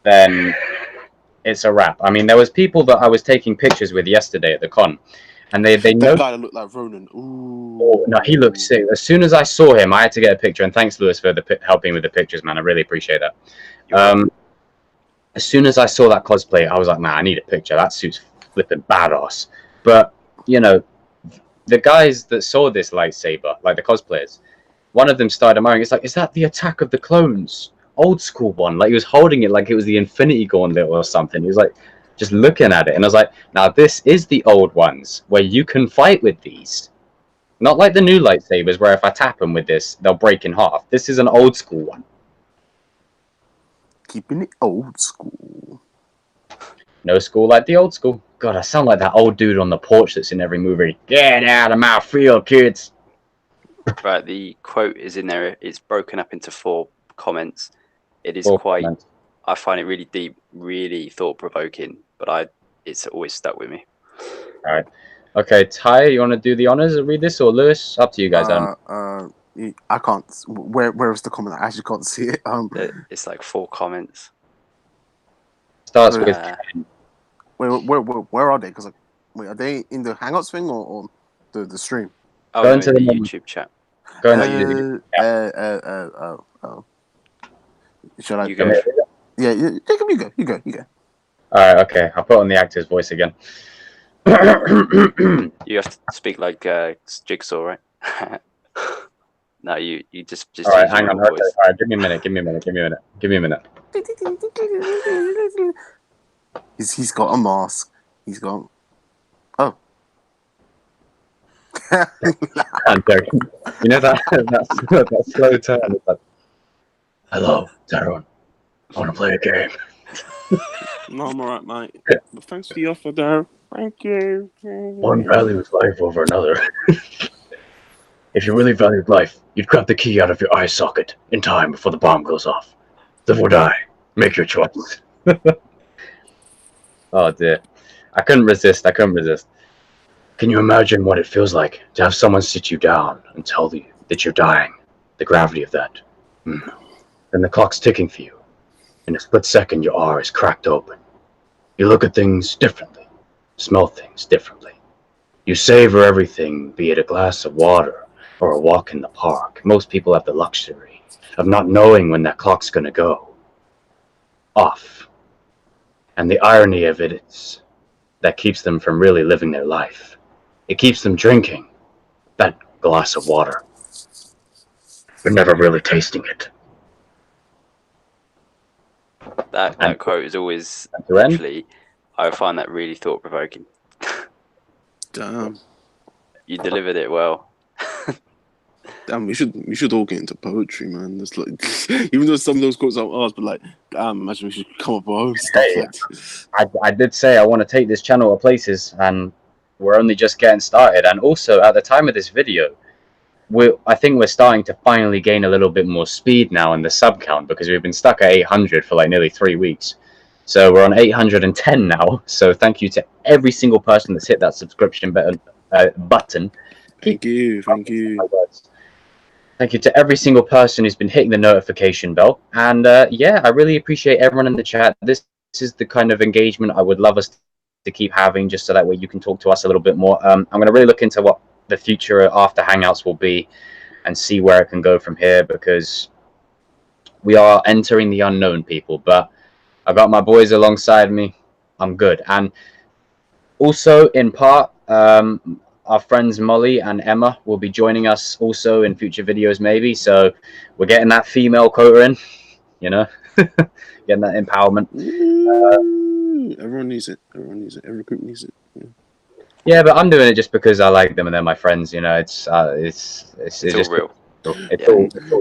then it's a wrap. I mean, there was people that I was taking pictures with yesterday at the con, and they know that guy that looked like Ronan. Ooh. Oh, no, he looked sick. As soon as I saw him, I had to get a picture. And thanks, Lewis, for helping with the pictures, man. I really appreciate that. As soon as I saw that cosplay, I was like, man, I need a picture. That suit's flipping badass. But you know, the guys that saw this lightsaber, like the cosplayers, one of them started admiring. It's like, is that the Attack of the Clones? Old school one. Like, he was holding it like it was the Infinity Gauntlet or something. He was like just looking at it, and I was like, now this is the old ones where you can fight with these. Not like the new lightsabers where if I tap them with this, they'll break in half. This is an old school one. Keeping it old school. No school like the old school. God, I sound like that old dude on the porch that's in every movie. Get out of my field, kids. Right, the quote is in there. It's broken up into 4 comments. It is comments. I find it really deep, really thought-provoking, but it's always stuck with me. All right. Okay, Ty, you want to do the honors and read this, or Lewis? Up to you guys. I can't. Where is the comment? I actually can't see it. It's like 4 comments. Starts with. Where are they? Because are they in the Hangouts thing or the stream? Oh, go into the YouTube chat. Go into the oh. Should I? You go. Yeah. You go. All right. Okay. I'll put on the actor's voice again. You have to speak like Jigsaw, right? No, you just. All right, hang on. Okay. All right, give me a minute. He's got a mask. He's got. Oh. I'm joking. You know that slow turn. It's like, hello, Tye'ronn. I want to play a game. No, I'm alright, mate. But thanks for the offer, Darren. Thank you. One values life over another. If you really valued life, you'd grab the key out of your eye socket in time before the bomb goes off. Live or die. Make your choice. Oh dear. I couldn't resist. Can you imagine what it feels like to have someone sit you down and tell you that you're dying? The gravity of that. Then the clock's ticking for you. In a split second, your R is cracked open. You look at things differently. Smell things differently. You savor everything, be it a glass of water or a walk in the park. Most people have the luxury of not knowing when that clock's going to go off. And the irony of it is that keeps them from really living their life. It keeps them drinking that glass of water, but never really tasting it. That quote is always actually, I find that really thought-provoking. Damn. You delivered it well. Damn, we should all get into poetry, man. It's like, even though some of those quotes are ours, but like, damn, imagine we should come up with our own stuff. Hey, Like, I did say I want to take this channel to places, and we're only just getting started. And also, at the time of this video, I think we're starting to finally gain a little bit more speed now in the sub count, because we've been stuck at 800 for like nearly 3 weeks. So we're on 810 now. So thank you to every single person that's hit that subscription button. thank you. Thank you to every single person who's been hitting the notification bell. And yeah, I really appreciate everyone in the chat. This is the kind of engagement I would love us to keep having, just so that way you can talk to us a little bit more. I'm going to really look into what the future after Hangouts will be and see where it can go from here, because we are entering the unknown, people. But I got my boys alongside me. I'm good. And also, in part, our friends Molly and Emma will be joining us also in future videos, maybe. So we're getting that female quota in, you know, getting that empowerment. Everyone needs it. Every group needs it. Yeah, but I'm doing it just because I like them and they're my friends. You know, it's just real.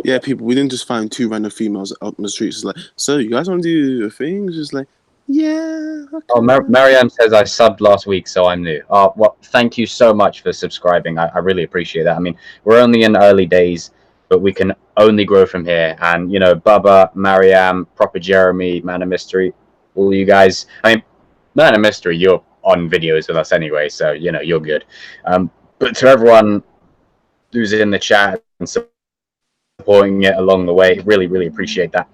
Yeah, people. We didn't just find 2 random females out in the streets. It's like, so you guys want to do a thing? It's just like, yeah. Okay. Oh, Mariam says I subbed last week, so I'm new. Oh, well, thank you so much for subscribing. I really appreciate that. I mean, we're only in early days, but we can only grow from here. And, you know, Bubba, Mariam, Proper Jeremy, Man of Mystery, all you guys. I mean, Man of Mystery, you're on videos with us anyway, so, you know, you're good. But to everyone who's in the chat and supporting it along the way, really, really appreciate that.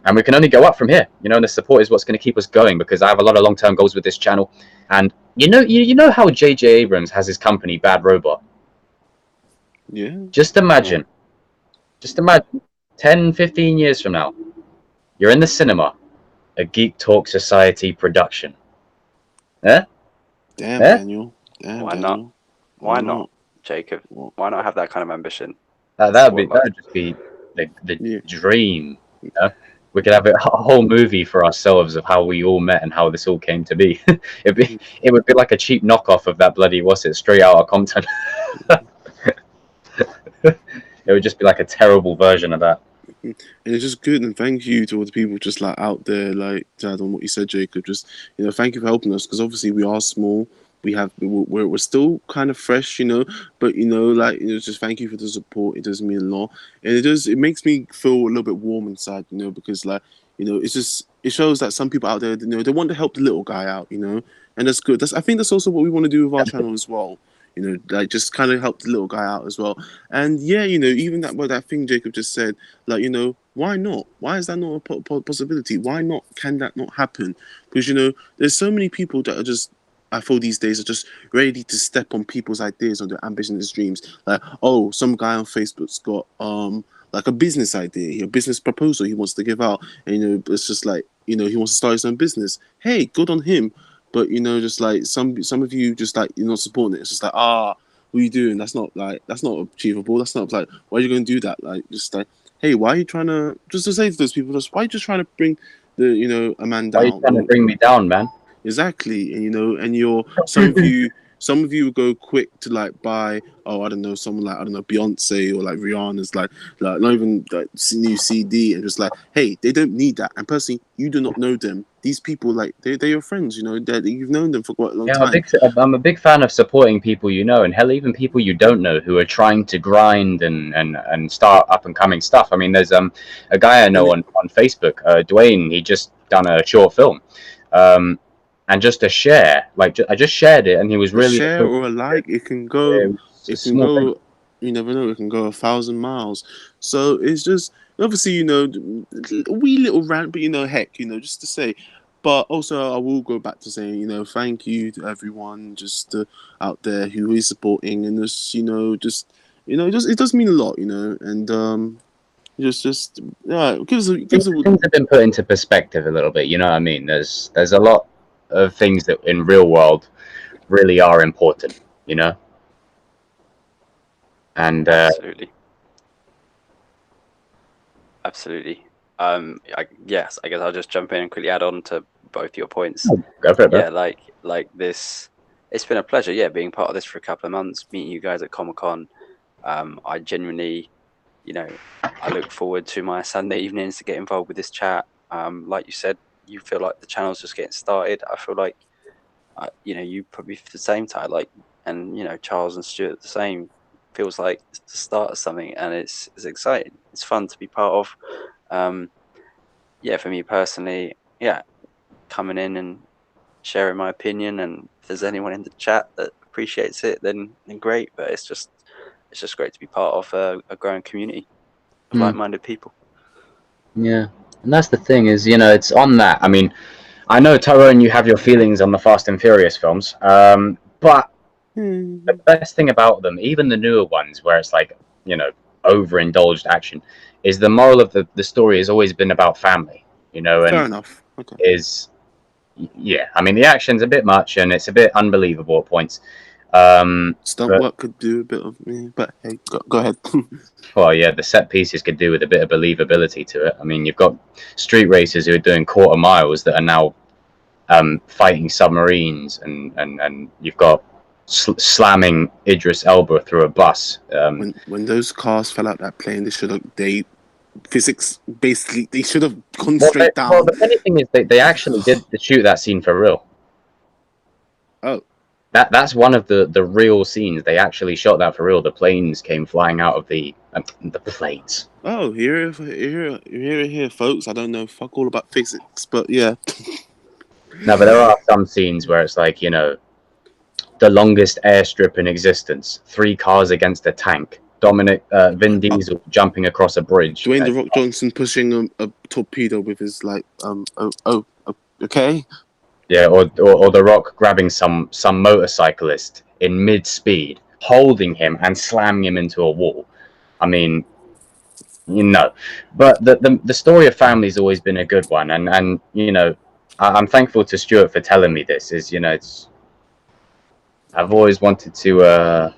And we can only go up from here, you know, and the support is what's going to keep us going, because I have a lot of long-term goals with this channel. And you know how J.J. Abrams has his company, Bad Robot? Yeah. Just imagine 10, 15 years from now, you're in the cinema, a Geek Talk Society production. Yeah? Damn, Daniel. Damn, Why Daniel. not? Why not, Jacob? Why not have that kind of ambition? That would just be the dream, you know? We could have a whole movie for ourselves of how we all met and how this all came to be. It would be like a cheap knockoff of that bloody, what's it, Straight Outta Compton. It would just be like a terrible version of that. And it's just good, and thank you to all the people just like out there, like to add on what you said, Jacob. Just, you know, thank you for helping us, because obviously we are small. We're still kind of fresh, you know, but you know, like, you know, just thank you for the support. It does mean a lot, and it makes me feel a little bit warm inside, you know, because like, you know, it shows that some people out there, you know, they want to help the little guy out, you know, and that's good. I think that's also what we want to do with our channel as well. You know, like just kind of help the little guy out as well. And yeah, you know, even that thing Jacob just said, like, you know, why not? Why is that not a possibility? Why not? Can that not happen? Because, you know, there's so many people that are just, I feel these days, are just ready to step on people's ideas, on their ambitions, dreams. Like, oh, some guy on Facebook's got like a business idea, a business proposal he wants to give out, and you know, it's just like, you know, he wants to start his own business. Hey, good on him. But you know, just like some of you, just like, you're not supporting it. It's just like, what are you doing? That's not achievable. That's not like, why are you going to do that? Like, just like, hey, why are you trying to, just to say to those people, just why are you just trying to bring the, you know, a man down? Why are you trying to bring me down, man? Exactly. And you know, and some of you would go quick to like buy, oh, I don't know, someone like, I don't know, Beyonce or like Rihanna's like not even like new CD, and just like, hey, they don't need that. And personally, you do not know them. These people, like, they're your friends, you know, you've known them for quite a long time. I'm a big fan of supporting people you know, and hell, even people you don't know who are trying to grind and start up and coming stuff. I mean, there's a guy I know on Facebook, Dwayne. He just done a short film. And just a share, like I just shared it, and he was really share or a like. It can go. It can go. You never know. It can go 1,000 miles. So it's just, obviously, you know, a wee little rant, but you know, heck, you know, just to say. But also, I will go back to saying, you know, thank you to everyone just out there who is supporting, and just, you know, it does mean a lot, you know, and just yeah, gives a. Things have been put into perspective a little bit. You know what I mean? There's a lot of things that in real world really are important, you know. And absolutely. Yes, I guess I'll just jump in and quickly add on to both your points. Go for it, bro. Yeah, like this, it's been a pleasure, being part of this for a couple of months, meeting you guys at Comic-Con, I genuinely, you know, I look forward to my Sunday evenings to get involved with this chat. Like you said, you feel like the channel's just getting started. I feel like, you know, you probably feel the same time, like, and you know, Charles and Stuart the same. Feels like it's the start of something, and it's exciting. It's fun to be part of. Yeah, for me personally, yeah, coming in and sharing my opinion, and if there's anyone in the chat that appreciates it, then great. But it's just great to be part of a growing community of like-minded people. Yeah, and that's the thing is, you know, it's on that. I mean, I know, Tye'ronn, you have your feelings on the Fast and Furious films, but the best thing about them, even the newer ones, where it's like, you know, overindulged action, is the moral of the story has always been about family, you know, and Fair enough. Okay. yeah, I mean, the action's a bit much and it's a bit unbelievable at points. Stunt work could do a bit of me, but hey, go ahead. Well, yeah, the set pieces could do with a bit of believability to it. I mean, you've got street racers who are doing quarter miles that are now fighting submarines, and you've got slamming Idris Elba through a bus. When those cars fell out that plane, physics basically they should have gone straight down. Well, the funny thing is they actually did shoot that scene for real. Oh. That's one of the real scenes. They actually shot that for real. The planes came flying out of the planes. Oh, here, folks. I don't know fuck all about physics, but yeah. No, but there are some scenes where it's like, you know, the longest airstrip in existence, 3 cars against a tank. Vin Diesel jumping across a bridge. Dwayne The Rock Johnson pushing a torpedo with his okay. Yeah, or The Rock grabbing some motorcyclist in mid-speed, holding him and slamming him into a wall. I mean, you know, but the story of family's always been a good one, and you know, I'm thankful to Stuart for telling me this. Is, you know, I've always wanted to.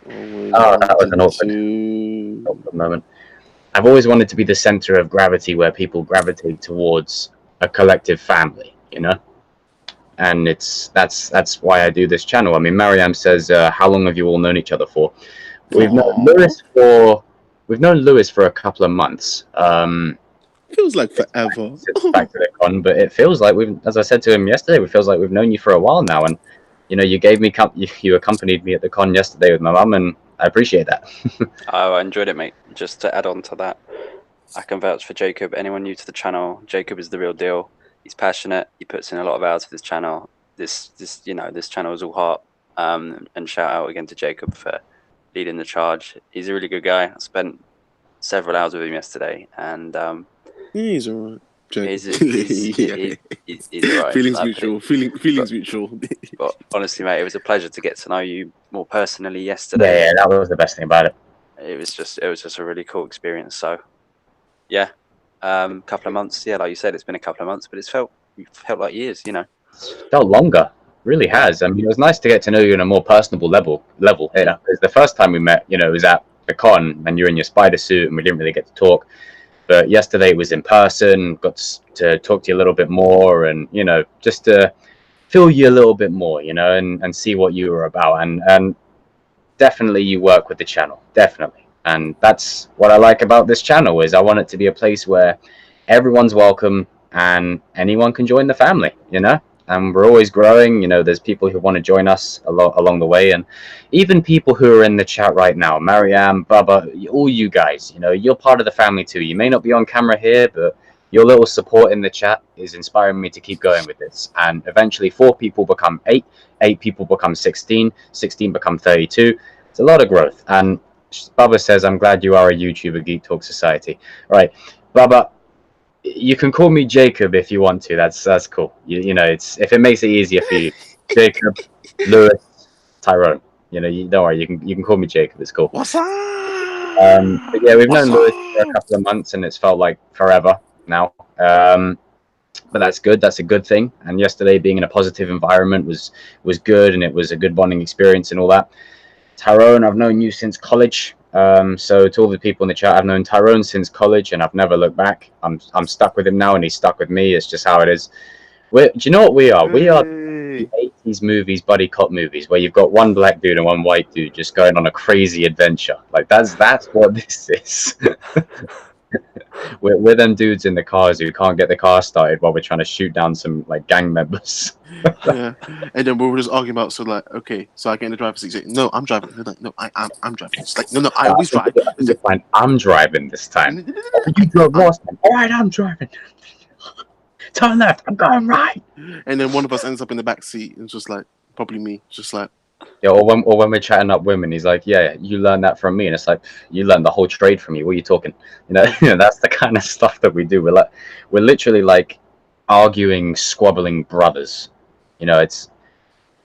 That was an awkward moment. I've always wanted to be the center of gravity where people gravitate towards a collective family, you know? And that's why I do this channel. I mean, Mariam says, how long have you all known each other for? We've known Lewis for a couple of months. Feels like forever. Back to the con, but it feels like as I said to him yesterday, it feels like we've known you for a while now. And you know, you accompanied me at the con yesterday with my mum, and I appreciate that. Oh, I enjoyed it, mate. Just to add on to that, I can vouch for Jacob. Anyone new to the channel, Jacob is the real deal. He's passionate. He puts in a lot of hours for this channel. This channel is all heart. And shout out again to Jacob for leading the charge. He's a really good guy. I spent several hours with him yesterday, and he's alright. He's alright. Feelings mutual. Feelings mutual. But honestly, mate, it was a pleasure to get to know you more personally yesterday. Yeah, that was the best thing about it. It was just a really cool experience. So, yeah, couple of months. Yeah, like you said, it's been a couple of months, but it felt like years. You know, it's felt longer. Really has. I mean, it was nice to get to know you on a more personable level. You know, because the first time we met, you know, it was at the con, and you're in your spider suit, and we didn't really get to talk. But yesterday it was in person, got to talk to you a little bit more, and, you know, just to feel you a little bit more, you know, and see what you were about. And definitely you work with the channel, definitely. And that's what I like about this channel, is I want it to be a place where everyone's welcome and anyone can join the family, you know. And we're always growing, you know, there's people who want to join us along the way, and even people who are in the chat right now, Mariam, Baba, all you guys, you know, you're part of the family too. You may not be on camera here, but your little support in the chat is inspiring me to keep going with this. And eventually 4 people become 8, 8 people become 16, 16 become 32. It's a lot of growth. And Baba says, I'm glad you are a YouTuber, Geek Talk Society. All right, Baba, you can call me Jacob if you want to. That's cool. You know, it's if it makes it easier for you, Jacob, Lewis, Tye'ronn. You know, don't worry. You can call me Jacob. It's cool. What's up? But yeah, we've known Lewis for a couple of months, and it's felt like forever now. But that's good. That's a good thing. And yesterday, being in a positive environment was good, and it was a good bonding experience and all that. Tye'ronn, I've known you since college. So to all the people in the chat, I've known Tye'ronn since college, and I've never looked back. I'm stuck with him now, and he's stuck with me. It's just how it is. Do you know what we are? We are the 80s movies, buddy cop movies, where you've got one black dude and one white dude just going on a crazy adventure. Like that's what this is. we're them dudes in the cars who can't get the car started while we're trying to shoot down some like gang members. Yeah, and then we were just arguing about, so like, okay, so I get in the driver's seat. No, I'm driving. They're like, no, I'm driving. It's like, no, I always drive. You're fine. I'm driving this time. You drove last time. All right, I'm driving. Turn left. I'm going right. And then one of us ends up in the back seat, and it's just like, probably me, just like, Yeah, or when we're chatting up women, he's like, "Yeah, you learned that from me," and it's like, "You learned the whole trade from me. What are you talking?" That's the kind of stuff that we do. We're literally like arguing, squabbling brothers. It's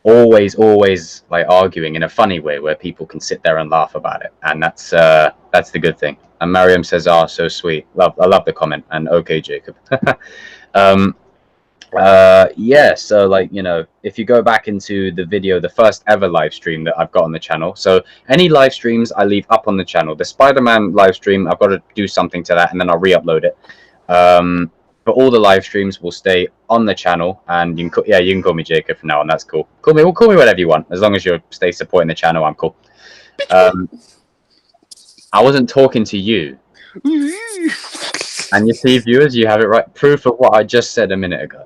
always like arguing in a funny way where people can sit there and laugh about it, and that's the good thing. And Mariam says, "Ah, so sweet. I love the comment." And okay, Jacob. Yeah, so like, if you go back into the video, the first ever live stream that I've got on the channel, so any live streams I leave up on the channel. The Spider-Man live stream, I've got to do something to that and then I'll re-upload it. But all the live streams will stay on the channel, and you can call me Jacob from now on. That's cool. Call me whatever you want, as long as you stay supporting the channel. I'm cool. I wasn't talking to you. And you see, viewers, you have it right. Proof of what I just said a minute ago.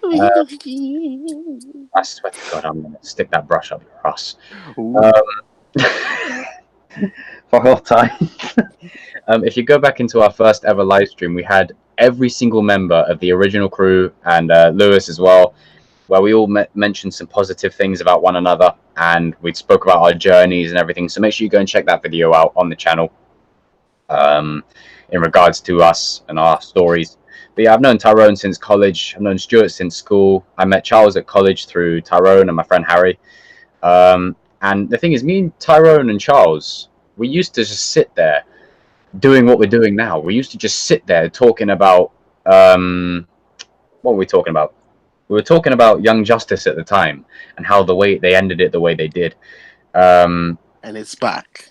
I swear to God, I'm going to stick that brush up your ass. For all time. If you go back into our first ever live stream, we had every single member of the original crew and Lewis as well, where we all mentioned some positive things about one another, and we spoke about our journeys and everything. So make sure you go and check that video out on the channel in regards to us and our stories. But yeah, I've known Tye'ronn since college. I've known Stuart since school. I met Charles at college through Tye'ronn and my friend Harry. And the thing is, me and Tye'ronn and Charles, we used to just sit there doing what we're doing now. We used to just sit there talking about, what were we talking about? We were talking about Young Justice at the time and how they ended it the way they did. and it's back.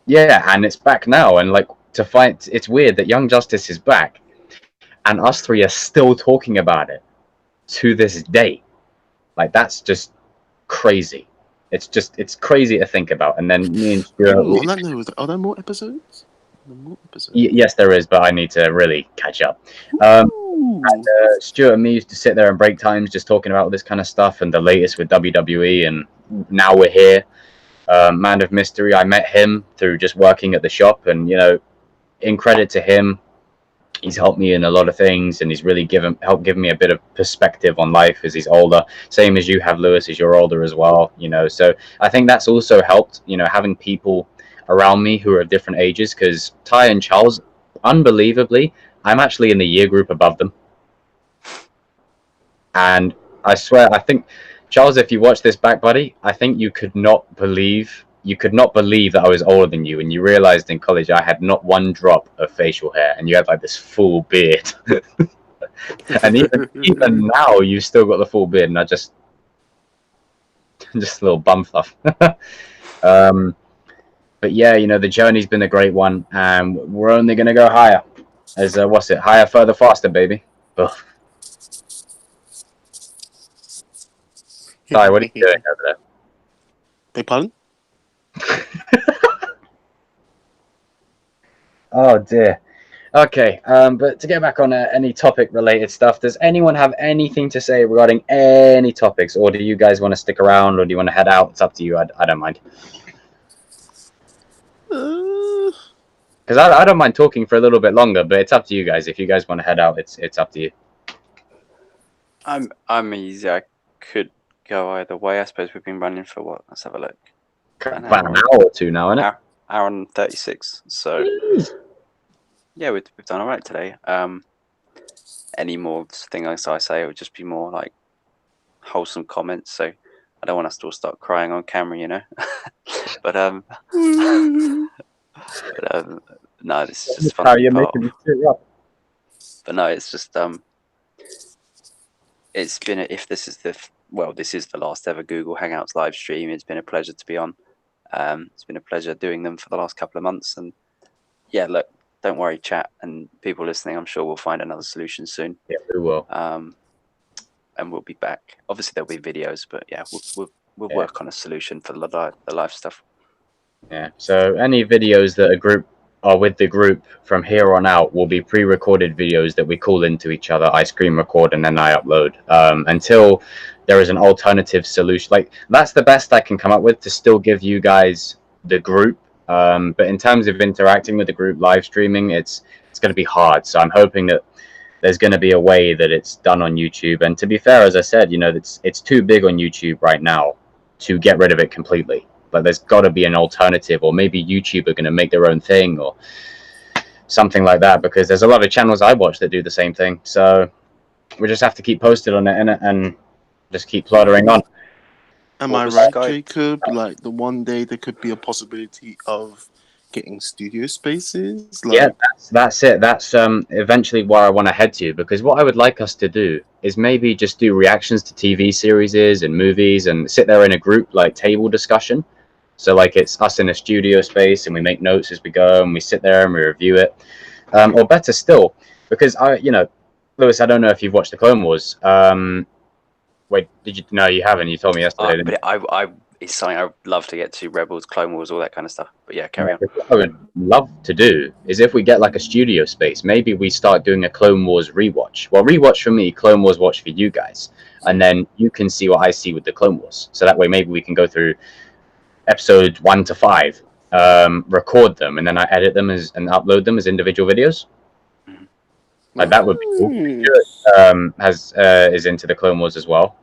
Yeah, and it's back now. And like, it's weird that Young Justice is back and us three are still talking about it to this day. Like, that's just crazy. It's crazy to think about. And then me and Stuart... on that note, are there more episodes? Yes, there is, but I need to really catch up. And Stuart and me used to sit there in break times just talking about all this kind of stuff and the latest with WWE, and now we're here. Man of Mystery, I met him through just working at the shop, and in credit to him, he's helped me in a lot of things, and he's really helped give me a bit of perspective on life as he's older. Same as you have, Lewis, as you're older as well. So I think that's also helped. Having people around me who are of different ages, because Ty and Charles, unbelievably, I'm actually in the year group above them. And I swear, I think, Charles, if you watch this back, buddy, I think you could not believe that I was older than you, and you realized in college I had not one drop of facial hair, and you had like this full beard. And even now, you've still got the full beard, and I just a little bum fluff. But yeah, the journey's been a great one, and we're only going to go higher. As what's it? Higher, further, faster, baby. Ugh. Sorry, what are you doing over there? Beg pardon? Oh dear. Okay, but to get back on any topic-related stuff, does anyone have anything to say regarding any topics, or do you guys want to stick around, or do you want to head out? It's up to you. I don't mind. Because I don't mind talking for a little bit longer, but it's up to you guys. If you guys want to head out, it's up to you. I'm easy. I could go either way. I suppose we've been running for what? Let's have a look. About an hour or two now, isn't it? Hour and 36. So yeah, we've done all right today. Any more things I say, it would just be more like wholesome comments. So I don't want us to all start crying on camera, but no, this is just fun. How you're making me sit up. But no, it's just it's been this is the last ever Google Hangouts live stream. It's been a pleasure to be on. It's been a pleasure doing them for the last couple of months. And yeah, look, don't worry, chat and people listening. I'm sure we'll find another solution soon. Yeah, we will. And we'll be back. Obviously, there'll be videos, but yeah, we'll Yeah. work on a solution for the live stuff. Yeah. So any videos that are with the group from here on out will be pre-recorded videos that we call into each other. I screen record and then I upload. Until there is an alternative solution. Like that's the best I can come up with to still give you guys the group. But in terms of interacting with the group, live streaming, it's going to be hard. So I'm hoping that there's going to be a way that it's done on YouTube. And to be fair, as I said, it's too big on YouTube right now to get rid of it completely. But there's got to be an alternative, or maybe YouTube are going to make their own thing or something like that, because there's a lot of channels I watch that do the same thing. So we just have to keep posted on it and just keep plottering on. Am What I was right, Skype? Jacob? Like the one day there could be a possibility of getting studio spaces. Like, Yeah, that's it. That's eventually where I want to head to, because what I would like us to do is maybe just do reactions to TV series and movies and sit there in a group like table discussion. So like it's us in a studio space and we make notes as we go and we sit there and we review it. Or better still, because Lewis, I don't know if you've watched the Clone Wars. Wait, did you? No, you haven't. You told me yesterday. But it's something I'd love to get to. Rebels, Clone Wars, all that kind of stuff. But yeah, carry on. What I would love to do is if we get like a studio space, maybe we start doing a Clone Wars rewatch. Well, rewatch for me, Clone Wars watch for you guys, and then you can see what I see with the Clone Wars. So that way, maybe we can go through episode 1 to 5, record them, and then I edit them and upload them as individual videos. Like that would be cool. Stuart is into the Clone Wars as well.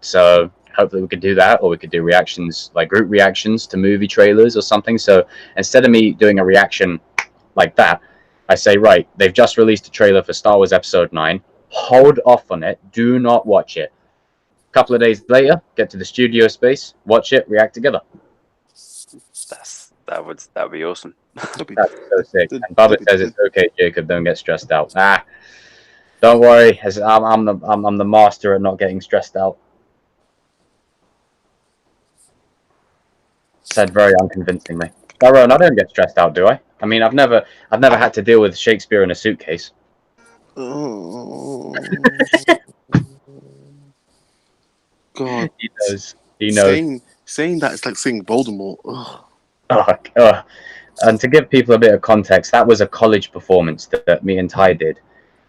So hopefully we could do that, or we could do reactions, like group reactions to movie trailers or something. So instead of me doing a reaction like that, I say, right, they've just released a trailer for Star Wars Episode 9. Hold off on it. Do not watch it. A couple of days later, get to the studio space, watch it, react together. That would be awesome. That's so sick. And Bubba says it's okay, Jacob. Don't get stressed out. Don't worry. I'm the master at not getting stressed out. Said very unconvincingly. Tye'ronn, I don't get stressed out, do I? I mean, I've never had to deal with Shakespeare in a suitcase. oh God, He knows. Saying that it's like saying Voldemort. Ugh. Oh. And to give people a bit of context, that was a college performance that me and Ty did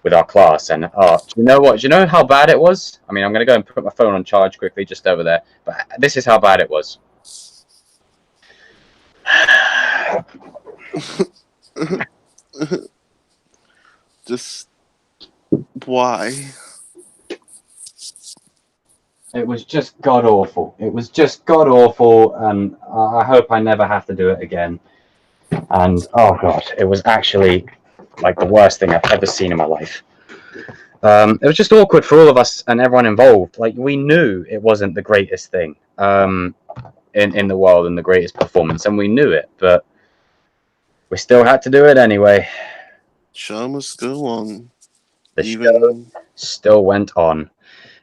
with our class. And do you know what? Do you know how bad it was? I mean, I'm going to go and put my phone on charge quickly just over there. But this is how bad it was. Just why? It was just god awful. It was just god awful, and I hope I never have to do it again. And oh god, it was actually like the worst thing I've ever seen in my life. It was just awkward for all of us and everyone involved. Like we knew it wasn't the greatest thing in the world and the greatest performance, and we knew it, but we still had to do it anyway. Show must go on. The show still went on.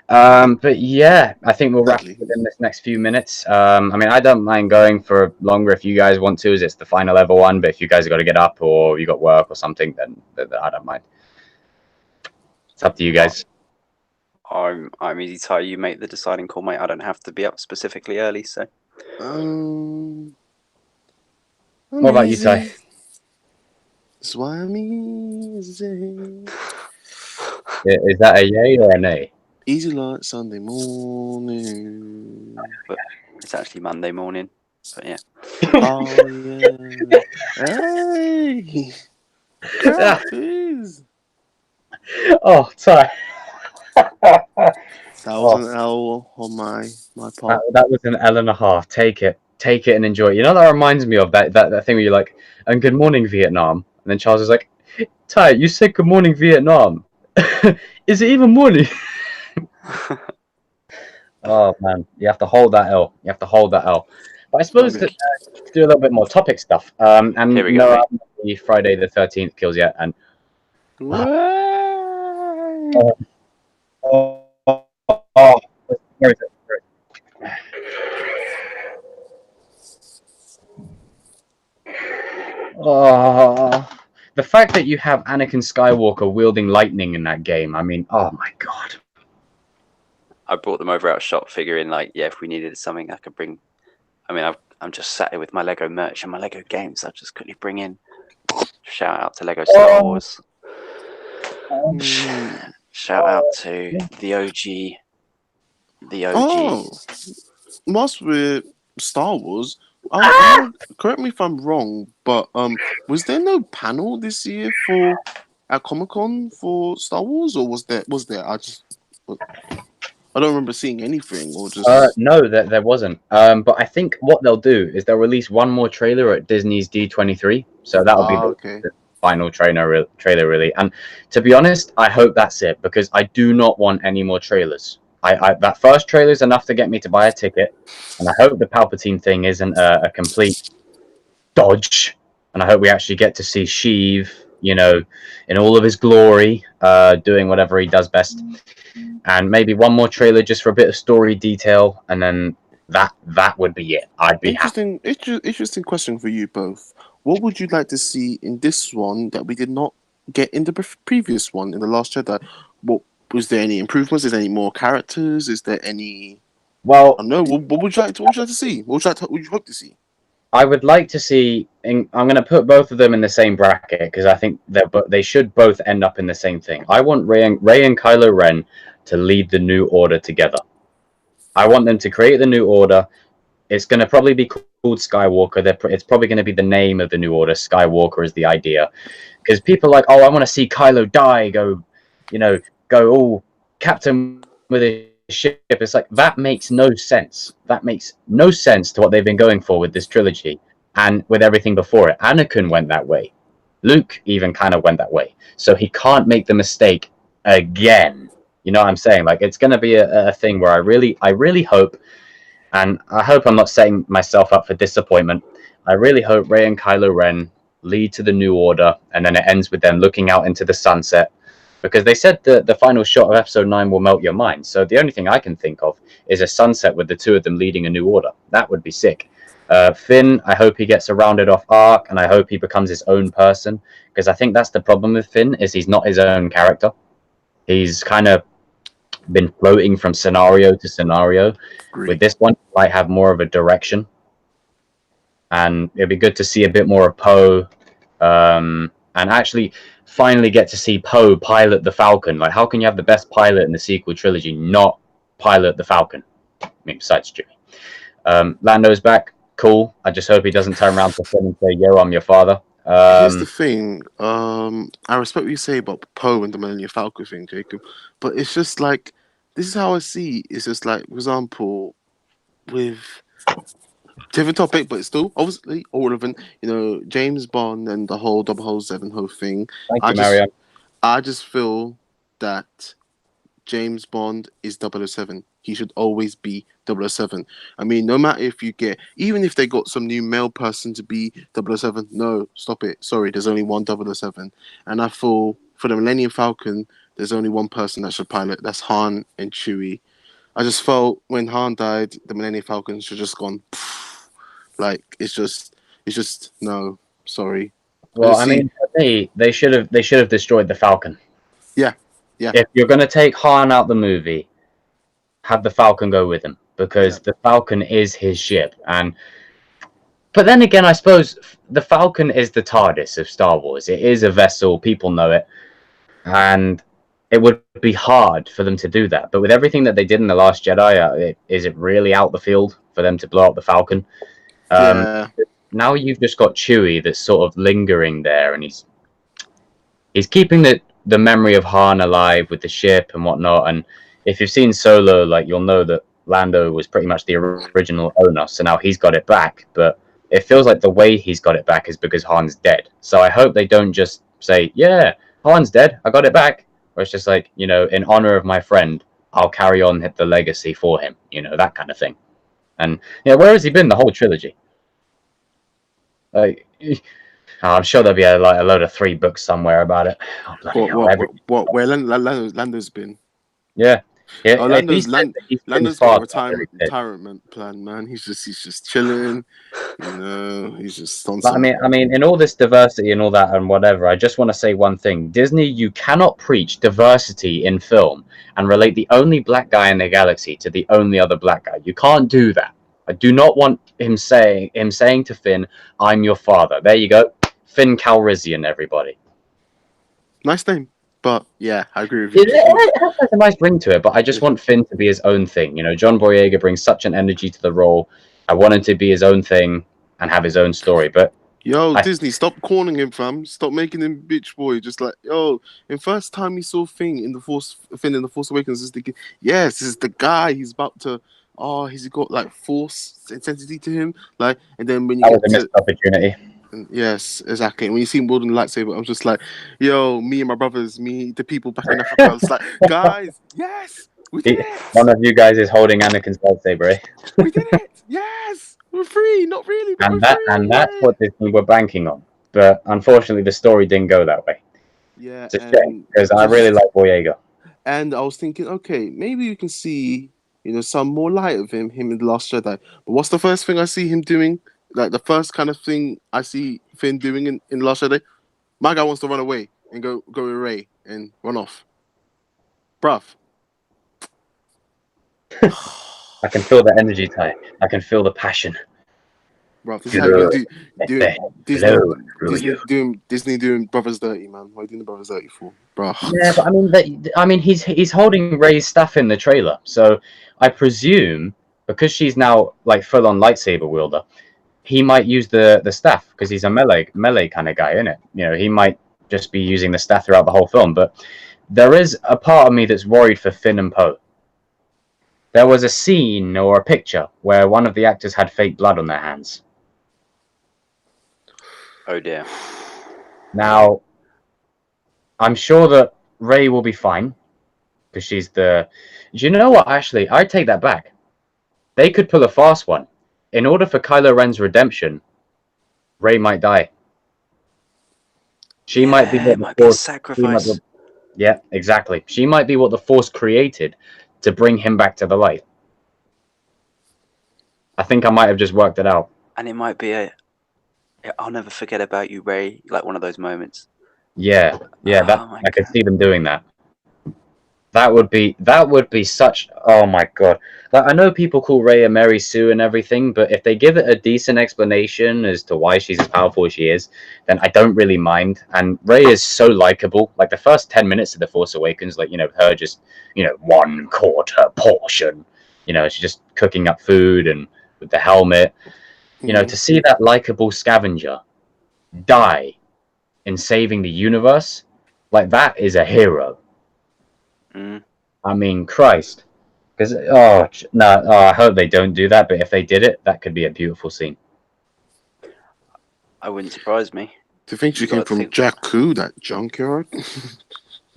But yeah, I think we'll wrap it within this next few minutes. I mean, I don't mind going for longer if you guys want to, as it's the final ever one. But if you guys have got to get up or you got work or something, then I don't mind. It's up to you guys. I'm easy, Ty. You make the deciding call, mate. I don't have to be up specifically early, so. What about you, Ty? That's why I'm easy. Is that a yay or a nay? Easy like Sunday morning. But it's actually Monday morning. But yeah. Oh yeah. Hey. God, please. Oh, Ty. That was an L on my part. That was an L and a half. Take it and enjoy it. You know, that reminds me of that thing where you're like, and good morning, Vietnam. And then Charles is like, Ty, you said good morning, Vietnam. Is it even morning? Oh man, you have to hold that L. But I suppose to do a little bit more topic stuff. And here we go. No, Friday the 13th kills yet, and where is it? fact that you have Anakin Skywalker wielding lightning in that game, I mean, oh my god. I brought them over out of shop, figuring like, yeah, if we needed something, I could bring. I mean, I'm just sat here with my Lego merch and my Lego games. I'll just quickly bring in. Shout out to Lego Star Wars. Shout out to the OG. The OG. Oh, whilst we're Star Wars, correct me if I'm wrong, but was there no panel this year for at Comic-Con for Star Wars, or was there? I don't remember seeing anything, or just no, there wasn't. But I think what they'll do is they'll release one more trailer at Disney's D23, so that'll be the final trailer really. And to be honest, I hope that's it, because I do not want any more trailers. That first trailer is enough to get me to buy a ticket, and I hope the Palpatine thing isn't a complete dodge, and I hope we actually get to see Sheev, you know, in all of his glory, doing whatever he does best. And maybe one more trailer just for a bit of story detail, and then that would be it. I'd be happy. Interesting question for you both. What would you like to see in this one that we did not get in the previous one, in The Last Jedi? What was there any improvements? Is there any more characters? Is there any? Well, I don't know. What would you like to see? What would you hope to see? I would like to see. I'm going to put both of them in the same bracket because I think they should both end up in the same thing. I want Rey and Kylo Ren to lead the New Order together. I want them to create the New Order. It's going to probably be called Skywalker. It's probably going to be the name of the New Order. Skywalker is the idea, because people are like, oh, I want to see Kylo die. Go all Captain with his ship. It's like, that makes no sense. That makes no sense to what they've been going for with this trilogy and with everything before it. Anakin went that way. Luke even kind of went that way. So he can't make the mistake again. You know what I'm saying? Like, it's going to be a thing where I really hope, and I hope I'm not setting myself up for disappointment. I really hope Rey and Kylo Ren lead to the New Order, and then it ends with them looking out into the sunset, because they said the final shot of Episode 9 will melt your mind. So the only thing I can think of is a sunset with the two of them leading a New Order. That would be sick. Finn, I hope he gets a rounded off arc, and I hope he becomes his own person, because I think that's the problem with Finn, is he's not his own character. He's kind of been floating from scenario to scenario. Great. With this one, he might have more of a direction, and it'd be good to see a bit more of Poe, and actually finally get to see Poe pilot the Falcon. Like, how can you have the best pilot in the sequel trilogy not pilot the Falcon? I mean, besides Jimmy. Lando's back, cool. I just hope he doesn't turn around to Finn and say, yo, I'm your father. Here's the thing. I respect what you say about Poe and the Millennium Falcon thing, Jacob, but it's just like, this is how I see. It's just like, for example, with different topic, but it's still obviously all relevant. You know, James Bond and the whole 007 whole thing. Thank you, Mario. I just feel that James Bond is 007. He should always be 007. I mean, no matter if you get, even if they got some new male person to be 007, no, stop it. Sorry, there's only one 007. And I feel for the Millennium Falcon, there's only one person that should pilot. That's Han and Chewie. I just felt when Han died, the Millennium Falcon should just gone. Like, it's just no. Sorry. Well, I mean, for me, they should have destroyed the Falcon. Yeah. If you're going to take Han out the movie, have the Falcon go with him, because the Falcon is his ship. But then again, I suppose the Falcon is the TARDIS of Star Wars. It is a vessel. People know it. And it would be hard for them to do that. But with everything that they did in The Last Jedi, is it really out the field for them to blow up the Falcon? Now you've just got Chewie that's sort of lingering there, and he's keeping the memory of Han alive with the ship and whatnot. And if you've seen Solo, like, you'll know that Lando was pretty much the original owner, so now he's got it back. But it feels like the way he's got it back is because Han's dead. So I hope they don't just say, yeah, Han's dead, I got it back. Or it's just like, you know, in honor of my friend, I'll carry on the legacy for him, you know, that kind of thing. And yeah, where has he been the whole trilogy? Like, I'm sure there'll be a load of 3 books somewhere about it. Where Lando's been? Yeah, Yeah, Oh, if he said that he's Finn's Lando's got a father, I'd be pissed. retirement plan, man. He's just chilling. You know, he's just on But some. I mean, in all this diversity and all that and whatever, I just want to say one thing: Disney, you cannot preach diversity in film and relate the only black guy in the galaxy to the only other black guy. You can't do that. I do not want him saying to Finn, "I'm your father." There you go, Finn Calrissian, everybody. Nice name, but yeah, I agree with you. It has a nice ring to it, but I just want Finn to be his own thing. You know, John Boyega brings such an energy to the role. I want him to be his own thing and have his own story. But Yo, Disney, stop calling him, fam. Stop making him bitch boy. Just like, yo, the first time we saw Finn in the Force Awakens, is thinking, yes, this is the guy. He's about to. Oh, he's got like Force intensity to him. Like, and then when you that get was a missed opportunity. yes, exactly. When you see him wielding the lightsaber, I was just like, yo, me and my brothers, the people back in Africa. I was like, guys, yes, we did it. One of you guys is holding Anakin's lightsaber, eh? We did it. Yes, we're free. Not really, but we're free. And that's what Disney were banking on. But unfortunately, the story didn't go that way. Yeah, It's a shame because I really like Boyega. And I was thinking, okay, maybe you can see, some more light of him in The Last Jedi. But what's the first thing I see him doing? Like the first kind of thing I see Finn doing in The Last Jedi? My guy wants to run away and go with Rey and run off. Bruv. I can feel the energy, Ty. I can feel the passion. Bruv, this is how you do Disney doing brothers dirty, man. What are you doing the brothers dirty for? Bruv. Yeah, but I mean, he's holding Rey's staff in the trailer, so I presume because she's now like full-on lightsaber wielder, he might use the staff because he's a melee kind of guy, isn't it? You know, he might just be using the staff throughout the whole film. But there is a part of me that's worried for Finn and Poe. There was a scene or a picture where one of the actors had fake blood on their hands. Oh dear. Now, I'm sure that Rey will be fine because she's the. Do you know what? Actually, I take that back. They could pull a fast one. In order for Kylo Ren's redemption, Rey might die. She might be what the Force sacrifice. Yeah, exactly. She might be what the Force created to bring him back to the light. I think I might have just worked it out. And it might be I'll never forget about you, Rey. Like one of those moments. Yeah. I could see them doing that. That would be such. Oh my god! Like I know people call Rey a Mary Sue and everything, but if they give it a decent explanation as to why she's as powerful as she is, then I don't really mind. And Rey is so likable. Like the first 10 minutes of The Force Awakens, like her just 1/4 portion. She's just cooking up food and with the helmet. To see that likable scavenger die in saving the universe, like that is a hero. I mean, Christ. Because, I hope they don't do that, but if they did it, that could be a beautiful scene. I wouldn't surprise me. To think she came from Jakku, that junkyard?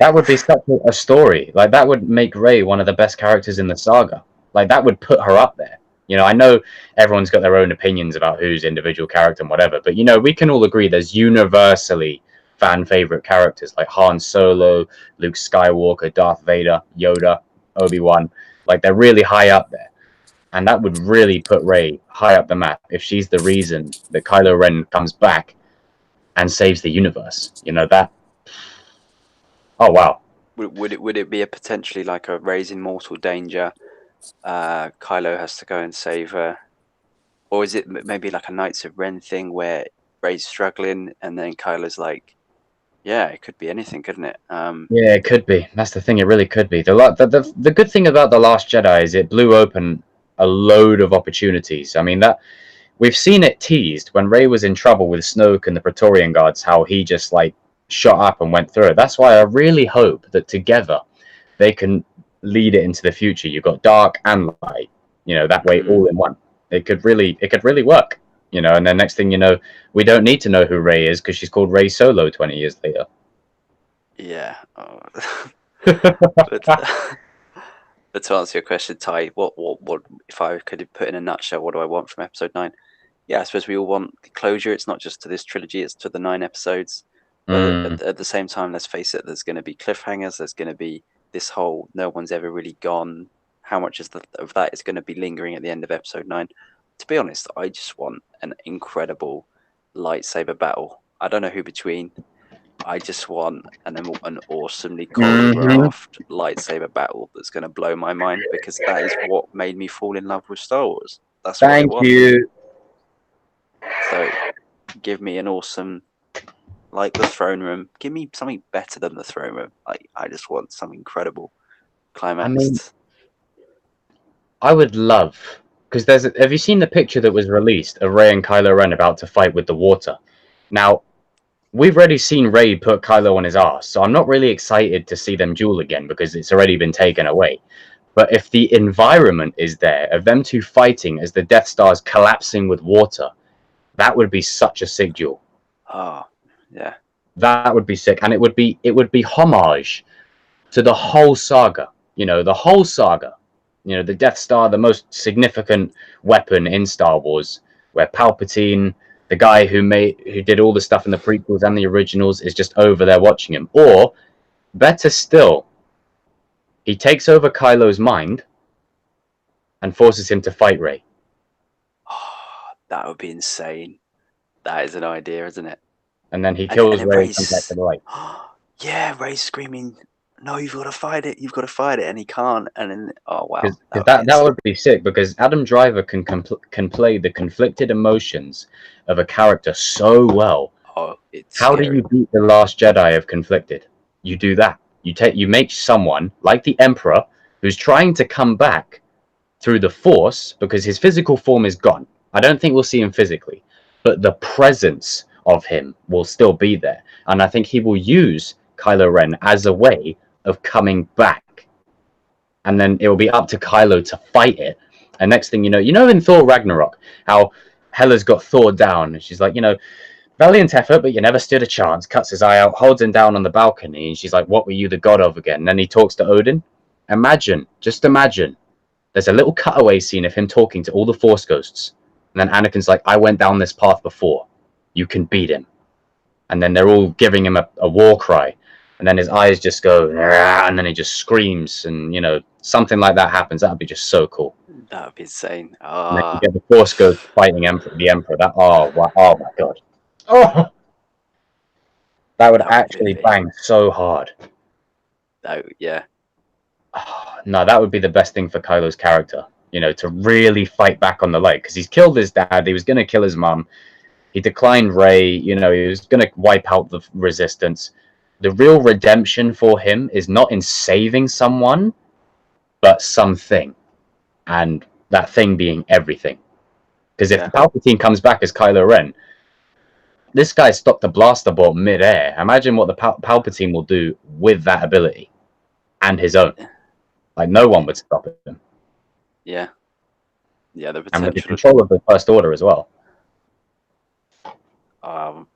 That would be such a story. Like, that would make Rey one of the best characters in the saga. Like, that would put her up there. I know everyone's got their own opinions about who's individual character and whatever, but, we can all agree there's universally fan favorite characters like Han Solo, Luke Skywalker, Darth Vader, Yoda, Obi-Wan. Like they're really high up there, and that would really put Rey high up the map if she's the reason that Kylo Ren comes back and saves the universe. That. Oh wow. Would it be a potentially like a Rey's in mortal danger? Kylo has to go and save her, or is it maybe like a Knights of Ren thing where Rey's struggling and then Kylo's like. Yeah, it could be anything, couldn't it? Yeah, it could be. That's the thing. It really could be. The good thing about The Last Jedi is it blew open a load of opportunities. I mean, that we've seen it teased when Rey was in trouble with Snoke and the Praetorian Guards, how he just like shot up and went through it. That's why I really hope that together they can lead it into the future. You've got dark and light. That way all in one. It could really work. And then next thing you know, we don't need to know who Rey is because she's called Rey Solo 20 years later. Yeah. Oh. But to answer your question, Ty, what if I could put in a nutshell, what do I want from episode 9? Yeah, I suppose we all want closure. It's not just to this trilogy; it's to the 9 episodes. But at the same time, let's face it, there's going to be cliffhangers. There's going to be this whole no one's ever really gone, how much of that is going to be lingering at the end of episode 9. To be honest, I just want an incredible lightsaber battle. I don't know who between. I just want an awesomely choreographed lightsaber battle that's going to blow my mind, because that is what made me fall in love with Star Wars. That's what I want. Thank you. So, give me an awesome, like the throne room. Give me something better than the throne room. I just want some incredible climax. I mean, I would love, because have you seen the picture that was released of Rey and Kylo Ren about to fight with the water? Now, we've already seen Rey put Kylo on his ass, so I'm not really excited to see them duel again because it's already been taken away. But if the environment is there of them two fighting as the Death Star is collapsing with water, that would be such a sick duel. Oh, yeah. That would be sick, and it would be homage to the whole saga. You know, the whole saga. You know, the Death Star, the most significant weapon in Star Wars, where Palpatine, the guy who did all the stuff in the prequels and the originals, is just over there watching him. Or, better still, he takes over Kylo's mind and forces him to fight Rey. Oh, that would be insane. That is an idea, isn't it? And then he kills Rey and Rey's... comes back to the light. Yeah, Rey's screaming, "No, you've got to fight it! You've got to fight it!" And he can't. And then, oh wow, that would be sick, because Adam Driver can play the conflicted emotions of a character so well. Oh, it's How scary. do you beat the Last Jedi of conflicted? You do that. You make someone like the Emperor, who's trying to come back through the Force, because his physical form is gone. I don't think we'll see him physically, but the presence of him will still be there, and I think he will use Kylo Ren as a way of coming back, and then it will be up to Kylo to fight it. And next thing you know in Thor Ragnarok, how Hela's got Thor down, and she's like, valiant effort, but you never stood a chance. Cuts his eye out, holds him down on the balcony, and she's like, what were you the god of again? And then he talks to Odin. Just imagine, there's a little cutaway scene of him talking to all the Force ghosts, and then Anakin's like, I went down this path before. You can beat him. And then they're all giving him a war cry. And then his eyes just go, and then he just screams, and something like that happens. That would be just so cool. That would be insane. And then you get the Force Ghost fighting the Emperor. Oh my god. Oh, that would actually bang so hard. Oh yeah. Oh, no, that would be the best thing for Kylo's character. To really fight back on the light, because he's killed his dad. He was going to kill his mum. He declined Rey. He was going to wipe out the Resistance. The real redemption for him is not in saving someone, but something. And that thing being everything. Because if Palpatine comes back as Kylo Ren, this guy stopped the blaster bolt mid-air. Imagine what the Palpatine will do with that ability. And his own. Like, no one would stop him. Yeah. Yeah, the And potential. with the control of the First Order as well.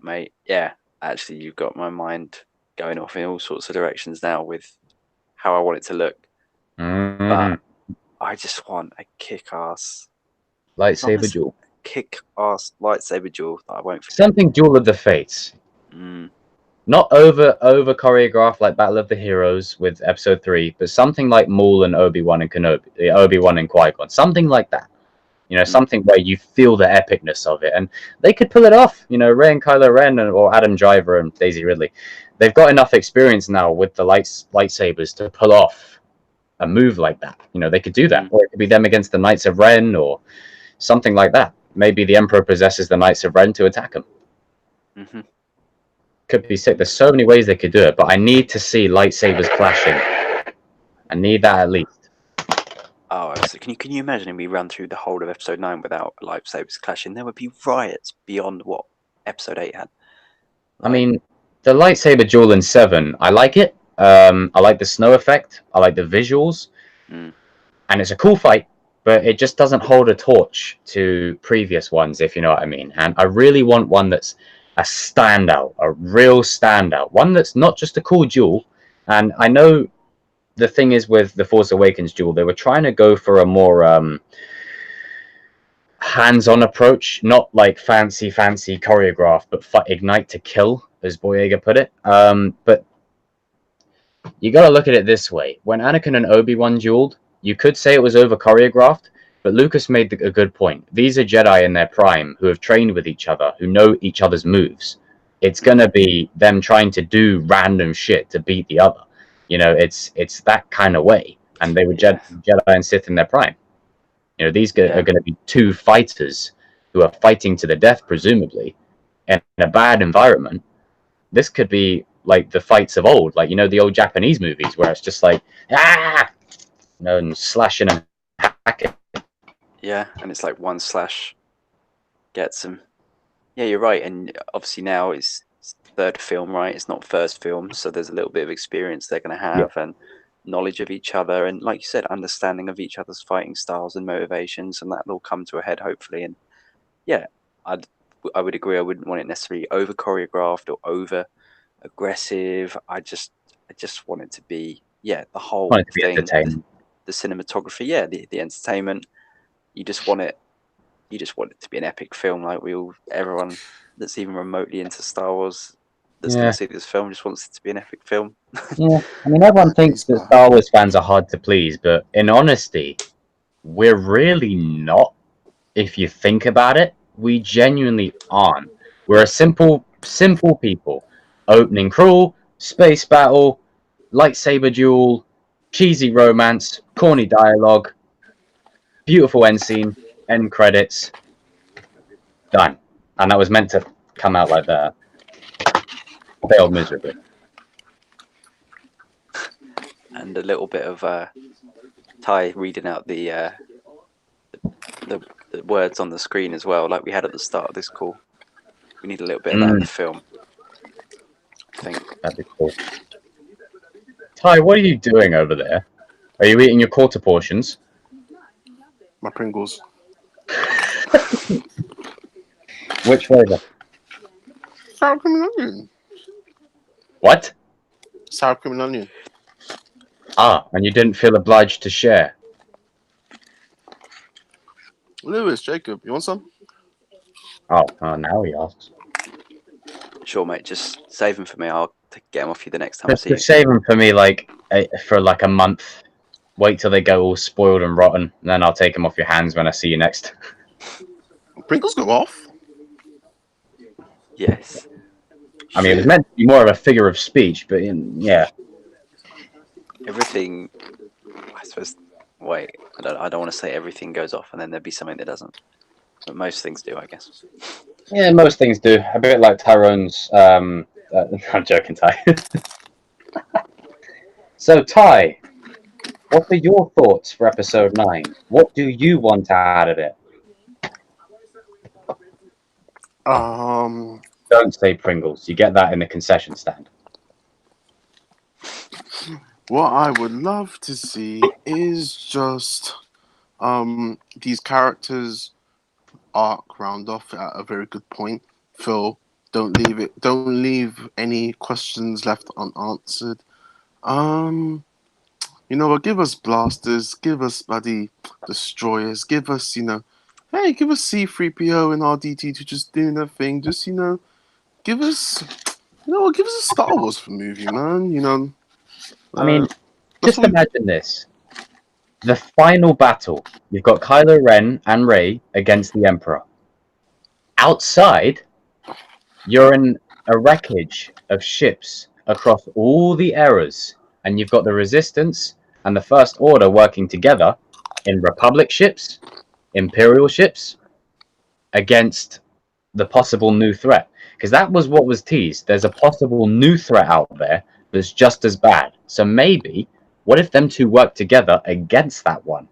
Mate, yeah. Actually, you've got my mind going off in all sorts of directions now with how I want it to look. But I just want a kick-ass lightsaber duel. Kick-ass lightsaber duel that I won't forget. Something Duel of the Fates. Not over choreographed like Battle of the Heroes with Episode 3, but something like Maul and Obi-Wan and Kenobi, Obi-Wan and Qui-Gon. Something like that. Something where you feel the epicness of it, and they could pull it off. Rey and Kylo Ren, or Adam Driver and Daisy Ridley, they've got enough experience now with the lightsabers to pull off a move like that. They could do that, or it could be them against the Knights of Ren, or something like that. Maybe the Emperor possesses the Knights of Ren to attack him. Could be sick. There's so many ways they could do it, but I need to see lightsabers clashing. I need that at least. Oh, so can you imagine if we run through the whole of Episode 9 without lightsabers clashing? There would be riots beyond what Episode 8 had. I mean, the lightsaber duel in 7, I like it. I like the snow effect. I like the visuals. And it's a cool fight, but it just doesn't hold a torch to previous ones, if you know what I mean. And I really want one that's a standout, a real standout. One that's not just a cool duel. And I know the thing is with the Force Awakens duel, they were trying to go for a more hands-on approach, not like fancy choreographed, but ignite to kill, as Boyega put it. But you got to look at it this way. When Anakin and Obi-Wan dueled, you could say it was over choreographed, but Lucas made a good point. These are Jedi in their prime who have trained with each other, who know each other's moves. It's going to be them trying to do random shit to beat the other. You know, it's that kind of way. And they were Jedi and Sith in their prime. You know, these are going to be two fighters who are fighting to the death, presumably, in a bad environment. This could be like the fights of old, like, you know, the old Japanese movies where it's just like, you know, and slashing and hacking. Yeah, and it's like one slash gets them. Yeah, you're right. And obviously now it's third film, right? It's not first film, so there's a little bit of experience they're going to have and knowledge of each other, and like you said, understanding of each other's fighting styles and motivations, and that'll all come to a head hopefully. And yeah, I would agree. I wouldn't want it necessarily over choreographed or over aggressive. I just want it to be the whole thing, the cinematography, the entertainment. You just want it to be an epic film. Like everyone that's even remotely into Star Wars that's going to see this film just wants it to be an epic film. Yeah, I mean, everyone thinks that Star Wars fans are hard to please, but in honesty, we're really not. If you think about it, we genuinely aren't. We're a simple people. Opening crawl, space battle, lightsaber duel, cheesy romance, corny dialogue, beautiful end scene, end credits, done. And that was meant to come out like that. Failed miserably. And a little bit of Ty reading out the words on the screen as well, like we had at the start of this call. We need a little bit of that in the film, I think. That'd be cool. Ty, what are you doing over there? Are you eating your quarter portions? My Pringles. Which flavor? Sour cream and onion. What? Sour cream and onion. Ah, and you didn't feel obliged to share? Lewis, Jacob, you want some? Oh, now he asks. Sure, mate. Just save them for me. I'll get them off you the next time I see you. Just save them for me, for a month. Wait till they go all spoiled and rotten, and then I'll take them off your hands when I see you next. Pringles go off? Yes. I mean, it was meant to be more of a figure of speech, but yeah. Everything, I suppose. Wait, I don't want to say everything goes off, and then there'd be something that doesn't. But most things do, I guess. Yeah, most things do. A bit like Tye'ronn's. I'm joking, Ty. So, Ty, what are your thoughts for episode 9? What do you want out of it? Don't say Pringles. You get that in the concession stand. What I would love to see is just these characters arc round off at a very good point. Phil, don't leave any questions left unanswered. You know what, give us blasters, give us bloody destroyers, give us, give us C-3PO and RDT to just do their thing, just, give us a Star Wars movie, man, I mean, just imagine this. The final battle, you've got Kylo Ren and Rey against the Emperor. Outside, you're in a wreckage of ships across all the eras, and you've got the Resistance and the First Order working together in Republic ships, Imperial ships, against the possible new threat. Because that was what was teased. There's a possible new threat out there that's just as bad. So maybe, what if them two work together against that one?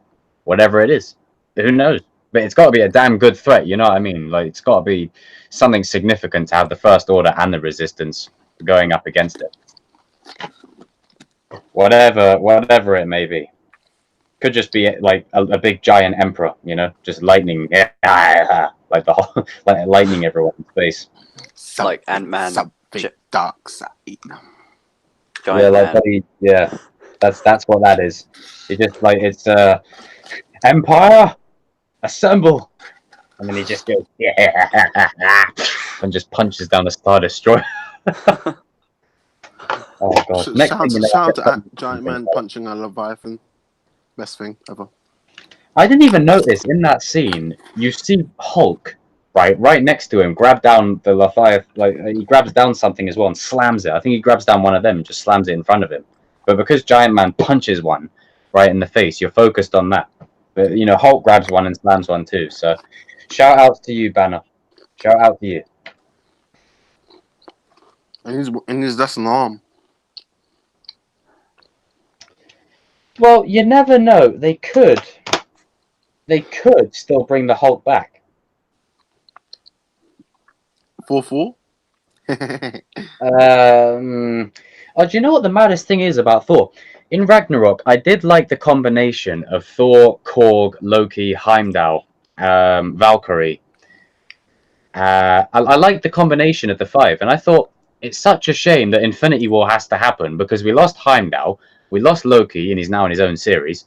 Whatever it is. Who knows? But it's got to be a damn good threat, you know what I mean? Like, it's got to be something significant to have the First Order and the Resistance going up against it. Whatever it may be. Could just be like a big giant emperor, just lightning, like the whole, like lightning everyone in space. Like Ant-Man. Something dark side. That's what that is. It just it's Empire, assemble, and then he just goes and just punches down the Star Destroyer. Oh god. Next thing you know, Shout out to Giant Man punching a Leviathan. Best thing ever. I didn't even notice in that scene. You see Hulk, right next to him, grab down the Leviathan. Like he grabs down something as well and slams it. I think he grabs down one of them and just slams it in front of him. But because Giant Man punches one right in the face, you're focused on that. But you know, Hulk grabs one and slams one too. So, shout outs to you, Banner. Shout out to you. And that's an arm. Well, you never know. They could still bring the Hulk back. 4-4. Oh, do you know what the maddest thing is about Thor? In Ragnarok, I did like the combination of Thor, Korg, Loki, Heimdall, Valkyrie. I like the combination of the five, and I thought it's such a shame that Infinity War has to happen because we lost Heimdall, we lost Loki, and he's now in his own series.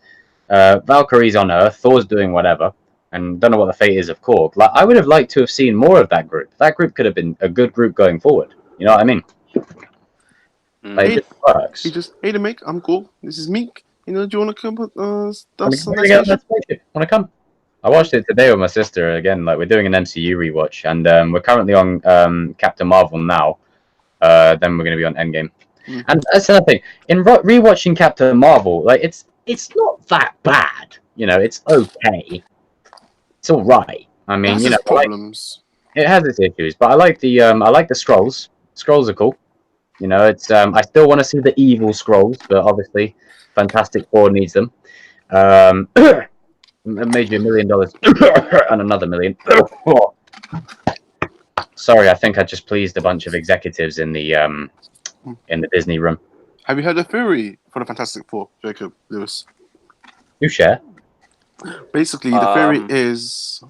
Valkyrie's on Earth, Thor's doing whatever, and don't know what the fate is of Korg. Like, I would have liked to have seen more of that group. That group could have been a good group going forward. You know what I mean? Like, it just works. He just, hey, Mick, I'm cool. This is Meek. You know, do you want to come? Want to come? I watched it today with my sister again. Like, we're doing an MCU rewatch, and we're currently on Captain Marvel now. Then we're going to be on Endgame. And that's another thing. In rewatching Captain Marvel, like it's not that bad. You know, it's okay. It's all right. I mean, you know, problems. It has its issues, but I like the Skrulls. Skrulls are cool. You know, it's I still want to see the evil Skrulls, but obviously, Fantastic Four needs them. It made you $1 million and another $1 million. Sorry, I think I just pleased a bunch of executives in the Disney room. Have you heard the theory for the Fantastic Four, Jacob Lewis? You share. Basically, the theory is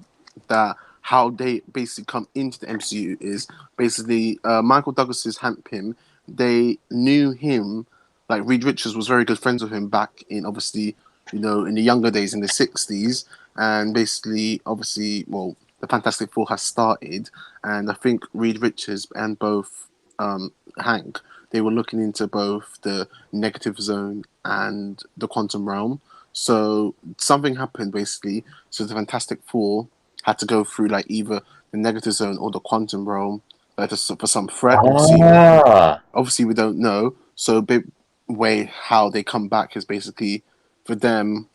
that how they basically come into the MCU is basically Michael Douglas's Hank Pym. They knew him, like Reed Richards was very good friends with him back in, obviously, you know, in the younger days in the 60s. And basically, obviously, well, the Fantastic Four has started. And I think Reed Richards and both Hank, they were looking into both the negative zone and the quantum realm. So something happened, basically. So the Fantastic Four had to go through, like, either the negative zone or the quantum realm. For some threat. Obviously, we don't know. So, big way how they come back is basically for them.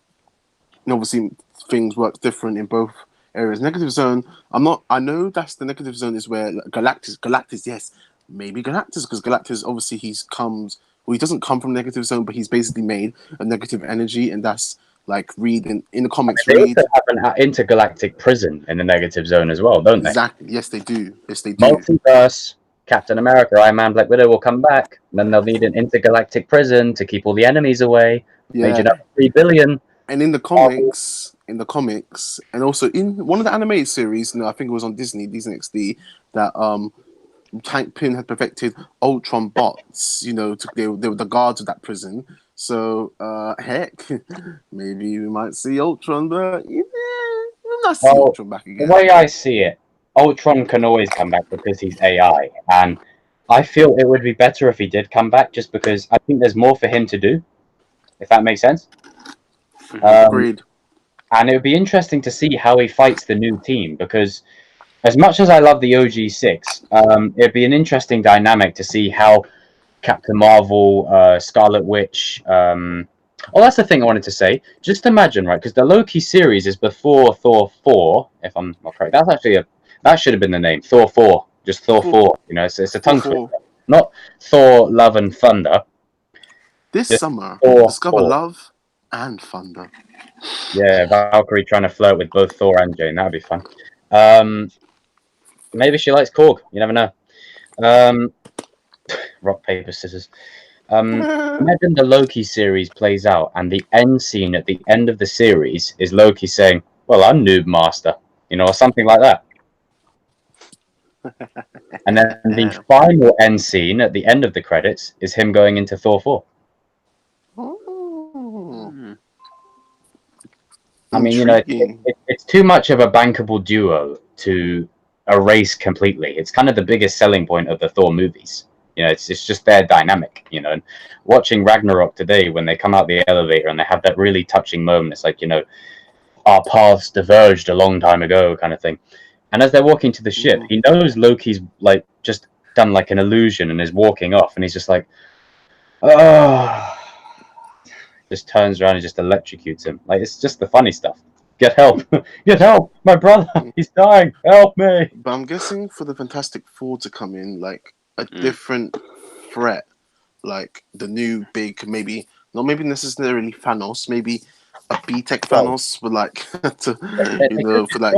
And obviously, things work different in both areas. Negative zone. I know that's the negative zone is where Galactus. Yes, maybe Galactus, because Galactus obviously he doesn't come from negative zone, but he's basically made a negative energy, and that's. Like reading in the comics, they also have an intergalactic prison in the negative zone as well, don't they? Exactly. Yes, they do. Multiverse, Captain America, Iron Man, Black Widow will come back. And then they'll need an intergalactic prison to keep all the enemies away. Yeah. Made you know, 3 billion. And in the comics, and also in one of the animated series, I think it was on Disney XD, that Hank Pym had perfected Ultron bots. You know, they were the guards of that prison. So, heck, maybe we might see Ultron, but we'll not see Ultron back again. The way I see it, Ultron can always come back because he's AI. And I feel it would be better if he did come back just because I think there's more for him to do, if that makes sense. Agreed. And it would be interesting to see how he fights the new team because as much as I love the OG6, it'd be an interesting dynamic to see how Captain Marvel, Scarlet Witch. That's the thing I wanted to say. Just imagine, right? Because the Loki series is before Thor 4, if I'm not correct. That should have been the name. Thor 4. Just Thor 4. You know, it's a tongue twister. Not Thor, Love and Thunder. This summer, discover love and thunder. Yeah, Valkyrie trying to flirt with both Thor and Jane. That'd be fun. Maybe she likes Korg. You never know. Rock, paper, scissors. Imagine the Loki series plays out, and the end scene at the end of the series is Loki saying, "Well, I'm Noob Master," you know, or something like that. And then the final end scene at the end of the credits is him going into Thor 4. I mean, you know, it's too much of a bankable duo to erase completely. It's kind of the biggest selling point of the Thor movies. You know, it's just their dynamic. You know, and watching Ragnarok today when they come out the elevator and they have that really touching moment, it's like, you know, our paths diverged a long time ago, kind of thing. And as they're walking to the ship, he knows Loki's like just done like an illusion and is walking off, and he's just like, oh, just turns around and just electrocutes him. Like, it's just the funny stuff. Get help! Get help! My brother, he's dying! Help me! But I'm guessing for the Fantastic Four to come in, like a different threat, like the new big, maybe not maybe necessarily Thanos, maybe a B-Tech Thanos for like to, you know, for like.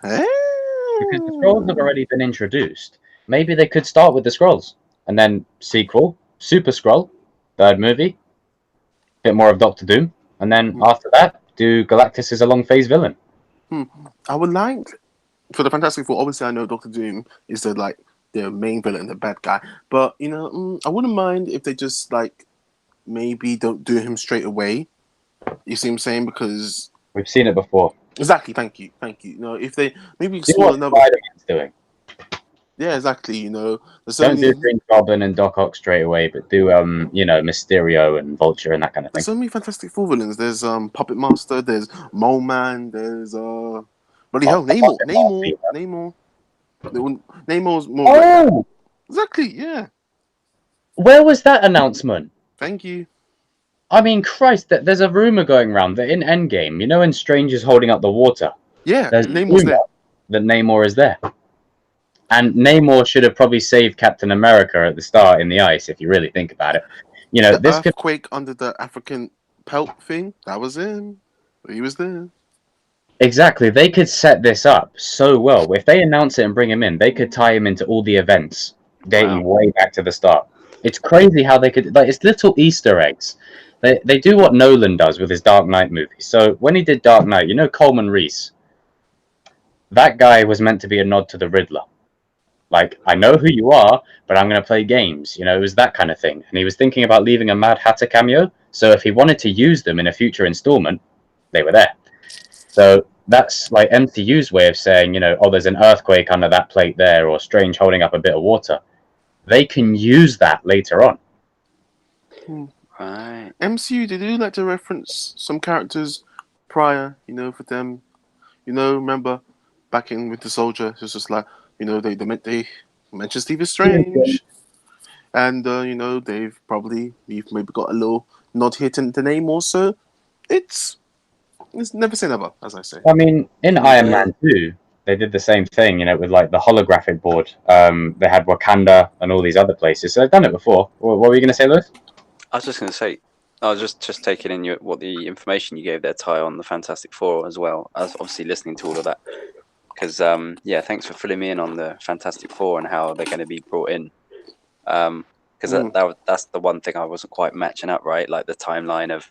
Because the Skrulls have already been introduced. Maybe they could start with the Skrulls and then sequel, Super Skrull, third movie, bit more of Doctor Doom, and then after that, do Galactus as a long phase villain. I would like for the Fantastic Four. Obviously, I know Doctor Doom is the main villain, the bad guy. But you know, I wouldn't mind if they just like maybe don't do him straight away. You see what I'm saying? Because we've seen it before. Exactly. Thank you. You know, if they maybe see what Spider-Man's doing. Yeah, exactly. You know, don't do Green Goblin and Doc Ock straight away, but do you know, Mysterio and Vulture and that kind of thing. There's so many Fantastic Four villains. There's Puppet Master. There's Mole Man. There's bloody hell, Namor. Namor's more. Oh, exactly. Yeah. Where was that announcement? Thank you. I mean, Christ, there's a rumor going around that in Endgame, you know, when Strange is holding up the water. Yeah, there's Namor's there. That Namor is there. And Namor should have probably saved Captain America at the start in the ice, if you really think about it. You know, the this earthquake under the African pelt thing, that was him. He was there. Exactly. They could set this up so well. If they announce it and bring him in, they could tie him into all the events dating way back to the start. It's crazy how they could, like, it's little Easter eggs. They do what Nolan does with his Dark Knight movie. So when he did Dark Knight, you know Coleman Reese? That guy was meant to be a nod to the Riddler. Like, I know who you are, but I'm going to play games. You know, it was that kind of thing. And he was thinking about leaving a Mad Hatter cameo. So if he wanted to use them in a future installment, they were there. So that's like MCU's way of saying, you know, oh, there's an earthquake under that plate there, or Strange holding up a bit of water. They can use that later on. Right. MCU, did you like to reference some characters prior, you know, for them? You know, remember back in Winter Soldier, it was just like, you know, they mentioned Stephen Strange. And, you know, they've maybe got a little nod here to Namor. So it's never say never, as I say. I mean, in Iron Man 2, they did the same thing, you know, with like the holographic board. They had Wakanda and all these other places. So they've done it before. What were you going to say, Lewis? I was just going to say, I was just taking in what the information you gave there, Ty, on the Fantastic Four as well. I was obviously listening to all of that. Because, yeah, thanks for filling me in on the Fantastic Four and how they're going to be brought in. Because that's the one thing I wasn't quite matching up, right? Like the timeline of,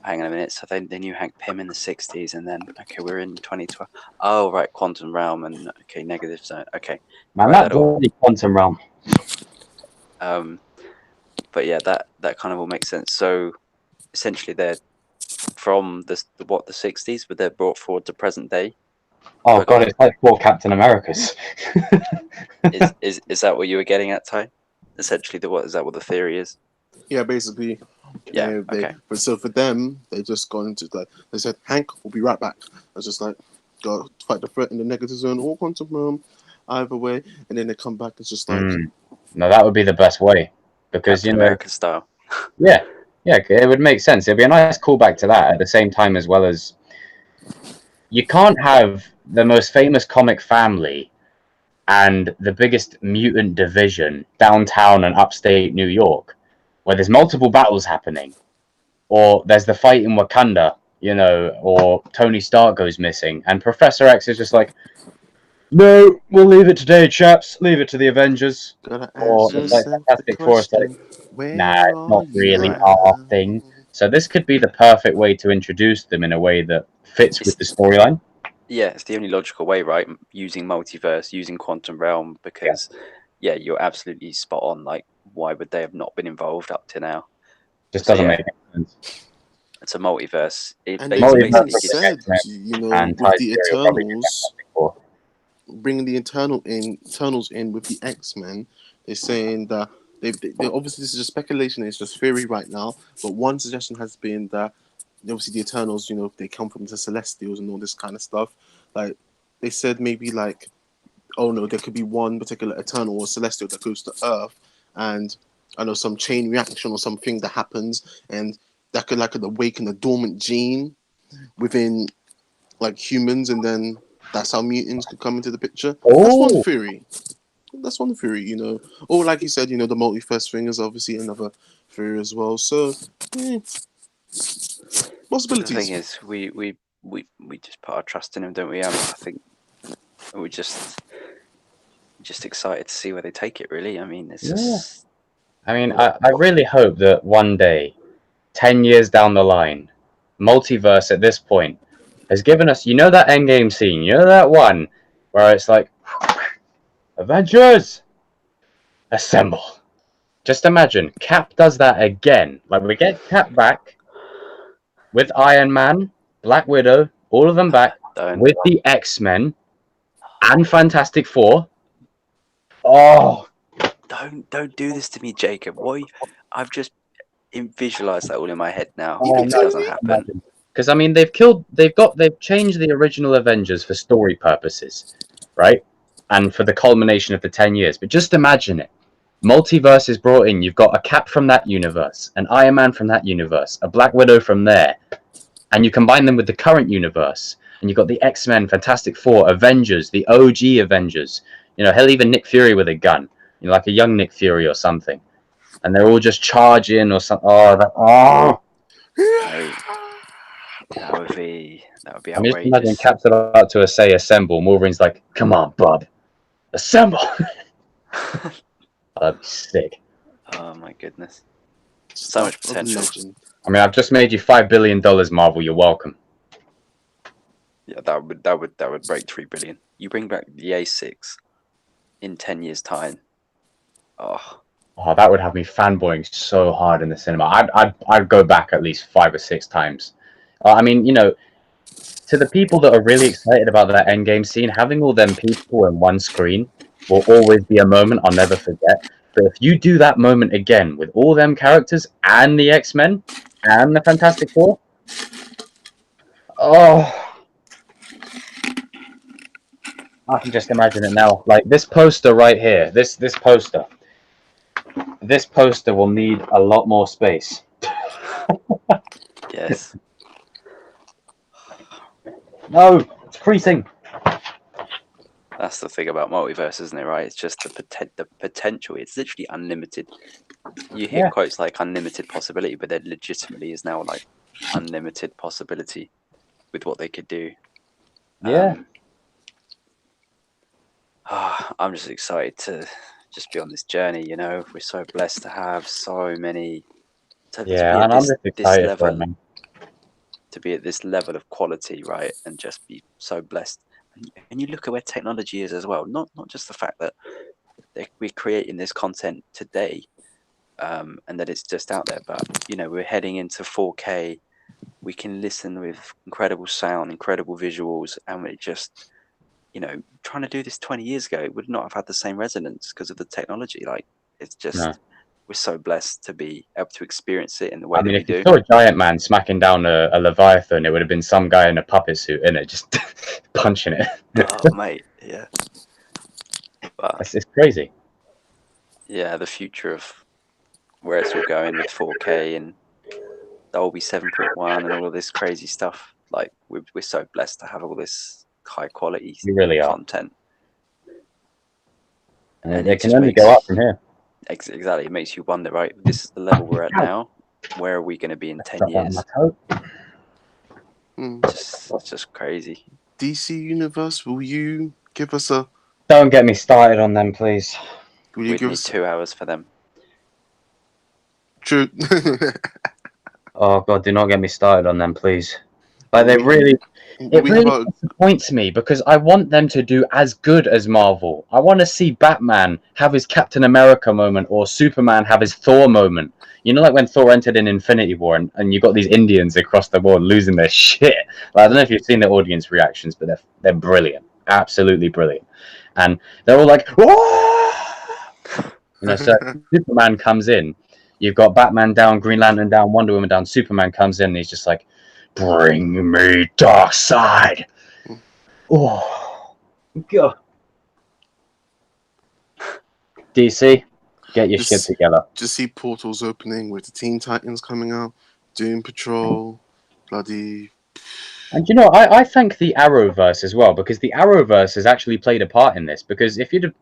hang on a minute, so they knew Hank Pym in the 60s, and then, okay, we're in 2012. Oh, right, Quantum Realm, and, okay, Negative Zone, okay. Man, right, that's already Quantum Realm. But yeah, that kind of all makes sense. So, essentially, they're from the 60s, but they're brought forward to present day. Oh god, it's like 4 Captain Americas. is that what you were getting at, Ty? Essentially, is that what the theory is? Yeah, basically. Yeah. Okay. So for them, they just gone into like they said, Hank, we'll be right back. It's just like go fight the threat in the Negative Zone or Quantum Realm, either way, and then they come back. It's just like no, that would be the best way because Captain America style. yeah, it would make sense. It'd be a nice callback to that at the same time, as well as you can't have the most famous comic family and the biggest mutant division downtown and upstate New York, where there's multiple battles happening, or there's the fight in Wakanda, you know, or Tony Stark goes missing, and Professor X is just like, no, we'll leave it today, chaps. Leave it to the Avengers. Or it's like Fantastic Four, it's like, nah, it's not really our thing. So this could be the perfect way to introduce them in a way that fits with the storyline. Yeah, it's the only logical way, right? Using multiverse, using Quantum Realm, because yeah, you're absolutely spot on. Like, why would they have not been involved up to now? Just doesn't make sense. It's a multiverse. And they basically said, you know, with the Eternals, bringing the Eternals in with the X-Men. They're saying that they obviously, this is just speculation. It's just theory right now. But one suggestion has been that obviously the Eternals, they come from the Celestials and all this kind of stuff. Like they said, maybe like, oh no, there could be one particular Eternal or Celestial that goes to Earth, and I know some chain reaction or something that happens, and that could awaken a dormant gene within like humans, and then that's how mutants could come into the picture. Oh. That's one theory. Or like you said, the multiverse thing is obviously another theory as well. So, possibilities. The thing is, we just put our trust in him, don't we? I think we're just excited to see where they take it. Really, I mean, it's just. I mean, I really hope that one day, 10 years down the line, multiverse at this point has given us, that Endgame scene, that one where it's like, Avengers, assemble. Just imagine, Cap does that again. Like, we get Cap back with Iron Man, Black Widow, all of them back with the X-Men and Fantastic Four. Oh, don't do this to me, Jacob. Why? I've just visualized that all in my head now. It doesn't happen. Because I mean, they've changed the original Avengers for story purposes, right? And for the culmination of the 10 years. But just imagine it. Multiverse is brought in. You've got a Cap from that universe, an Iron Man from that universe, a Black Widow from there. And you combine them with the current universe. And you've got the X-Men, Fantastic Four, Avengers, the OG Avengers. Hell, even Nick Fury with a gun. Like a young Nick Fury or something. And they're all just charging or something. That would be outrageous. I'm just imagining Cap's about to say assemble. Wolverine's like, come on, bub. Assemble! That'd be sick. Oh my goodness. So much potential. I mean, I've just made you $5 billion, Marvel. You're welcome. Yeah, that would break 3 billion. You bring back the A6 in 10 years' time. Oh, that would have me fanboying so hard in the cinema. I'd go back at least 5 or 6 times. I mean, to the people that are really excited about that Endgame scene, having all them people in one screen will always be a moment I'll never forget. But if you do that moment again with all them characters and the X-Men and the Fantastic Four, I can just imagine it now. Like this poster right here, this poster will need a lot more space. Yes. No, it's creasing. That's the thing about multiverse, isn't it? Right? It's just the potential. It's literally unlimited. You hear quotes like unlimited possibility, but there legitimately is now like unlimited possibility with what they could do. Yeah. I'm just excited to just be on this journey. We're so blessed to have so many. I'm just excited for it, man. To be at this level of quality, right, and just be so blessed. And you look at where technology is as well. Not just the fact that we're creating this content today, and that it's just out there, but we're heading into 4K. We can listen with incredible sound, incredible visuals, and it just, trying to do this 20 years ago would not have had the same resonance because of the technology. Like, it's just. We're so blessed to be able to experience it in the way that we do. I mean, if you saw a giant man smacking down a Leviathan, it would have been some guy in a puppet suit, innit? Just punching it. Oh, mate, yeah. But, it's crazy. Yeah, the future of where it's all going with 4K and Dolby 7.1 and all of this crazy stuff. Like, we're so blessed to have all this high quality content. And it can only go up from here. Exactly, it makes you wonder, right? This is the level we're at now. Where are we going to be in 10 years? It's just crazy. DC Universe, will you give us a... Don't get me started on them, please. We'd need 2 hours for them. True. Oh, God, do not get me started on them, please. Like, it really disappoints me because I want them to do as good as Marvel. I want to see Batman have his Captain America moment or Superman have his Thor moment. Like when Thor entered in Infinity War and you got these Indians across the world losing their shit. Like, I don't know if you've seen the audience reactions, but they're brilliant. Absolutely brilliant. and they're all like, whoa! You know, so Superman comes in, you've got Batman down, Green Lantern down, Wonder Woman down, Superman comes in, and he's just like, bring me Darkseid. Oh, God. DC, get your shit together. Just see portals opening with the Teen Titans coming out, Doom Patrol, bloody. And you know, I thank the Arrowverse as well, because the Arrowverse has actually played a part in this. Because if you'd have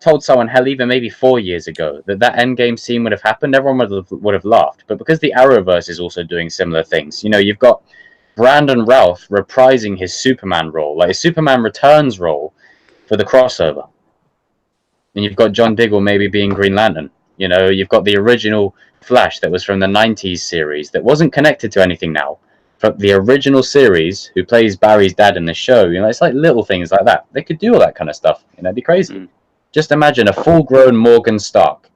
told someone, hell, even maybe 4 years ago, that Endgame scene would have happened, everyone would have laughed. But because the Arrowverse is also doing similar things, you know, you've got Brandon Routh reprising his Superman role, like his Superman Returns role for the crossover. And you've got John Diggle maybe being Green Lantern. You know, you've got the original Flash that was from the 90s series that wasn't connected to anything now. From the original series, who plays Barry's dad in the show, you know, it's like little things like that. They could do all that kind of stuff. You know, it'd be crazy. Just imagine a full-grown Morgan Stark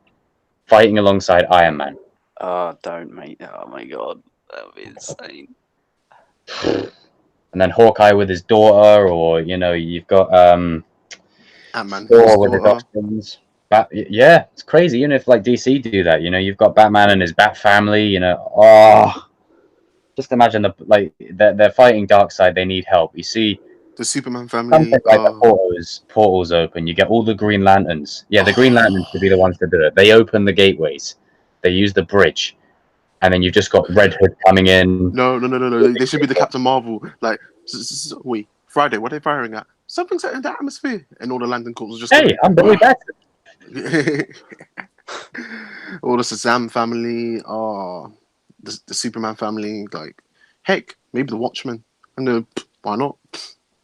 fighting alongside Iron Man. Oh, don't, mate. Oh, my God. That would be insane. And then Hawkeye with his daughter, or, you know, you've got Ant-Man Thor with his options. Yeah, it's crazy. Even if, like, DC do that, you know, you've got Batman and his Bat family, you know, just imagine they're fighting Darkseid. They need help. You see, the Superman family. Something like the portals open. You get all the Green Lanterns. Yeah, the Green Lanterns should be the ones to do it. They open the gateways. They use the bridge, and then you've just got Red Hood coming in. No. They should be the Captain Marvel. Like, wait, Friday. What are they firing at? Something's in the atmosphere, and all the Lantern Corps just. Hey, I'm very better. All the Shazam family. The Superman family, like, heck, maybe the Watchmen. And why not?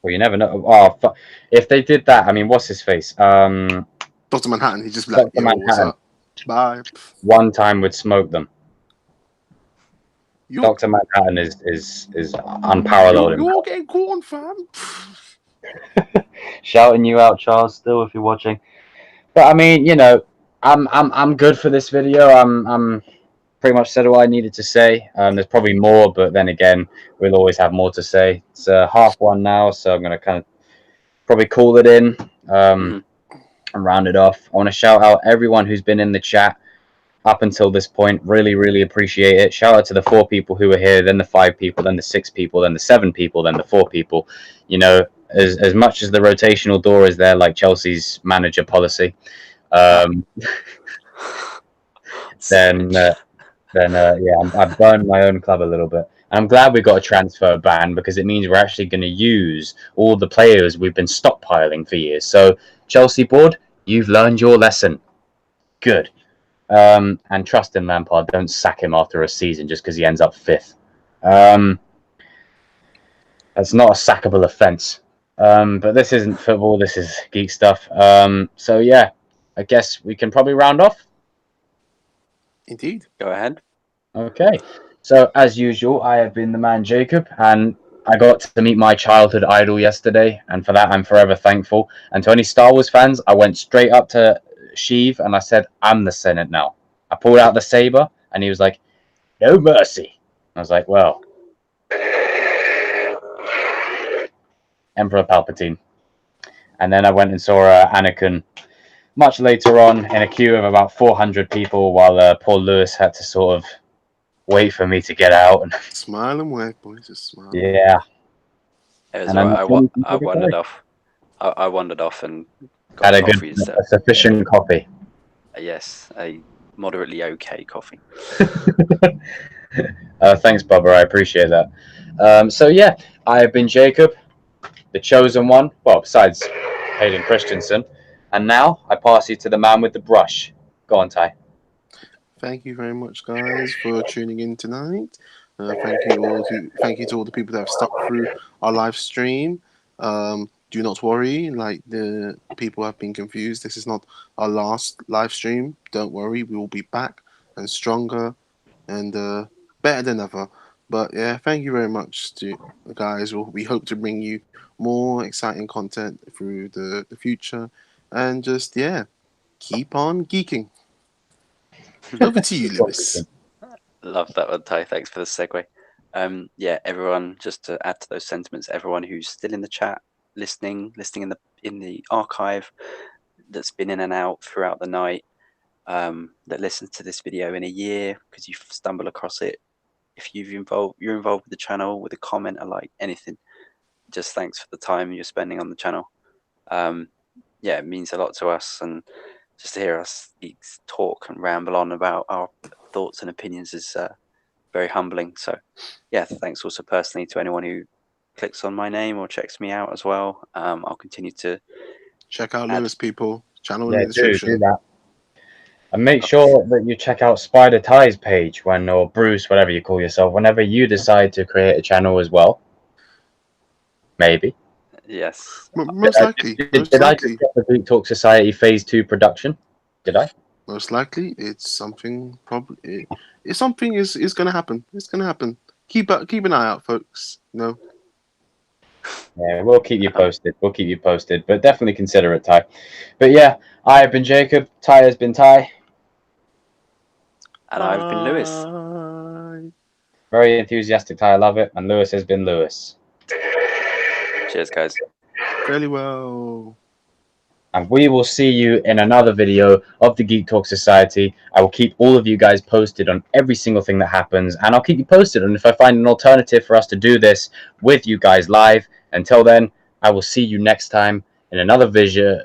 Well, you never know. If they did that, I mean, what's his face? Dr. Manhattan. He just like, Dr. Manhattan. Bye. One time would smoke them. Dr. Manhattan is unparalleled. You're all getting corn, fam. Shouting you out, Charles. Still, if you're watching. But I mean, you know, I'm good for this video. I'm pretty much said all I needed to say. There's probably more, but then again, we'll always have more to say. It's 1:30 now, so I'm going to kind of probably call it in and round it off. I want to shout out everyone who's been in the chat up until this point. Really, really appreciate it. Shout out to the 4 people who were here, then the 5 people, then the 6 people, then the 7 people, then the 4 people. You know, as much as the rotational door is there, like Chelsea's manager policy, then I've burned my own club a little bit. I'm glad we got a transfer ban, because it means we're actually going to use all the players we've been stockpiling for years. So, Chelsea board, you've learned your lesson. Good. And trust in Lampard. Don't sack him after a season just because he ends up 5th. That's not a sackable offence. But this isn't football. This is geek stuff. So, yeah, I guess we can probably round off. Indeed. Go ahead. Okay. So, as usual, I have been the man Jacob, and I got to meet my childhood idol yesterday, and for that I'm forever thankful. And to any Star Wars fans, I went straight up to Sheev and I said, I'm the Senate now. I pulled out the saber, and he was like, no mercy. I was like, well, Emperor Palpatine. And then I went and saw Anakin much later on in a queue of about 400 people, while Paul Lewis had to sort of wait for me to get out. And smile and wave, boys. Just smile. Yeah. It was right. I wandered off. I wandered off and got had a sufficient coffee. Yes, a moderately okay coffee. Thanks, Bubba. I appreciate that. So yeah, I have been Jacob, the chosen one. Well, besides Hayden Christensen, and now I pass you to the man with the brush. Go on, Ty. Thank you very much, guys, for tuning in tonight. Thank you to all the people that have stuck through our live stream. Do not worry, like the people have been confused. This is not our last live stream. Don't worry, we will be back and stronger and better than ever. But yeah, thank you very much to the guys. We hope to bring you more exciting content through the future, and just keep on geeking. Over to you, Lewis. Love that one, Ty. Thanks for the segue. Everyone, just to add to those sentiments, everyone who's still in the chat, listening in the archive, that's been in and out throughout the night, that listened to this video in a year because you've stumbled across it. If you're involved with the channel, with a comment, or like anything, just thanks for the time you're spending on the channel. Yeah, it means a lot to us, and just to hear us talk and ramble on about our thoughts and opinions is very humbling. So yeah, thanks also personally to anyone who clicks on my name or checks me out as well. I'll continue to Check out Lewis, people. Channel in Yeah, the description. do that. And make sure that you check out Spider Ty's page or Bruce, whatever you call yourself, whenever you decide to create a channel as well. Maybe. yes. Most likely. Did I just get the Geek Talk Society Phase 2 production? Did I? Most likely, it's something. Probably, it's something is going to happen. It's going to happen. Keep an eye out, folks. No. Yeah, we'll keep you posted. But definitely consider it, Ty. But yeah, I have been Jacob. Ty has been Ty. And I've been Lewis. Bye. Very enthusiastic Ty. I love it. And Lewis has been Lewis. Cheers, guys. Fairly well. And we will see you in another video of the Geek Talk Society. I will keep all of you guys posted on every single thing that happens. And I'll keep you posted on if I find an alternative for us to do this with you guys live. Until then, I will see you next time in another vision.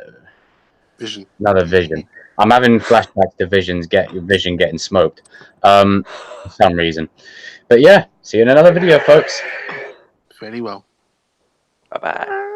Another vision. I'm having flashbacks to Vision getting smoked. For some reason. But yeah, see you in another video, folks. Fairly well. Bye-bye.